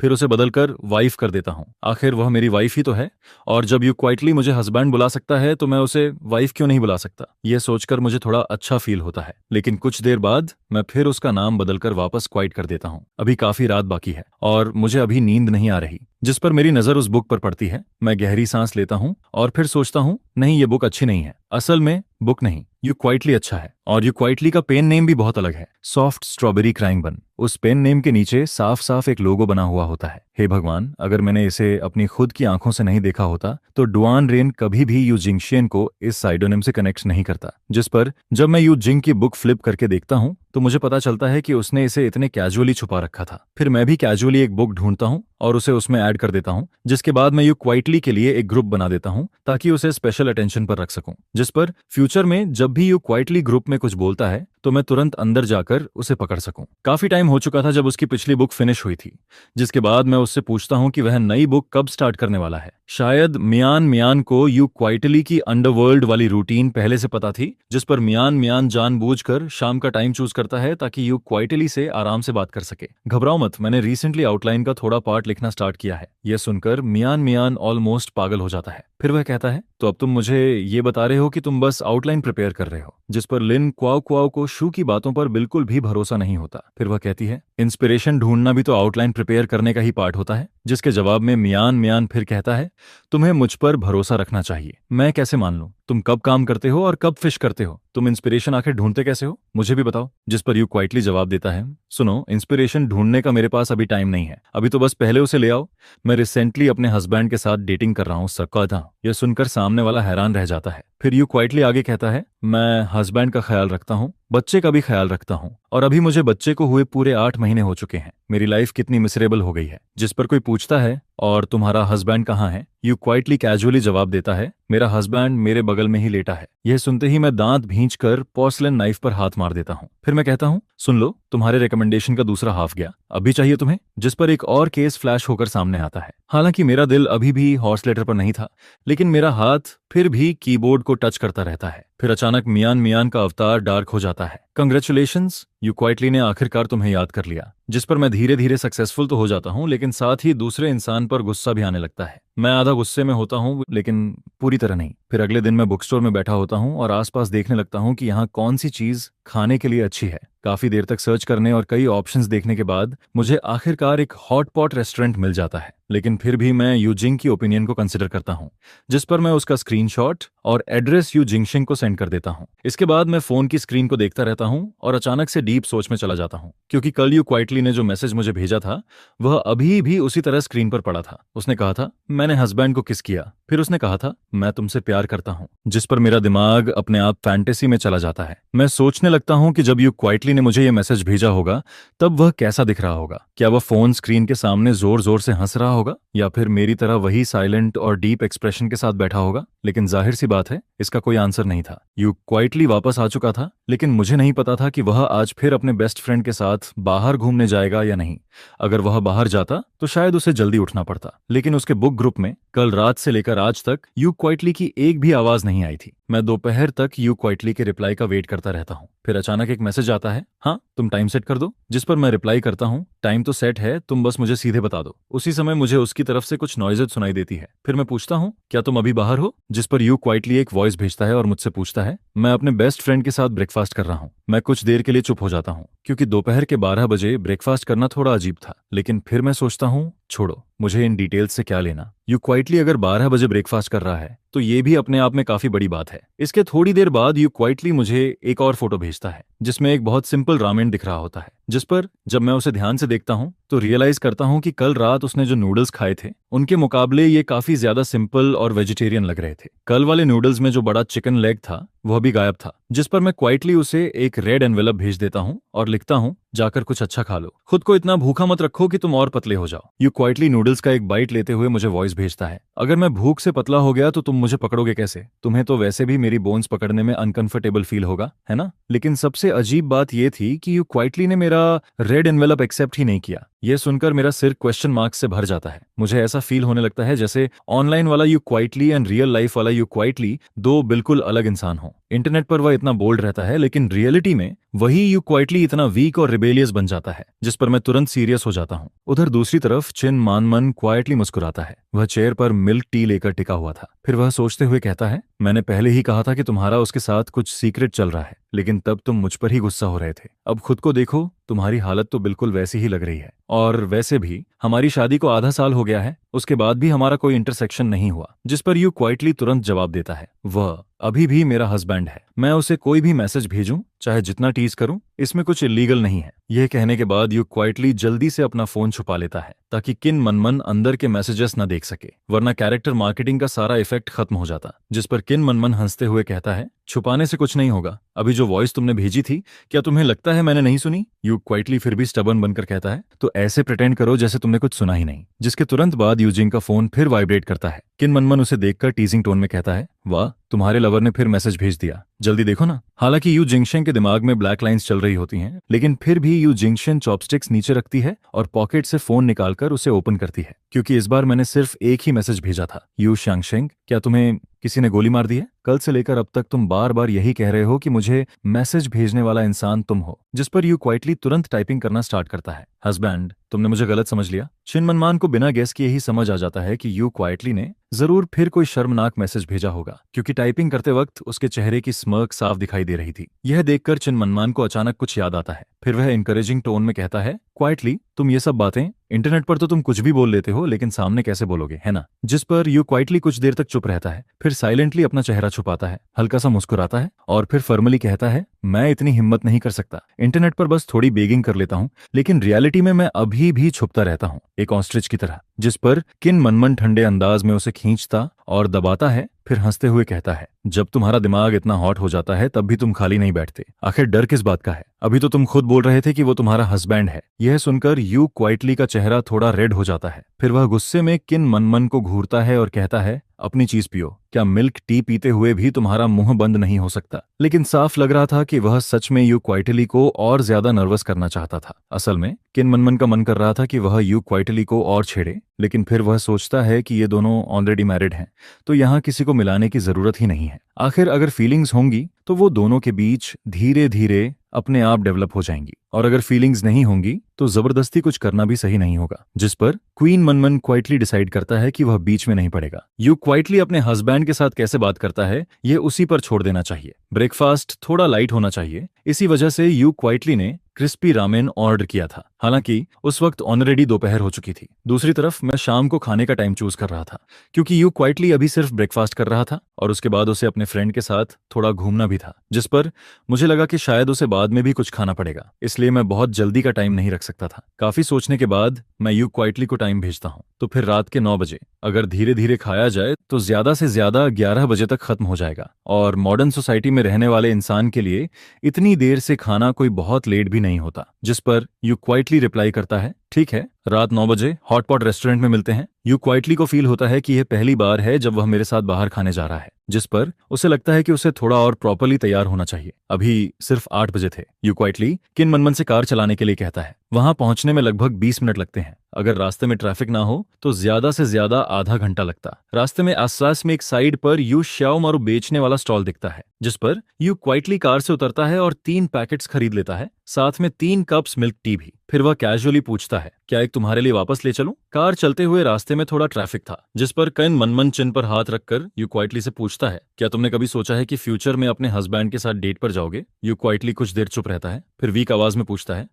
फिर उसे बदलकर वाइफ कर देता हूँ। आखिर वह मेरी वाइफ ही तो है, और जब यू क्वाइटली मुझे हस्बैंड बुला सकता है तो मैं उसे वाइफ क्यों नहीं बुला सकता। यह सोचकर मुझे थोड़ा अच्छा फील होता है। लेकिन कुछ देर बाद मैं फिर उसका नाम बदलकर वापस क्वाइट कर देता हूँ। अभी काफी रात बाकी है और मुझे अभी नींद नहीं आ रही, जिस पर मेरी नजर उस बुक पर पड़ती है। मैं गहरी सांस लेता हूँ और फिर सोचता हूँ नहीं, ये बुक अच्छी नहीं है। असल में बुक नहीं, यू क्वाइटली अच्छा है। और यू क्वाइटली का पेन नेम भी बहुत अलग है, सॉफ्ट स्ट्रॉबेरी क्राइंग बन। उस पेन नेम के नीचे साफ साफ एक लोगो बना हुआ होता है। हे भगवान, अगर मैंने इसे अपनी खुद की आंखों से नहीं देखा होता तो डुआन रेन कभी भी यू जिंगशियन को इस साइडोनिम से कनेक्ट नहीं करता। जिस पर जब मैं यू जिंग की बुक फ्लिप करके देखता हूँ तो मुझे पता चलता है कि उसने इसे इतने कैजुअली छुपा रखा था। फिर मैं भी कैजुअली एक बुक ढूंढता हूँ और उसे उसमें ऐड कर देता हूँ, जिसके बाद मैं यू क्वाइटली के लिए एक ग्रुप बना देता हूँ ताकि उसे स्पेशल अटेंशन पर रख सकूं। जिस पर फ्यूचर में जब भी यू क्वाइटली ग्रुप में कुछ बोलता है तो मैं तुरंत अंदर जाकर उसे पकड़ सकूं। काफी टाइम हो चुका था जब उसकी पिछली बुक फिनिश हुई थी, जिसके बाद मैं उससे पूछता हूं कि वह नई बुक कब स्टार्ट करने वाला है। शायद मियान मियान को यू क्वाइटली की अंडरवर्ल्ड वाली रूटीन पहले से पता थी, जिस पर मियान मियान जानबूझकर शाम का टाइम चूज करता है ताकि यू क्वाइटली से आराम से बात कर सके। घबराओ मत, मैंने रिसेंटली आउटलाइन का थोड़ा पार्ट लिखना स्टार्ट किया है। यह सुनकर मियान मियान ऑलमोस्ट पागल हो जाता है। फिर वह कहता है तो अब तुम मुझे ये बता रहे हो कि तुम बस आउटलाइन प्रिपेयर कर रहे हो। जिस पर लिन क्वाओ क्वाओ को शू की बातों पर बिल्कुल भी भरोसा नहीं होता। फिर वह कहती है इंस्पिरेशन ढूंढना भी तो आउटलाइन प्रिपेयर करने का ही पार्ट होता है। जिसके जवाब में मियान मियान फिर कहता है तुम्हें मुझ पर भरोसा रखना चाहिए। मैं कैसे मान लूं तुम कब काम करते हो और कब फिश करते हो। तुम इंस्पिरेशन आखिर ढूंढते कैसे हो, मुझे भी बताओ। जिस पर यू क्वाइटली जवाब देता है सुनो, इंस्पिरेशन ढूंढने का मेरे पास अभी टाइम नहीं है, अभी तो बस पहले उसे ले आओ। मैं रिसेंटली अपने हस्बैंड के साथ डेटिंग कर रहा हूँ सकता। यह सुनकर सामने वाला हैरान रह जाता है। फिर यू क्वाइटली आगे कहता है मैं हस्बैंड का ख्याल रखता हूँ, बच्चे का भी ख्याल रखता हूँ, और अभी मुझे बच्चे को हुए पूरे 8 महीने हो चुके हैं। मेरी लाइफ कितनी मिसरेबल हो गई है। जिस पर कोई पूछता है और तुम्हारा हस्बैंड कहाँ है। यू क्वाइटली कैजुअली जवाब देता है मेरा हस्बैंड मेरे बगल में ही लेटा है। यह सुनते ही मैं दांत भींचकर पोर्सलेन नाइफ पर हाथ मार देता हूँ। फिर मैं कहता हूँ सुन लो, तुम्हारे रिकमेंडेशन का दूसरा हाफ गया, अभी चाहिए तुम्हें। जिस पर एक और केस फ्लैश होकर सामने आता है। हालांकि मेरा दिल अभी भी हॉर्स लेटर पर नहीं था, लेकिन मेरा हाथ फिर भी कीबोर्ड को टच करता रहता है। फिर अचानक मियान मियान का अवतार डार्क हो जाता है। कंग्रेचुलेशंस, यू क्वाइटली ने आखिरकार तुम्हें याद कर लिया। जिस पर मैं धीरे धीरे सक्सेसफुल तो हो जाता हूँ, लेकिन साथ ही दूसरे इंसान पर गुस्सा भी आने लगता है। मैं आधा गुस्से में होता हूँ लेकिन पूरी तरह नहीं। फिर अगले दिन मैं बुक स्टोर में बैठा होता हूँ और आसपास देखने लगता हूँ कि यहाँ कौन सी चीज खाने के लिए अच्छी है। काफी देर तक सर्च करने और कई ऑप्शंस देखने के बाद मुझे आखिरकार एक हॉट पॉट रेस्टोरेंट मिल जाता है। लेकिन फिर भी मैं यूजिंग की ओपिनियन को कंसिडर करता हूँ, जिस पर मैं उसका स्क्रीनशॉट और एड्रेस यू जिंगशिंग को सेंड कर देता हूँ। इसके बाद मैं फोन की स्क्रीन को देखता रहता हूँ और अचानक से डीप सोच में चला जाता हूँ, क्योंकि कल यू क्वाइटली ने जो मैसेज मुझे भेजा था वह अभी भी उसी तरह स्क्रीन पर पड़ा था। उसने कहा था, मैंने हस्बैंड को किस किया। फिर उसने कहा था, मैं तुमसे प्यार करता हूँ। जिस पर मेरा दिमाग अपने आप फैंटेसी में चला जाता है। मैं सोचने लगता हूँ कि जब यू क्वाइटली ने मुझे ये मैसेज भेजा होगा तब वह कैसा दिख रहा होगा। क्या वह फोन स्क्रीन के सामने जोर जोर से हंस रहा होगा, या फिर मेरी तरह वही साइलेंट और डीप एक्सप्रेशन के साथ बैठा होगा। लेकिन जाहिर सी बात है, इसका कोई आंसर नहीं था। यू क्वाइटली वापस आ चुका था, लेकिन मुझे नहीं पता था कि वह आज फिर अपने बेस्ट फ्रेंड के साथ बाहर घूमने जाएगा या नहीं। अगर वह बाहर जाता तो शायद उसे जल्दी उठना पड़ता, लेकिन उसके बुक ग्रुप में कल रात से लेकर आज तक यू क्वाइटली की एक भी आवाज नहीं आई थी। मैं दोपहर तक यू क्वाइटली के रिप्लाई का वेट करता रहता हूँ। फिर अचानक एक मैसेज आता है, हाँ तुम टाइम सेट कर दो। जिस पर मैं रिप्लाई करता हूँ, टाइम तो सेट है, तुम बस मुझे सीधे बता दो। उसी समय मुझे उसकी तरफ से कुछ नॉइजेज सुनाई देती है। फिर मैं पूछता हूँ, क्या तुम अभी बाहर हो। जिस पर यू क्वाइटली एक वॉइस भेजता है और मुझसे पूछता है, मैं अपने बेस्ट फ्रेंड के साथ ब्रेकफास्ट कर रहा हूँ। मैं कुछ देर के लिए चुप हो जाता हूँ, क्योंकि दोपहर के 12 बजे ब्रेकफास्ट करना थोड़ा अजीब था। लेकिन फिर मैं सोचता हूँ, छोड़ो, मुझे इन डिटेल्स से क्या लेना। यू क्वाइटली अगर 12 बजे ब्रेकफास्ट कर रहा है तो ये भी अपने आप में काफी बड़ी बात है। इसके थोड़ी देर बाद यू क्वाइटली मुझे एक और फोटो भेजता है, जिसमें एक बहुत सिंपल रामेन दिख रहा होता है। जिस पर जब मैं उसे ध्यान से देखता हूँ तो रियलाइज करता हूँ कि कल रात उसने जो नूडल्स खाए थे उनके मुकाबले ये काफी ज्यादा सिंपल और वेजिटेरियन लग रहे थे। कल वाले नूडल्स में जो बड़ा चिकन लेग था वह भी गायब था। जिस पर मैं क्वाइटली उसे एक रेड एनवेलप भेज देता हूँ और लिखता हूँ, जाकर कुछ अच्छा खा लो, खुद को इतना भूखा मत रखो कि तुम और पतले हो जाओ। यू क्वाइटली नूडल्स का एक बाइट लेते हुए मुझे वॉइस भेजता है, अगर मैं भूख से पतला हो गया तो तुम मुझे पकड़ोगे कैसे। तुम्हें तो वैसे भी मेरी बोन्स पकड़ने में अनकंफर्टेबल फील होगा, है ना। लेकिन सबसे अजीब बात यह थी कि यू क्वाइटली ने मेरा रेड एनवेलप एक्सेप्ट ही नहीं किया। यह सुनकर मेरा सिर क्वेश्चन मार्क्स से भर जाता है। मुझे ऐसा फील होने लगता है जैसे ऑनलाइन वाला you quietly and real life वाला यू क्वाइटली दो बिल्कुल अलग इंसान हो। इंटरनेट पर वह इतना बोल्ड रहता है, लेकिन रियलिटी में वही यू क्वाइटली इतना वीक और रिबेलियस बन जाता है, जिस पर मैं तुरंत सीरियस हो जाता हूँ। उधर दूसरी तरफ चिन मानमन क्वाइटली मुस्कुराता है। वह चेयर पर मिल्क टी लेकर टिका हुआ था। फिर वह सोचते हुए कहता है, मैंने पहले ही कहा था कि तुम्हारा उसके साथ कुछ सीक्रेट चल रहा है, लेकिन तब तुम मुझ पर ही गुस्सा हो रहे थे। अब खुद को देखो, तुम्हारी हालत तो बिल्कुल वैसी ही लग रही है। और वैसे भी हमारी शादी को आधा साल हो गया है, उसके बाद भी हमारा कोई इंटरसेक्शन नहीं हुआ। जिस पर यू क्वाइटली तुरंत जवाब देता है, वह अभी भी मेरा हस्बैंड है। मैं उसे कोई भी मैसेज भेजूं, चाहे जितना टीज करूं, इसमें कुछ इलीगल नहीं है। यह कहने के बाद यू क्वाइटली जल्दी से अपना फोन छुपा लेता है, ताकि किन मनमन अंदर के मैसेजेस न देख सके, वरना कैरेक्टर मार्केटिंग का सारा इफेक्ट खत्म हो जाता। जिस पर किन मनमन हंसते हुए कहता है, छुपाने से कुछ नहीं होगा। अभी जो वॉइस तुमने भेजी थी, क्या तुम्हें लगता है मैंने नहीं सुनी। यू क्वाइटली फिर भी स्टबर्न बनकर कहता है, तो ऐसे प्रिटेंड करो जैसे तुमने कुछ सुना ही नहीं। जिसके तुरंत बाद यूजिंग का फोन फिर वाइब्रेट करता है। किन मनमन उसे देखकर टीजिंग टोन में कहता है, वाह, तुम्हारे लवर ने फिर मैसेज भेज दिया, जल्दी देखो ना। हालांकि यू जिंगशेन के दिमाग में ब्लैक लाइंस चल रही होती हैं, लेकिन फिर भी यू जिंगशेन चॉपस्टिक्स नीचे रखती है और पॉकेट से फोन निकालकर उसे ओपन करती है, क्योंकि इस बार मैंने सिर्फ एक ही मैसेज भेजा था। यू शांगशेंग, क्या तुम्हें किसी ने गोली मार दी है। कल से लेकर अब तक तुम बार बार यही कह रहे हो कि मुझे मैसेज भेजने वाला इंसान तुम हो। जिस पर यू क्वाइटली तुरंत टाइपिंग करना स्टार्ट करता है, हस्बैंड, तुमने मुझे गलत समझ लिया। चिन मनमान को बिना गेस किए ही समझ आ जाता है कि यू क्वाइटली ने जरूर फिर कोई शर्मनाक मैसेज भेजा होगा, क्योंकि टाइपिंग करते वक्त उसके चेहरे की स्मर्क साफ दिखाई दे रही थी। यह देखकर चिन मनमान को अचानक कुछ याद आता है। फिर वह इंकरेजिंग टोन में कहता है, क्वाइटली, तुम ये सब बातें इंटरनेट पर तो तुम कुछ भी बोल लेते हो, लेकिन सामने कैसे बोलोगे, है ना। जिस पर यू क्वाइटली कुछ देर तक चुप रहता है, फिर साइलेंटली अपना चेहरा छुपाता है, हल्का सा मुस्कुराता है और फिर फॉर्मली कहता है, मैं इतनी हिम्मत नहीं कर सकता। इंटरनेट पर बस थोड़ी बेगिंग कर लेता हूँ, लेकिन रियलिटी में मैं अभी भी छुपता रहता हूँ, एक ऑस्ट्रिच की तरह। जिस पर किन मनमन ठंडे अंदाज में उसे खींचता और दबाता है, फिर हंसते हुए कहता है, जब तुम्हारा दिमाग इतना हॉट हो जाता है तब भी तुम खाली नहीं बैठते। आखिर डर किस बात का है। अभी तो तुम खुद बोल रहे थे कि वो तुम्हारा हस्बैंड है। यह सुनकर यू क्वाइटली का चेहरा थोड़ा रेड हो जाता है। फिर वह गुस्से में किन मनमन को घूरता है और कहता है, अपनी चीज पियो। क्या मिल्क टी पीते हुए भी तुम्हारा मुंह बंद नहीं हो सकता। लेकिन साफ लग रहा था कि वह सच में यू क्वाइटली को और ज्यादा नर्वस करना चाहता था। असल में किन मनमन का मन कर रहा था कि वह यू क्वाइटली को और छेड़े, लेकिन फिर वह सोचता है कि ये दोनों ऑलरेडी मैरिड हैं, तो यहाँ किसी को मिलाने की जरूरत ही नहीं है। आखिर अगर फीलिंग्स होंगी तो वो दोनों के बीच धीरे धीरे अपने आप डेवलप हो जाएंगी। और अगर फीलिंग्स नहीं होंगी तो जबरदस्ती कुछ करना भी सही नहीं होगा। जिस पर क्वीन मनमन क्वाइटली डिसाइड करता है कि वह बीच में नहीं पड़ेगा। यू क्वाइटली अपने हस्बैंड के साथ कैसे बात करता है यह उसी पर छोड़ देना चाहिए। ब्रेकफास्ट थोड़ा लाइट होना चाहिए। इसी वजह से यू क्वाइटली ने क्रिस्पी रामेन ऑर्डर किया था। हालांकि उस वक्त ऑलरेडी दोपहर हो चुकी थी। दूसरी तरफ मैं शाम को खाने का टाइम चूज कर रहा था, क्योंकि यू क्वाइटली अभी सिर्फ ब्रेकफास्ट कर रहा था और उसके बाद उसे अपने फ्रेंड के साथ थोड़ा घूमना भी था, जिस पर मुझे लगा कि शायद उसे बाद में भी कुछ खाना पड़ेगा, इसलिए मैं बहुत जल्दी का टाइम नहीं रख सकता था। काफी सोचने के बाद मैं यू क्वाइटली को टाइम भेजता हूँ, तो फिर रात के 9 बजे। अगर धीरे धीरे खाया जाए तो ज्यादा से ज्यादा 11 बजे तक खत्म हो जाएगा, और मॉडर्न सोसाइटी में रहने वाले इंसान के लिए इतनी देर से खाना कोई बहुत लेट भी नहीं होता। जिस पर यू क्वाइटली रिप्लाई करता है, ठीक है, रात 9 बजे हॉटपॉट रेस्टोरेंट में मिलते हैं। यू क्वाइटली को फील होता है कि यह पहली बार है जब वह मेरे साथ बाहर खाने जा रहा है, जिस पर उसे लगता है कि उसे थोड़ा और प्रॉपर्ली तैयार होना चाहिए। अभी सिर्फ 8 बजे थे। यू क्वाइटली किन मनमन से कार चलाने के लिए कहता है। वहां पहुंचने में लगभग 20 मिनट लगते हैं। अगर रास्ते में ट्रैफिक ना हो तो ज्यादा से ज्यादा आधा घंटा लगता। रास्ते में आसपास में एक साइड पर यू श्याओ मारू बेचने वाला स्टॉल दिखता है, जिस पर यू क्वाइटली कार से उतरता है और 3 पैकेट्स खरीद लेता है, साथ में 3 कप्स मिल्क टी भी। फिर वह कैजुअली पूछता है, क्या एक तुम्हारे लिए वापस ले चलूं? कार चलते हुए रास्ते में थोड़ा ट्रैफिक था, जिस पर किन मनमन चिन पर हाथ रखकर यू क्वाइटली से पूछता है, क्या तुमने कभी सोचा है कि फ्यूचर में अपने हस्बैंड के साथ डेट पर जाओगे? यू क्वाइटली कुछ देर चुप रहता है, फिर वीक आवाज में पूछता है,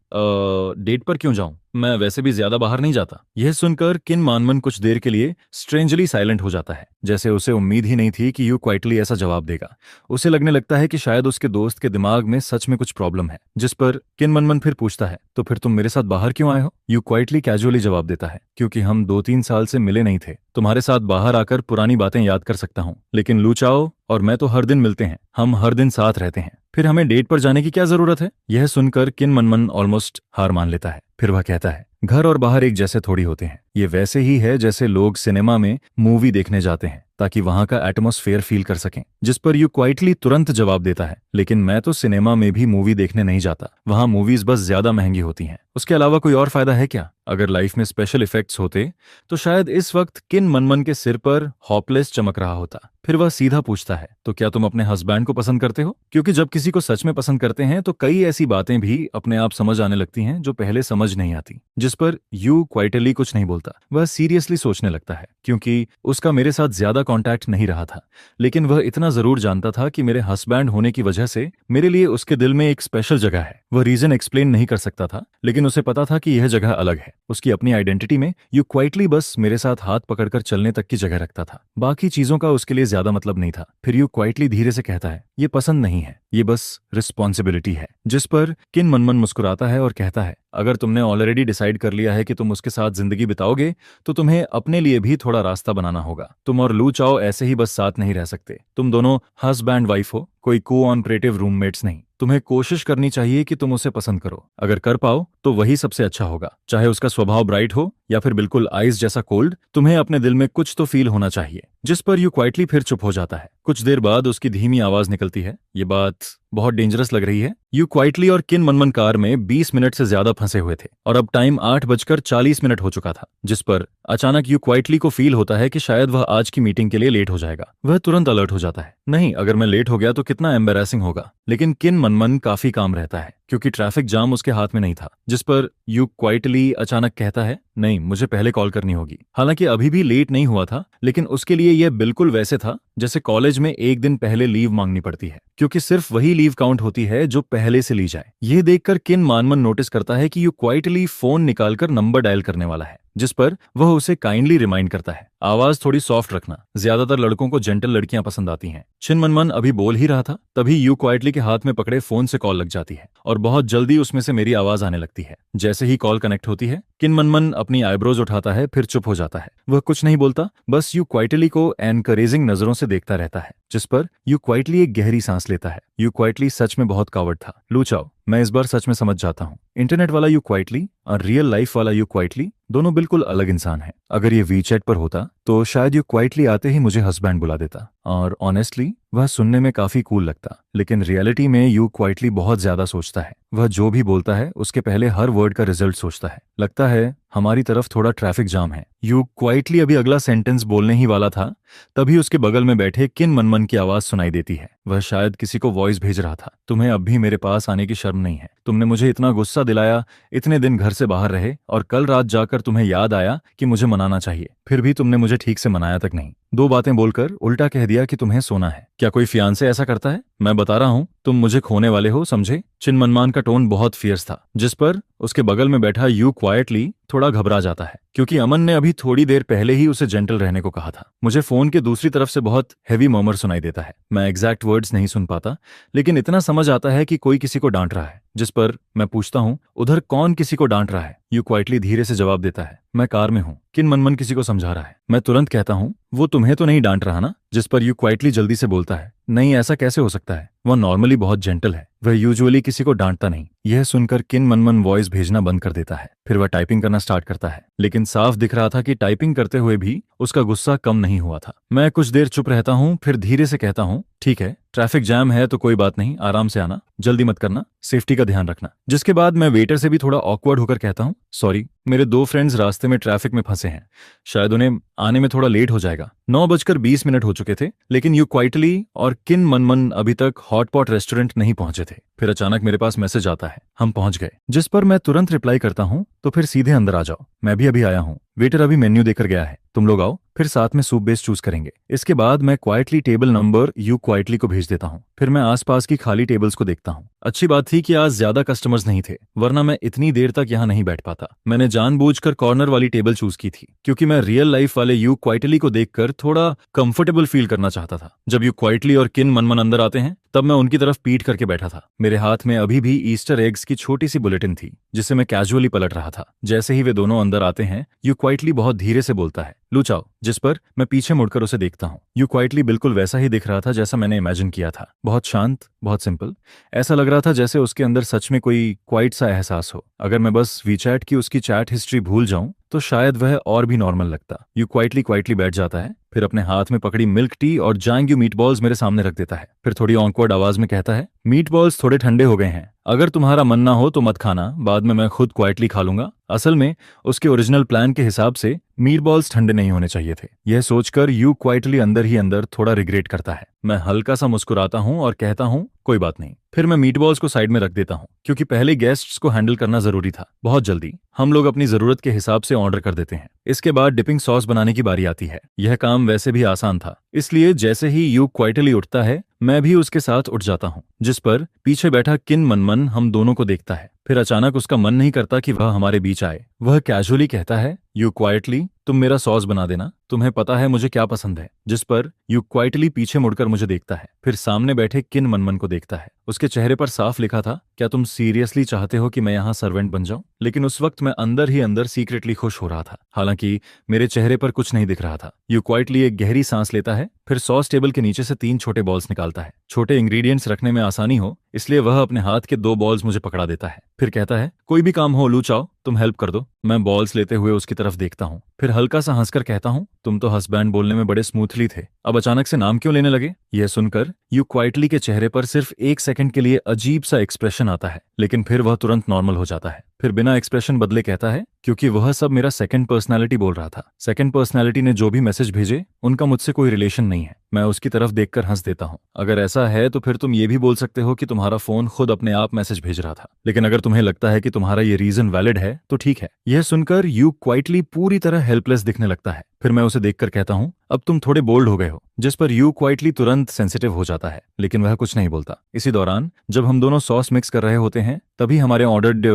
डेट पर क्यों जाऊं? मैं वैसे भी ज्यादा बाहर नहीं जाता। यह सुनकर किन मनमन कुछ देर के लिए स्ट्रेंजली साइलेंट हो जाता है, जैसे उसे उम्मीद ही नहीं थी कि यू क्वाइटली ऐसा जवाब देगा। उसे लगने लगता है कि शायद उसके दोस्त के दिमाग में सच में कुछ प्रॉब्लम है। जिस पर किन मनमन फिर पूछता है, तो फिर तुम मेरे साथ बाहर क्यों आए हो? यू क्वाइटली कैजुअली जवाब देता है, क्योंकि हम 2-3 साल से मिले नहीं थे। तुम्हारे साथ बाहर आकर पुरानी बातें याद कर सकता हूँ, लेकिन लू चाओ और मैं तो हर दिन मिलते हैं, हम हर दिन साथ रहते हैं, फिर हमें डेट पर जाने की क्या जरूरत है? यह सुनकर किन मनमन ऑलमोस्ट हार मान लेता है। फिर वह कहता है, घर और बाहर एक जैसे थोड़ी होते हैं। ये वैसे ही है जैसे लोग सिनेमा में मूवी देखने जाते हैं ताकि वहां का एटमॉस्फेयर फील कर सकें। जिस पर यू क्वाइटली तुरंत जवाब देता है, लेकिन मैं तो सिनेमा में भी मूवी देखने नहीं जाता, वहां मूवीज बस ज्यादा महंगी होती हैं। उसके अलावा कोई और फायदा है क्या? अगर लाइफ में स्पेशल इफेक्ट्स होते तो शायद इस वक्त किन मनमन के सिर पर हॉपलेस चमक रहा होता। फिर वह सीधा पूछता है, तो क्या तुम अपने हस्बैंड को पसंद करते हो? क्योंकि जब किसी को सच में पसंद करते हैं तो कई ऐसी बातें भी अपने आप समझ आने लगती हैं जो पहले समझ नहीं आती। जिस पर यू क्वाइटली कुछ नहीं बोलता। वह सीरियसली सोचने लगता है, क्योंकि उसका मेरे साथ ज्यादा कांटेक्ट नहीं रहा था, लेकिन वह इतना जरूर जानता था कि मेरे हस्बैंड होने की वजह से मेरे लिए उसके दिल में एक स्पेशल जगह है। वह रीजन एक्सप्लेन नहीं कर सकता था, लेकिन उसे पता था कि यह जगह अलग है। उसकी अपनी आइडेंटिटी में यू क्वाइटली बस मेरे साथ हाथ पकड़कर चलने तक की जगह रखता था, बाकी चीजों का उसके लिए ज्यादा मतलब नहीं था। फिर यू क्वाइटली धीरे से कहता है, ये पसंद नहीं है, ये बस रिस्पॉन्सिबिलिटी है। जिस पर किन मनमन मुस्कुराता है और कहता है, अगर तुमने ऑलरेडी डिसाइड कर लिया है कि तुम उसके साथ जिंदगी बिताओगे तो तुम्हें अपने लिए भी थोड़ा रास्ता बनाना होगा। तुम और लू चाओ ऐसे ही बस साथ नहीं रह सकते। तुम दोनों हस्बैंड वाइफ हो, कोई को-ऑपरेटिव रूममेट्स नहीं। तुम्हें कोशिश करनी चाहिए कि तुम उसे पसंद करो। अगर कर पाओ तो वही सबसे अच्छा होगा, चाहे उसका स्वभाव ब्राइट हो या फिर बिल्कुल आइस जैसा कोल्ड। तुम्हें अपने दिल में कुछ तो फील होना चाहिए। जिस पर यू क्वाइटली फिर चुप हो जाता है। कुछ देर बाद उसकी धीमी आवाज निकलती है, ये बात बहुत डेंजरस लग रही है। यू क्वाइटली और किन मनमन कार में 20 मिनट से ज्यादा फंसे हुए थे और अब टाइम 8:40 हो चुका था। जिस पर अचानक यू क्वाइटली को फील होता है कि शायद वह आज की मीटिंग के लिए लेट हो जाएगा। वह तुरंत अलर्ट हो जाता है, नहीं, अगर मैं लेट हो गया तो कितना एम्बेरसिंग होगा। लेकिन किन मनमन काफी काम रहता है, क्योंकि ट्रैफिक जाम उसके हाथ में नहीं था। जिस पर यू क्वाइटली अचानक कहता है, नहीं, मुझे पहले कॉल करनी होगी। हालांकि अभी भी लेट नहीं हुआ था, लेकिन उसके लिए यह बिल्कुल वैसे था जैसे कॉलेज में एक दिन पहले लीव मांगनी पड़ती है, क्योंकि सिर्फ वही लीव काउंट होती है जो पहले से ली जाए। यह देखकर किन मनमन नोटिस करता है कि यू क्वाइटली फोन निकालकर नंबर डायल करने वाला है, जिस पर वह उसे काइंडली रिमाइंड करता है, आवाज थोड़ी सॉफ्ट रखना, ज्यादातर लड़कों को जेंटल लड़कियां पसंद आती हैं। चिन मनमन अभी बोल ही रहा था, तभी यू क्वाइटली के हाथ में पकड़े फोन से कॉल लग जाती है और बहुत जल्दी उसमें से मेरी आवाज आने लगती है। जैसे ही कॉल कनेक्ट होती है, किन मनमन अपनी आईब्रोज उठाता है, फिर चुप हो जाता है। वह कुछ नहीं बोलता, बस यू क्वाइटली को एनकरेजिंग नजरों से देखता रहता है। जिस पर यू क्वाइटली एक गहरी सांस लेता है। यू क्वाइटली सच में बहुत कावड़ था। लू चाओ, मैं इस बार सच में समझ जाता हूँ, इंटरनेट वाला यू क्वाइटली और रियल लाइफ वाला यू क्वाइटली दोनों बिल्कुल अलग इंसान है। अगर ये वीचैट पर होता तो शायद यू क्वाइटली आते ही मुझे हस्बैंड बुला देता, और ऑनेस्टली वह सुनने में काफी कूल लगता, लेकिन रियलिटी में यू क्वाइटली बहुत ज्यादा सोचता है। वह जो भी बोलता है उसके पहले हर वर्ड का रिजल्ट सोचता है। लगता है हमारी तरफ थोड़ा ट्रैफिक जाम है। यू क्वाइटली अभी अगला सेंटेंस बोलने ही वाला था, तभी उसके बगल में बैठे किन मनमन की आवाज सुनाई देती है। वह शायद किसी को वॉइस भेज रहा था, तुम्हें अब भी मेरे पास आने की शर्म नहीं है? तुमने मुझे इतना गुस्सा दिलाया, इतने दिन घर से बाहर रहे, और कल रात जाकर तुम्हें याद आया कि मुझे मनाना चाहिए, फिर भी तुमने मुझे ठीक से मनाया तक नहीं। दो बातें बोलकर उल्टा कह दिया कि तुम्हें सोना है। क्या कोई फियांसे ऐसा करता है? मैं बता रहा हूं, तुम मुझे खोने वाले हो, समझे? चिन मनमान का टोन बहुत फियर्स था, जिस पर उसके बगल में बैठा यू क्वाइटली थोड़ा घबरा जाता है, क्योंकि अमन ने अभी थोड़ी देर पहले ही उसे जेंटल रहने को कहा था। मुझे फोन के दूसरी तरफ से बहुत हैवी मर्मर सुनाई देता है। मैं एग्जैक्ट वर्ड्स नहीं सुन पाता, लेकिन इतना समझ आता है कि कोई किसी को डांट रहा है, जिस पर मैं पूछता हूं, उधर कौन किसी को डांट रहा है? यू क्वाइटली धीरे से जवाब देता है, मैं कार में हूं, किन मनमन किसी को समझा रहा है। मैं तुरंत कहता हूं, वो तुम्हें तो नहीं डांट रहा ना? जिस पर यू क्वाइटली जल्दी से बोलता है, नहीं, ऐसा कैसे हो सकता है? वह नॉर्मली बहुत जेंटल है, वह यूजुअली किसी को डांटता नहीं। यह सुनकर किन मनमन वॉइस भेजना बंद कर देता है। फिर वह टाइपिंग करना स्टार्ट करता है, लेकिन साफ दिख रहा था कि टाइपिंग करते हुए भी उसका गुस्सा कम नहीं हुआ था। मैं कुछ देर चुप रहता हूं, फिर धीरे से कहता हूं, ठीक है, ट्रैफिक जैम है तो कोई बात नहीं, आराम से आना, जल्दी मत करना, सेफ्टी का ध्यान रखना। जिसके बाद मैं वेटर से भी थोड़ा ऑकवर्ड होकर कहता हूं, सॉरी, मेरे दो फ्रेंड्स रास्ते में ट्रैफिक में फंसे हैं, शायद उन्हें आने में थोड़ा लेट हो जाएगा। 9:20 हो चुके थे, लेकिन यू क्वाइटली और किन मनमन अभी तक हॉटपॉट रेस्टोरेंट नहीं पहुंचे थे। फिर अचानक मेरे पास मैसेज आता है, हम पहुंच गए। जिस पर मैं तुरंत रिप्लाई करता हूं, तो फिर सीधे अंदर आ जाओ, मैं भी अभी आया हूं, वेटर अभी मेन्यू देकर गया है, तुम लोग आओ, फिर साथ में सूप बेस चूज करेंगे। इसके बाद मैं quietly table number you quietly को भेज देता हूं। फिर मैं आसपास की खाली टेबल्स को देखता हूं। अच्छी बात थी कि आज ज्यादा कस्टमर्स नहीं थे, वरना मैं इतनी देर तक यहाँ नहीं बैठ पाता। मैंने जानबूझकर कॉर्नर वाली टेबल चूज की थी, क्योंकि मैं रियल लाइफ वाले यू क्वाइटली को देखकर थोड़ा कंफर्टेबल फील करना चाहता था। जब यू क्वाइटली और किन मनमन अंदर आते हैं, तब मैं उनकी तरफ पीठ करके बैठा था। मेरे हाथ में अभी भी ईस्टर एग्स की छोटी सी बुलेटिन थी, जिसे मैं कैजुअली पलट रहा था। जैसे ही वे दोनों अंदर आते हैं, यू क्वाइटली बहुत धीरे से बोलता है, लू चाओ। जिस पर मैं पीछे मुड़कर उसे देखता हूँ। यू क्वाइटली बिल्कुल वैसा ही दिख रहा था जैसा मैंने इमेजिन किया था, बहुत शांत, बहुत सिंपल। ऐसा लग रहा था जैसे उसके अंदर सच में कोई क्वाइट सा एहसास हो। अगर मैं बस वीचैट की उसकी चैट हिस्ट्री भूल जाऊं तो शायद वह और भी नॉर्मल लगता। यू क्वाइटली बैठ जाता है, फिर अपने हाथ में पकड़ी मिल्क टी और जांग्यू मीट बॉल्स मेरे सामने रख देता है। फिर थोड़ी ऑकवर्ड आवाज में कहता है, मीट बॉल्स थोड़े ठंडे हो गए हैं, अगर तुम्हारा मन ना हो तो मत खाना, बाद में मैं खुद क्वाइटली खा लूंगा। असल में उसके ओरिजिनल प्लान के हिसाब से मीट बॉल्स ठंडे नहीं होने चाहिए थे। यह सोचकर यू क्वाइटली अंदर ही अंदर थोड़ा रिग्रेट करता है। मैं हल्का सा मुस्कुराता हूं और कहता हूं, कोई बात नहीं। फिर मैं मीट बॉल्स को साइड में रख देता हूं, क्योंकि पहले गेस्ट्स को हैंडल करना जरूरी था। बहुत जल्दी हम लोग अपनी जरूरत के हिसाब से ऑर्डर कर देते हैं। इसके बाद डिपिंग सॉस बनाने की बारी आती है। यह काम वैसे भी आसान था, इसलिए जैसे ही यू क्वाइटली उठता है, मैं भी उसके साथ उठ जाता हूँ। जिस पर पीछे बैठा किन मनमन हम दोनों को देखता है। फिर अचानक उसका मन नहीं करता कि वह हमारे बीच आए। वह कैजुअली कहता है, यू क्वाइटली, तुम मेरा सॉस बना देना, तुम्हें पता है मुझे क्या पसंद है। जिस पर यू क्वाइटली पीछे मुड़कर मुझे देखता है, फिर सामने बैठे किन मनमन को देखता है। उसके चेहरे पर साफ लिखा था, क्या तुम सीरियसली चाहते हो कि मैं यहाँ सर्वेंट बन जाऊं? लेकिन उस वक्त मैं अंदर ही अंदर सीक्रेटली खुश हो रहा था, हालांकि मेरे चेहरे पर कुछ नहीं दिख रहा था। यू क्वाइटली एक गहरी सांस लेता है, फिर सॉस टेबल के नीचे से 3 छोटे बॉल्स निकालता है। छोटे इंग्रेडिएंट्स रखने में आसानी हो, इसलिए वह अपने हाथ के 2 बॉल्स मुझे पकड़ा देता है। फिर कहता है, कोई भी काम हो लू चाओ, तुम हेल्प कर दो। मैं बॉल्स लेते हुए उसकी तरफ देखता हूँ, फिर हल्का सा हंसकर कहता हूँ, तुम तो हस्बैंड बोलने में बड़े स्मूथली थे, अब अचानक से नाम क्यों लेने लगे? यह सुनकर यू क्वाइटली के चेहरे पर सिर्फ 1 सेकंड के लिए अजीब सा एक्सप्रेशन आता है, लेकिन फिर वह तुरंत नॉर्मल हो जाता है। फिर बिना एक्सप्रेशन बदले कहता है, क्योंकि वह सब मेरा सेकंड पर्सनालिटी बोल रहा था। सेकंड पर्सनालिटी ने जो भी मैसेज भेजे, उनका मुझसे कोई रिलेशन नहीं है। मैं उसकी तरफ देखकर हंस देता हूँ। अगर ऐसा है तो फिर तुम ये भी बोल सकते हो कि तुम्हारा फोन खुद अपने आप मैसेज भेज रहा था, लेकिन अगर तुम्हें लगता है कि तुम्हारा ये रीजन वैलिड है तो ठीक है। यह सुनकर यू क्वाइटली पूरी तरह हेल्पलेस दिखने लगता है। फिर मैं उसे देखकर कहता हूँ, अब तुम थोड़े बोल्ड हो गए हो। जिस पर यू क्वाइटली तुरंत सेंसिटिव हो जाता है, लेकिन वह कुछ नहीं बोलता। इसी दौरान जब हम दोनों सॉस मिक्स कर रहे होते हैं, तभी हमारे ऑर्डर्ड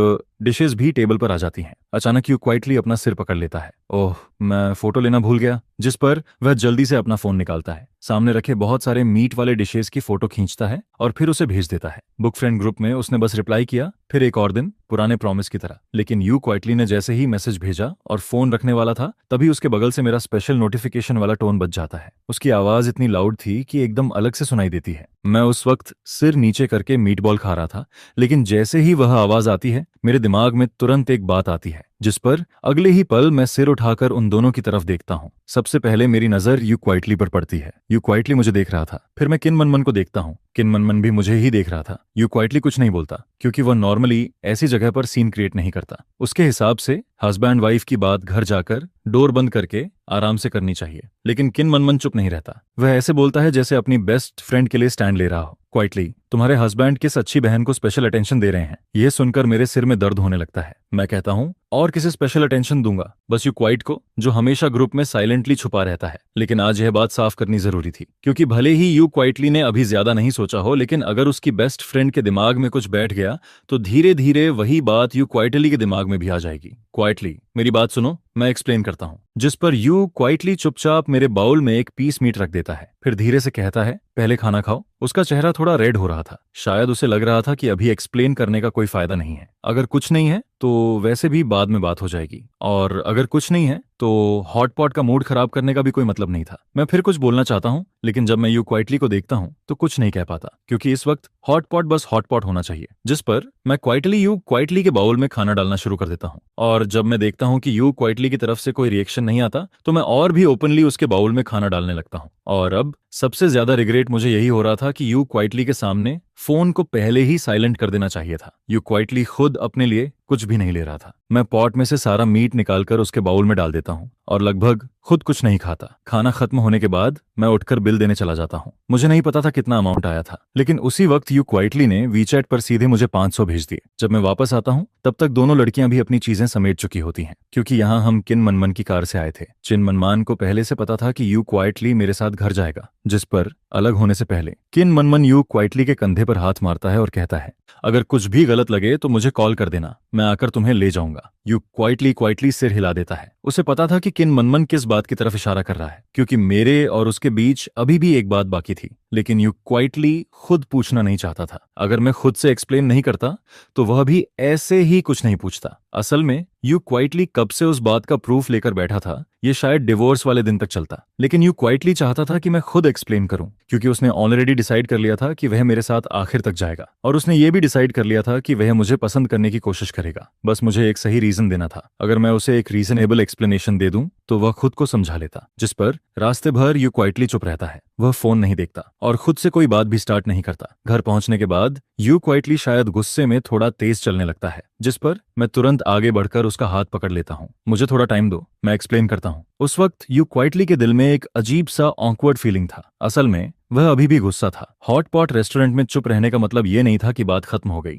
डिशेस भी टेबल पर आ जाती हैं। अचानक यू क्वाइटली अपना सिर पकड़ लेता है, ओह, मैं फोटो लेना भूल गया। जिस पर वह जल्दी से अपना फोन निकालता है, सामने रखे बहुत सारे मीट वाले डिशेस की फोटो खींचता है और फिर उसे भेज देता है। बुक फ्रेंड ग्रुप में उसने बस रिप्लाई किया, फिर एक और दिन पुराने प्रॉमिस की तरह, लेकिन यू क्वाइटली ने जैसे ही मैसेज भेजा और फोन रखने वाला था, तभी उसके बगल से मेरा स्पेशल नोटिफिकेशन वाला टोन बज जाता है। उसकी आवाज इतनी लाउड थी कि एकदम अलग से सुनाई देती है। मैं उस वक्त सिर नीचे करके मीट बॉल खा रहा था, लेकिन जैसे ही वह आवाज आती है मेरे दिमाग में तुरंत एक बात आती है, जिस पर अगले ही पल मैं सिर उठाकर उन दोनों की तरफ देखता हूँ। सबसे पहले मेरी नजर यू क्वाइटली पर पड़ती है। यू क्वाइटली मुझे देख रहा था। फिर मैं किन मनमन को देखता हूँ। किन मनमन भी मुझे ही देख रहा था। यू क्वाइटली कुछ नहीं बोलता, क्योंकि वह नॉर्मली ऐसी जगह पर सीन क्रिएट नहीं करता। उसके हिसाब से हस्बैंड वाइफ की बात घर जाकर डोर बंद करके आराम से करनी चाहिए, लेकिन किन मनमन चुप नहीं रहता। वह ऐसे बोलता है जैसे अपनी बेस्ट फ्रेंड के लिए स्टैंड ले रहा हो। क्वाइटली, तुम्हारे हस्बैंड किस अच्छी बहन को स्पेशल अटेंशन दे रहे हैं। यह सुनकर मेरे सिर में दर्द होने लगता है। मैं कहता हूँ, और किसे स्पेशल अटेंशन दूंगा, बस यू क्वाइट को, जो हमेशा ग्रुप में साइलेंटली छुपा रहता है। लेकिन आज यह बात साफ करनी जरूरी थी, क्योंकि भले ही यू क्वाइटली ने अभी ज्यादा नहीं सोचा हो, लेकिन अगर उसकी बेस्ट फ्रेंड के दिमाग में कुछ बैठ गया तो धीरे धीरे वही बात यू क्वाइटली के दिमाग में भी आ जाएगी। क्वाइटली, मेरी बात सुनो, मैं एक्सप्लेन करता हूँ। जिस पर यू क्वाइटली चुपचाप मेरे बाउल में एक पीस मीट रख देता है, फिर धीरे से कहता है, पहले खाना खाओ। उसका चेहरा थोड़ा रेड हो रहा था। शायद उसे लग रहा था कि अभी एक्सप्लेन करने का कोई फायदा नहीं है। अगर कुछ नहीं है तो वैसे भी बाद में बात हो जाएगी, और अगर कुछ नहीं है तो हॉट पॉट का मूड खराब करने का भी कोई मतलब नहीं था। मैं फिर कुछ बोलना चाहता हूँ, लेकिन जब मैं यू क्वाइटली को देखता हूँ तो कुछ नहीं कह पाता, क्योंकि इस वक्त हॉट पॉट बस हॉट पॉट होना चाहिए। जिस पर मैं क्वाइटली यू क्वाइटली के बाउल में खाना डालना शुरू कर देता हूँ, और जब मैं देखता हूँ कि यू क्वाइटली की तरफ से कोई रिएक्शन नहीं आता तो मैं और भी ओपनली उसके बाउल में खाना डालने लगता हूँ। और अब सबसे ज्यादा रिग्रेट मुझे यही हो रहा था कि यू क्वाइटली के सामने फोन को पहले ही साइलेंट कर देना चाहिए था। यू क्वाइटली खुद अपने लिए कुछ भी नहीं ले रहा था। मैं पॉट में से सारा मीट निकालकर उसके बाउल में डाल देता हूँ और लगभग खुद कुछ नहीं खाता। खाना खत्म होने के बाद मैं उठकर बिल देने चला जाता हूँ। मुझे नहीं पता था कितना अमाउंट आया था, लेकिन उसी वक्त यू क्वाइटली ने वीचैट पर सीधे मुझे 500 भेज दिए। जब मैं वापस आता हूँ तब तक दोनों लड़कियां भी अपनी चीजें समेट चुकी होती हैं, क्योंकि यहाँ हम किन मनमन की कार से आए थे। चिन मनमान को पहले से पता था कि यू क्वाइटली मेरे साथ घर जाएगा, जिस पर अलग होने से पहले किन मनमन यू क्वाइटली के कंधे पर हाथ मारता है और कहता है, अगर कुछ भी गलत लगे तो मुझे कॉल कर देना, मैं आकर तुम्हें ले जाऊंगा। यू क्वाइटली सिर हिला देता है। उसे पता था कि किन मनमन किस बात की तरफ इशारा कर रहा है, क्योंकि मेरे और उसके बीच अभी भी एक बात बाकी थी, लेकिन यू क्वाइटली खुद पूछना नहीं चाहता था। अगर मैं खुद से एक्सप्लेन नहीं करता तो वह भी ऐसे ही कुछ नहीं पूछता। असल में यू क्वाइटली कब से उस बात का प्रूफ लेकर बैठा था, ये शायद डिवोर्स वाले दिन तक चलता, लेकिन यू क्वाइटली चाहता था कि मैं खुद एक्सप्लेन करूं, क्योंकि उसने ऑलरेडी डिसाइड कर लिया था कि वह मेरे साथ आखिर तक जाएगा, और उसने ये भी डिसाइड कर लिया था कि वह मुझे पसंद करने की कोशिश करेगा। बस मुझे एक सही रीजन देना था। अगर मैं उसे एक रीजनेबल एक्सप्लेनेशन दे दूं तो वह खुद को समझा लेता। जिस पर रास्ते भर यू क्वाइटली चुप रहता है। वह फोन नहीं देखता और खुद से कोई बात भी स्टार्ट नहीं करता। घर पहुंचने के बाद यू क्वाइटली शायद गुस्से में थोड़ा तेज चलने लगता है, जिस पर मैं तुरंत आगे बढ़कर उसका हाथ पकड़ लेता हूँ। मुझे थोड़ा टाइम दो, मैं एक्सप्लेन करता हूँ। उस वक्त यू क्वाइटली के दिल में एक अजीब सा ऑकवर्ड फीलिंग था। असल में वह अभी भी गुस्सा था। हॉट पॉट रेस्टोरेंट में चुप रहने का मतलब ये नहीं था कि बात खत्म हो गई।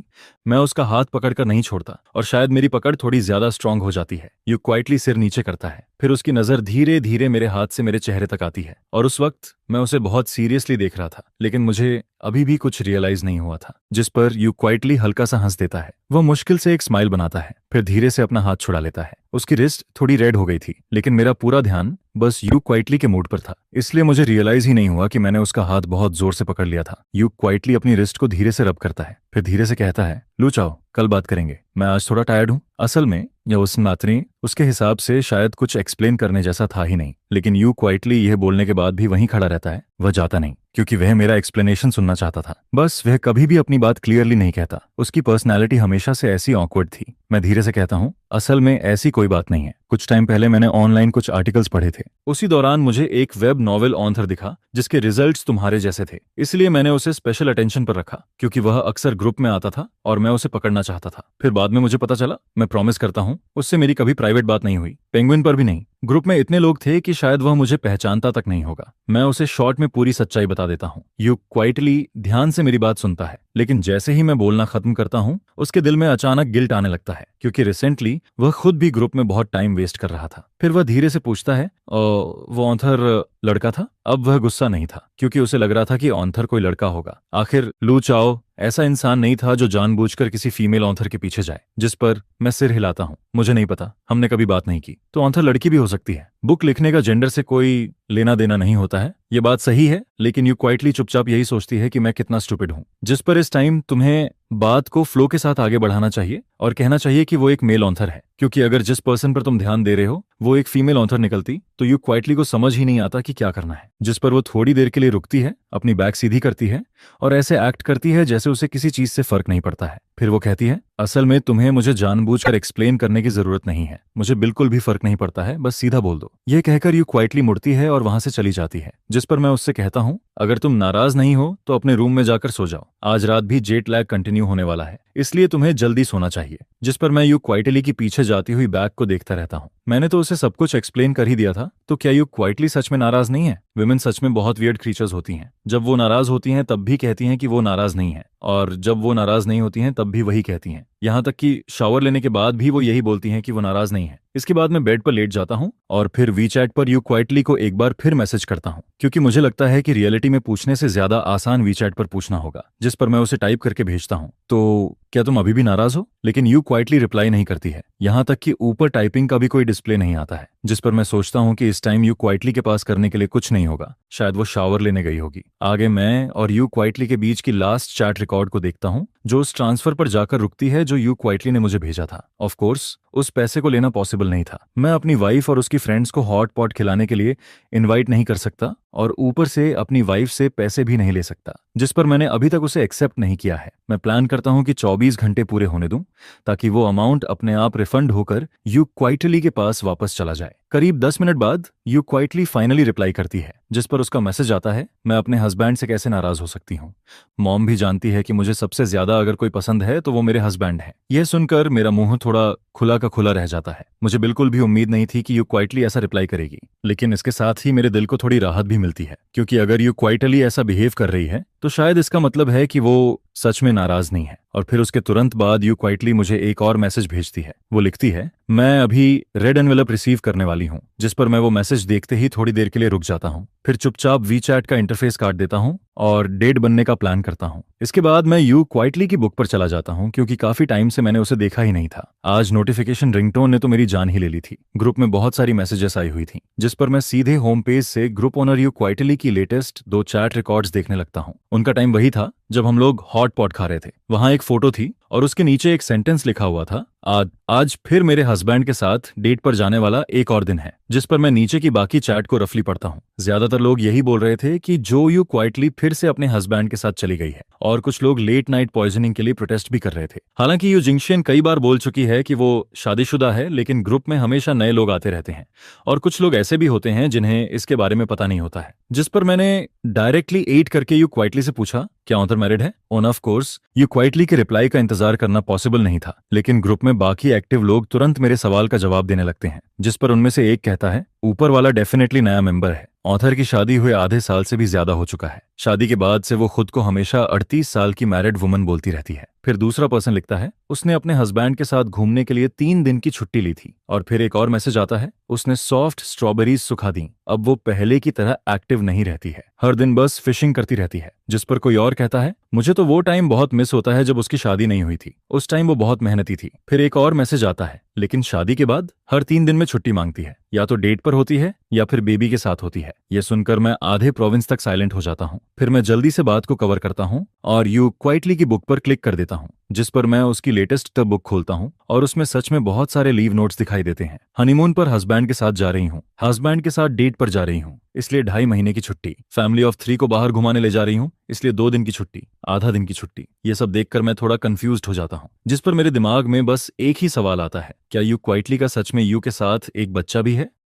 मैं उसका हाथ पकड़कर नहीं छोड़ता, और शायद मेरी पकड़ थोड़ी ज्यादा स्ट्रांग हो जाती है। यू क्वाइटली सिर नीचे करता है, फिर उसकी नजर धीरे धीरे मेरे हाथ से मेरे चेहरे तक आती है, और उस वक्त मैं उसे बहुत सीरियसली देख रहा था, लेकिन मुझे अभी भी कुछ रियलाइज नहीं हुआ था। जिस पर यू क्वाइटली हल्का सा हंस देता है। वह मुश्किल से एक स्माइल बनाता है, फिर धीरे से अपना हाथ छुड़ा लेता है। उसकी रिस्ट थोड़ी रेड हो गई थी, लेकिन मेरा पूरा ध्यान बस यू क्वाइटली के मूड पर था, इसलिए मुझे रियलाइज ही नहीं हुआ कि मैंने उसका हाथ बहुत जोर से पकड़ लिया था। यू क्वाइटली अपनी रिस्ट को धीरे से रब करता है, फिर धीरे से कहता है, लो चाओ, कल बात करेंगे, मैं आज थोड़ा टायर्ड हूँ। असल में यह उस नातनी उसके हिसाब से शायद कुछ एक्सप्लेन करने जैसा था ही नहीं, लेकिन यू क्वाइटली यह बोलने के बाद भी वहीं खड़ा रहता है। वह जाता नहीं, क्योंकि वह मेरा एक्सप्लेनेशन सुनना चाहता था। बस वह कभी भी अपनी बात क्लियरली नहीं कहता। उसकी पर्सनैलिटी हमेशा से ऐसी ऑकवर्ड थी। मैं धीरे से कहता हूँ, असल में ऐसी कोई बात नहीं है। कुछ टाइम पहले मैंने ऑनलाइन कुछ आर्टिकल्स पढ़े थे। उसी दौरान मुझे एक वेब नॉवेल ऑथर दिखा जिसके रिजल्ट्स तुम्हारे जैसे थे, इसलिए मैंने उसे स्पेशल अटेंशन पर रखा, क्योंकि वह अक्सर ग्रुप में आता था और मैं उसे पकड़ना चाहता था। फिर बाद में मुझे पता चला, मैं प्रॉमिस करता हूँ, उससे मेरी कभी प्राइवेट बात नहीं हुई, पेंगुइन पर भी नहीं। ग्रुप में इतने लोग थे कि शायद वह मुझे पहचानता तक नहीं होगा। मैं उसे शॉर्ट में पूरी सच्चाई बता देता हूँ। यू क्वाइटली ध्यान से मेरी बात सुनता है, लेकिन जैसे ही मैं बोलना खत्म करता हूँ उसके दिल में अचानक गिल्ट आने लगता है, क्योंकि रिसेंटली वह खुद भी ग्रुप में बहुत टाइम वेस्ट कर रहा था। फिर वह धीरे से पूछता है, वो ऑथर लड़का था? अब वह गुस्सा नहीं था, क्योंकि उसे लग रहा था कि ऑथर कोई लड़का होगा। आखिर लू चाओ ऐसा इंसान नहीं था जो जानबूझकर किसी फीमेल ऑथर के पीछे जाए। जिस पर मैं सिर हिलाता हूँ, मुझे नहीं पता, हमने कभी बात नहीं की। तो ऑथर लड़की भी हो सकती है। बुक लिखने का जेंडर से कोई लेना देना नहीं होता है, ये बात सही है, लेकिन यू क्वाइटली चुपचाप यही सोचती है कि मैं कितना स्टूपिड हूँ। जिस पर इस टाइम तुम्हें बात को फ्लो के साथ आगे बढ़ाना चाहिए और कहना चाहिए कि वो एक मेल ऑथर है, क्योंकि अगर जिस पर्सन पर तुम ध्यान दे रहे हो वो एक फीमेल ऑथर निकलती तो यू क्वाइटली को समझ ही नहीं आता कि क्या करना है। जिस पर वो थोड़ी देर के लिए रुकती है, अपनी बैक सीधी करती है और ऐसे एक्ट करती है जैसे उसे किसी चीज से फर्क नहीं पड़ता है। फिर वो कहती है, असल में तुम्हें मुझे जानबूझकर एक्सप्लेन करने की जरूरत नहीं है, मुझे बिल्कुल भी फर्क नहीं पड़ता है, बस सीधा बोल दो। ये कहकर यू क्वाइटली मुड़ती है और वहां से चली जाती है। जिस पर मैं उससे कहता हूँ, अगर तुम नाराज नहीं हो तो अपने रूम में जाकर सो जाओ, आज रात भी जेट लैग कंटिन्यू होने वाला है, इसलिए तुम्हें जल्दी सोना चाहिए। जिस पर मैं यू क्वाइटली की पीछे जाती हुई बैग को देखता रहता हूँ। मैंने तो उसे सब कुछ एक्सप्लेन कर ही दिया था, तो क्या यू क्वाइटली सच में नाराज नहीं है? विमेन सच में बहुत वियर्ड क्रीचर्स होती हैं। जब वो नाराज होती हैं तब भी कहती हैं कि वो नाराज नहीं है, और जब वो नाराज नहीं होती हैं तब भी वही कहती हैं। यहाँ तक कि शावर लेने के बाद भी वो यही बोलती हैं कि वो नाराज नहीं है। इसके बाद मैं बेड पर लेट जाता हूँ और फिर वीचैट पर यू क्वाइटली को एक बार फिर मैसेज करता हूँ, क्योंकि मुझे लगता है कि रियलिटी में पूछने से ज्यादा आसान वीचैट पर पूछना होगा। जिस पर मैं उसे टाइप करके भेजता हूँ, तो क्या तुम अभी भी नाराज हो? लेकिन यू क्वाइटली रिप्लाई नहीं करती है, यहाँ तक कि ऊपर टाइपिंग का भी कोई डिस्प्ले नहीं आता है। जिस पर मैं सोचता हूँ कि इस टाइम यू क्वाइटली के पास करने के लिए कुछ नहीं होगा, शायद वो शावर लेने गई होगी। आगे मैं और यू क्वाइटली के बीच की लास्ट चैट रिकॉर्ड को देखता हूँ, जो उस ट्रांसफर पर जाकर रुकती है जो यू क्वाइटली ने मुझे भेजा था। ऑफ कोर्स उस पैसे को लेना पॉसिबल नहीं था। मैं अपनी वाइफ और उसकी फ्रेंड्स को हॉट पॉट खिलाने के लिए इनवाइट नहीं कर सकता और ऊपर से अपनी वाइफ से पैसे भी नहीं ले सकता, जिस पर मैंने अभी तक उसे एक्सेप्ट नहीं किया है। मैं प्लान करता हूं कि 24 घंटे पूरे होने दूं ताकि वो अमाउंट अपने आप रिफंड होकर यू क्वाइटली के पास वापस चला जाए। करीब 10 मिनट बाद यू क्वाइटली फाइनली रिप्लाई करती है, जिस पर उसका मैसेज आता है, मैं अपने हस्बैंड से कैसे नाराज हो सकती हूँ। मॉम भी जानती है कि मुझे सबसे ज्यादा अगर कोई पसंद है तो वो मेरे हस्बैंड है। यह सुनकर मेरा मुंह थोड़ा खुला का खुला रह जाता है। मुझे बिल्कुल भी उम्मीद नहीं थी कि यू क्वाइटली ऐसा रिप्लाई करेगी, लेकिन इसके साथ ही मेरे दिल को थोड़ी राहत भी मिलती है, क्योंकि अगर यू क्वाइटली ऐसा बिहेव कर रही है तो शायद इसका मतलब है कि वो सच में नाराज नहीं है। और फिर उसके तुरंत बाद यू क्वाइटली मुझे एक और मैसेज भेजती है। वो लिखती है, मैं अभी रेड एनवेलप रिसीव करने वाली हूँ। जिस पर मैं वो मैसेज देखते ही थोड़ी देर के लिए रुक जाता हूँ, फिर चुपचाप वीचैट का इंटरफेस काट देता हूँ और डेट बनने का प्लान करता हूँ। इसके बाद मैं यू क्वाइटली की बुक पर चला जाता हूँ, क्योंकि काफी टाइम से मैंने उसे देखा ही नहीं था। आज नोटिफिकेशन रिंगटोन ने तो मेरी जान ही ले ली थी। ग्रुप में बहुत सारी मैसेजेस आई हुई थी, जिस पर मैं सीधे होम पेज से ग्रुप ओनर यू क्वाइटली की लेटेस्ट 2 चैट रिकॉर्ड्स देखने लगता हूँ। उनका टाइम वही था जब हम लोग हॉट पॉट खा रहे थे। वहां एक फोटो थी और उसके नीचे एक सेंटेंस लिखा हुआ था, आज फिर मेरे हस्बैंड के साथ डेट पर जाने वाला एक और दिन है। जिस पर मैं नीचे की बाकी चैट को रफली पढ़ता हूँ। ज्यादातर लोग यही बोल रहे थे कि जो यू क्वाइटली फिर से अपने हस्बैंड के साथ चली गई है, और कुछ लोग लेट नाइट पॉइजनिंग के लिए प्रोटेस्ट भी कर रहे थे। हालांकि यू जिंगशियन कई बार बोल चुकी है कि वो शादीशुदा है, लेकिन ग्रुप में हमेशा नए लोग आते रहते हैं और कुछ लोग ऐसे भी होते हैं जिन्हें इसके बारे में पता नहीं होता है। जिस पर मैंने डायरेक्टली एट करके यू क्वाइटली से पूछा, क्या ऑथर मैरिड है? On off course you quietly के रिप्लाई का इंतजार करना पॉसिबल नहीं था, लेकिन ग्रुप में बाकी एक्टिव लोग तुरंत मेरे सवाल का जवाब देने लगते हैं। जिस पर उनमें से एक कहता है, ऊपर वाला डेफिनेटली नया मेंबर है। ऑथर की शादी हुए आधे साल से भी ज्यादा हो चुका है। शादी के बाद से वो खुद को हमेशा 38 साल की मैरिड वुमन बोलती रहती है। फिर दूसरा पर्सन लिखता है, उसने अपने हस्बैंड के साथ घूमने के लिए 3 दिन की छुट्टी ली थी। और फिर एक और मैसेज आता है, उसने सॉफ्ट स्ट्रॉबेरीज सुखा दी, अब वो पहले की तरह एक्टिव नहीं रहती है, हर दिन बस फिशिंग करती रहती है। जिस पर कोई और कहता है, मुझे तो वो टाइम बहुत मिस होता है जब उसकी शादी नहीं हुई थी, उस टाइम वो बहुत मेहनती थी। फिर एक और मैसेज आता है, लेकिन शादी के बाद हर 3 दिन में छुट्टी मांगती है, या तो डेट पर होती है या फिर बेबी के साथ होती है। यह सुनकर मैं आधे प्रोविंस तक साइलेंट हो जाता हूँ। फिर मैं जल्दी से बात को कवर करता हूँ और यू क्वाइटली की बुक पर क्लिक कर देता हूँ, जिस पर मैं उसकी लेटेस्ट टब बुक खोलता हूँ और उसमें सच में बहुत सारे लीव नोट्स दिखाई देते हैं। हनीमून पर हस्बैंड के साथ जा रही हूँ, हस्बैंड के साथ डेट पर जा रही हूँ, इसलिए 2.5 महीने की छुट्टी, फैमिली ऑफ 3 को बाहर घुमाने ले जा रही हूँ, इसलिए 2 दिन की छुट्टी, आधा दिन की छुट्टी। ये सब देखकर मैं थोड़ा कंफ्यूज्ड हो जाता हूँ। जिस पर मेरे दिमाग में बस एक ही सवाल आता है, क्या यू क्वाइटली का सच में यू के साथ एक बच्चा भी है?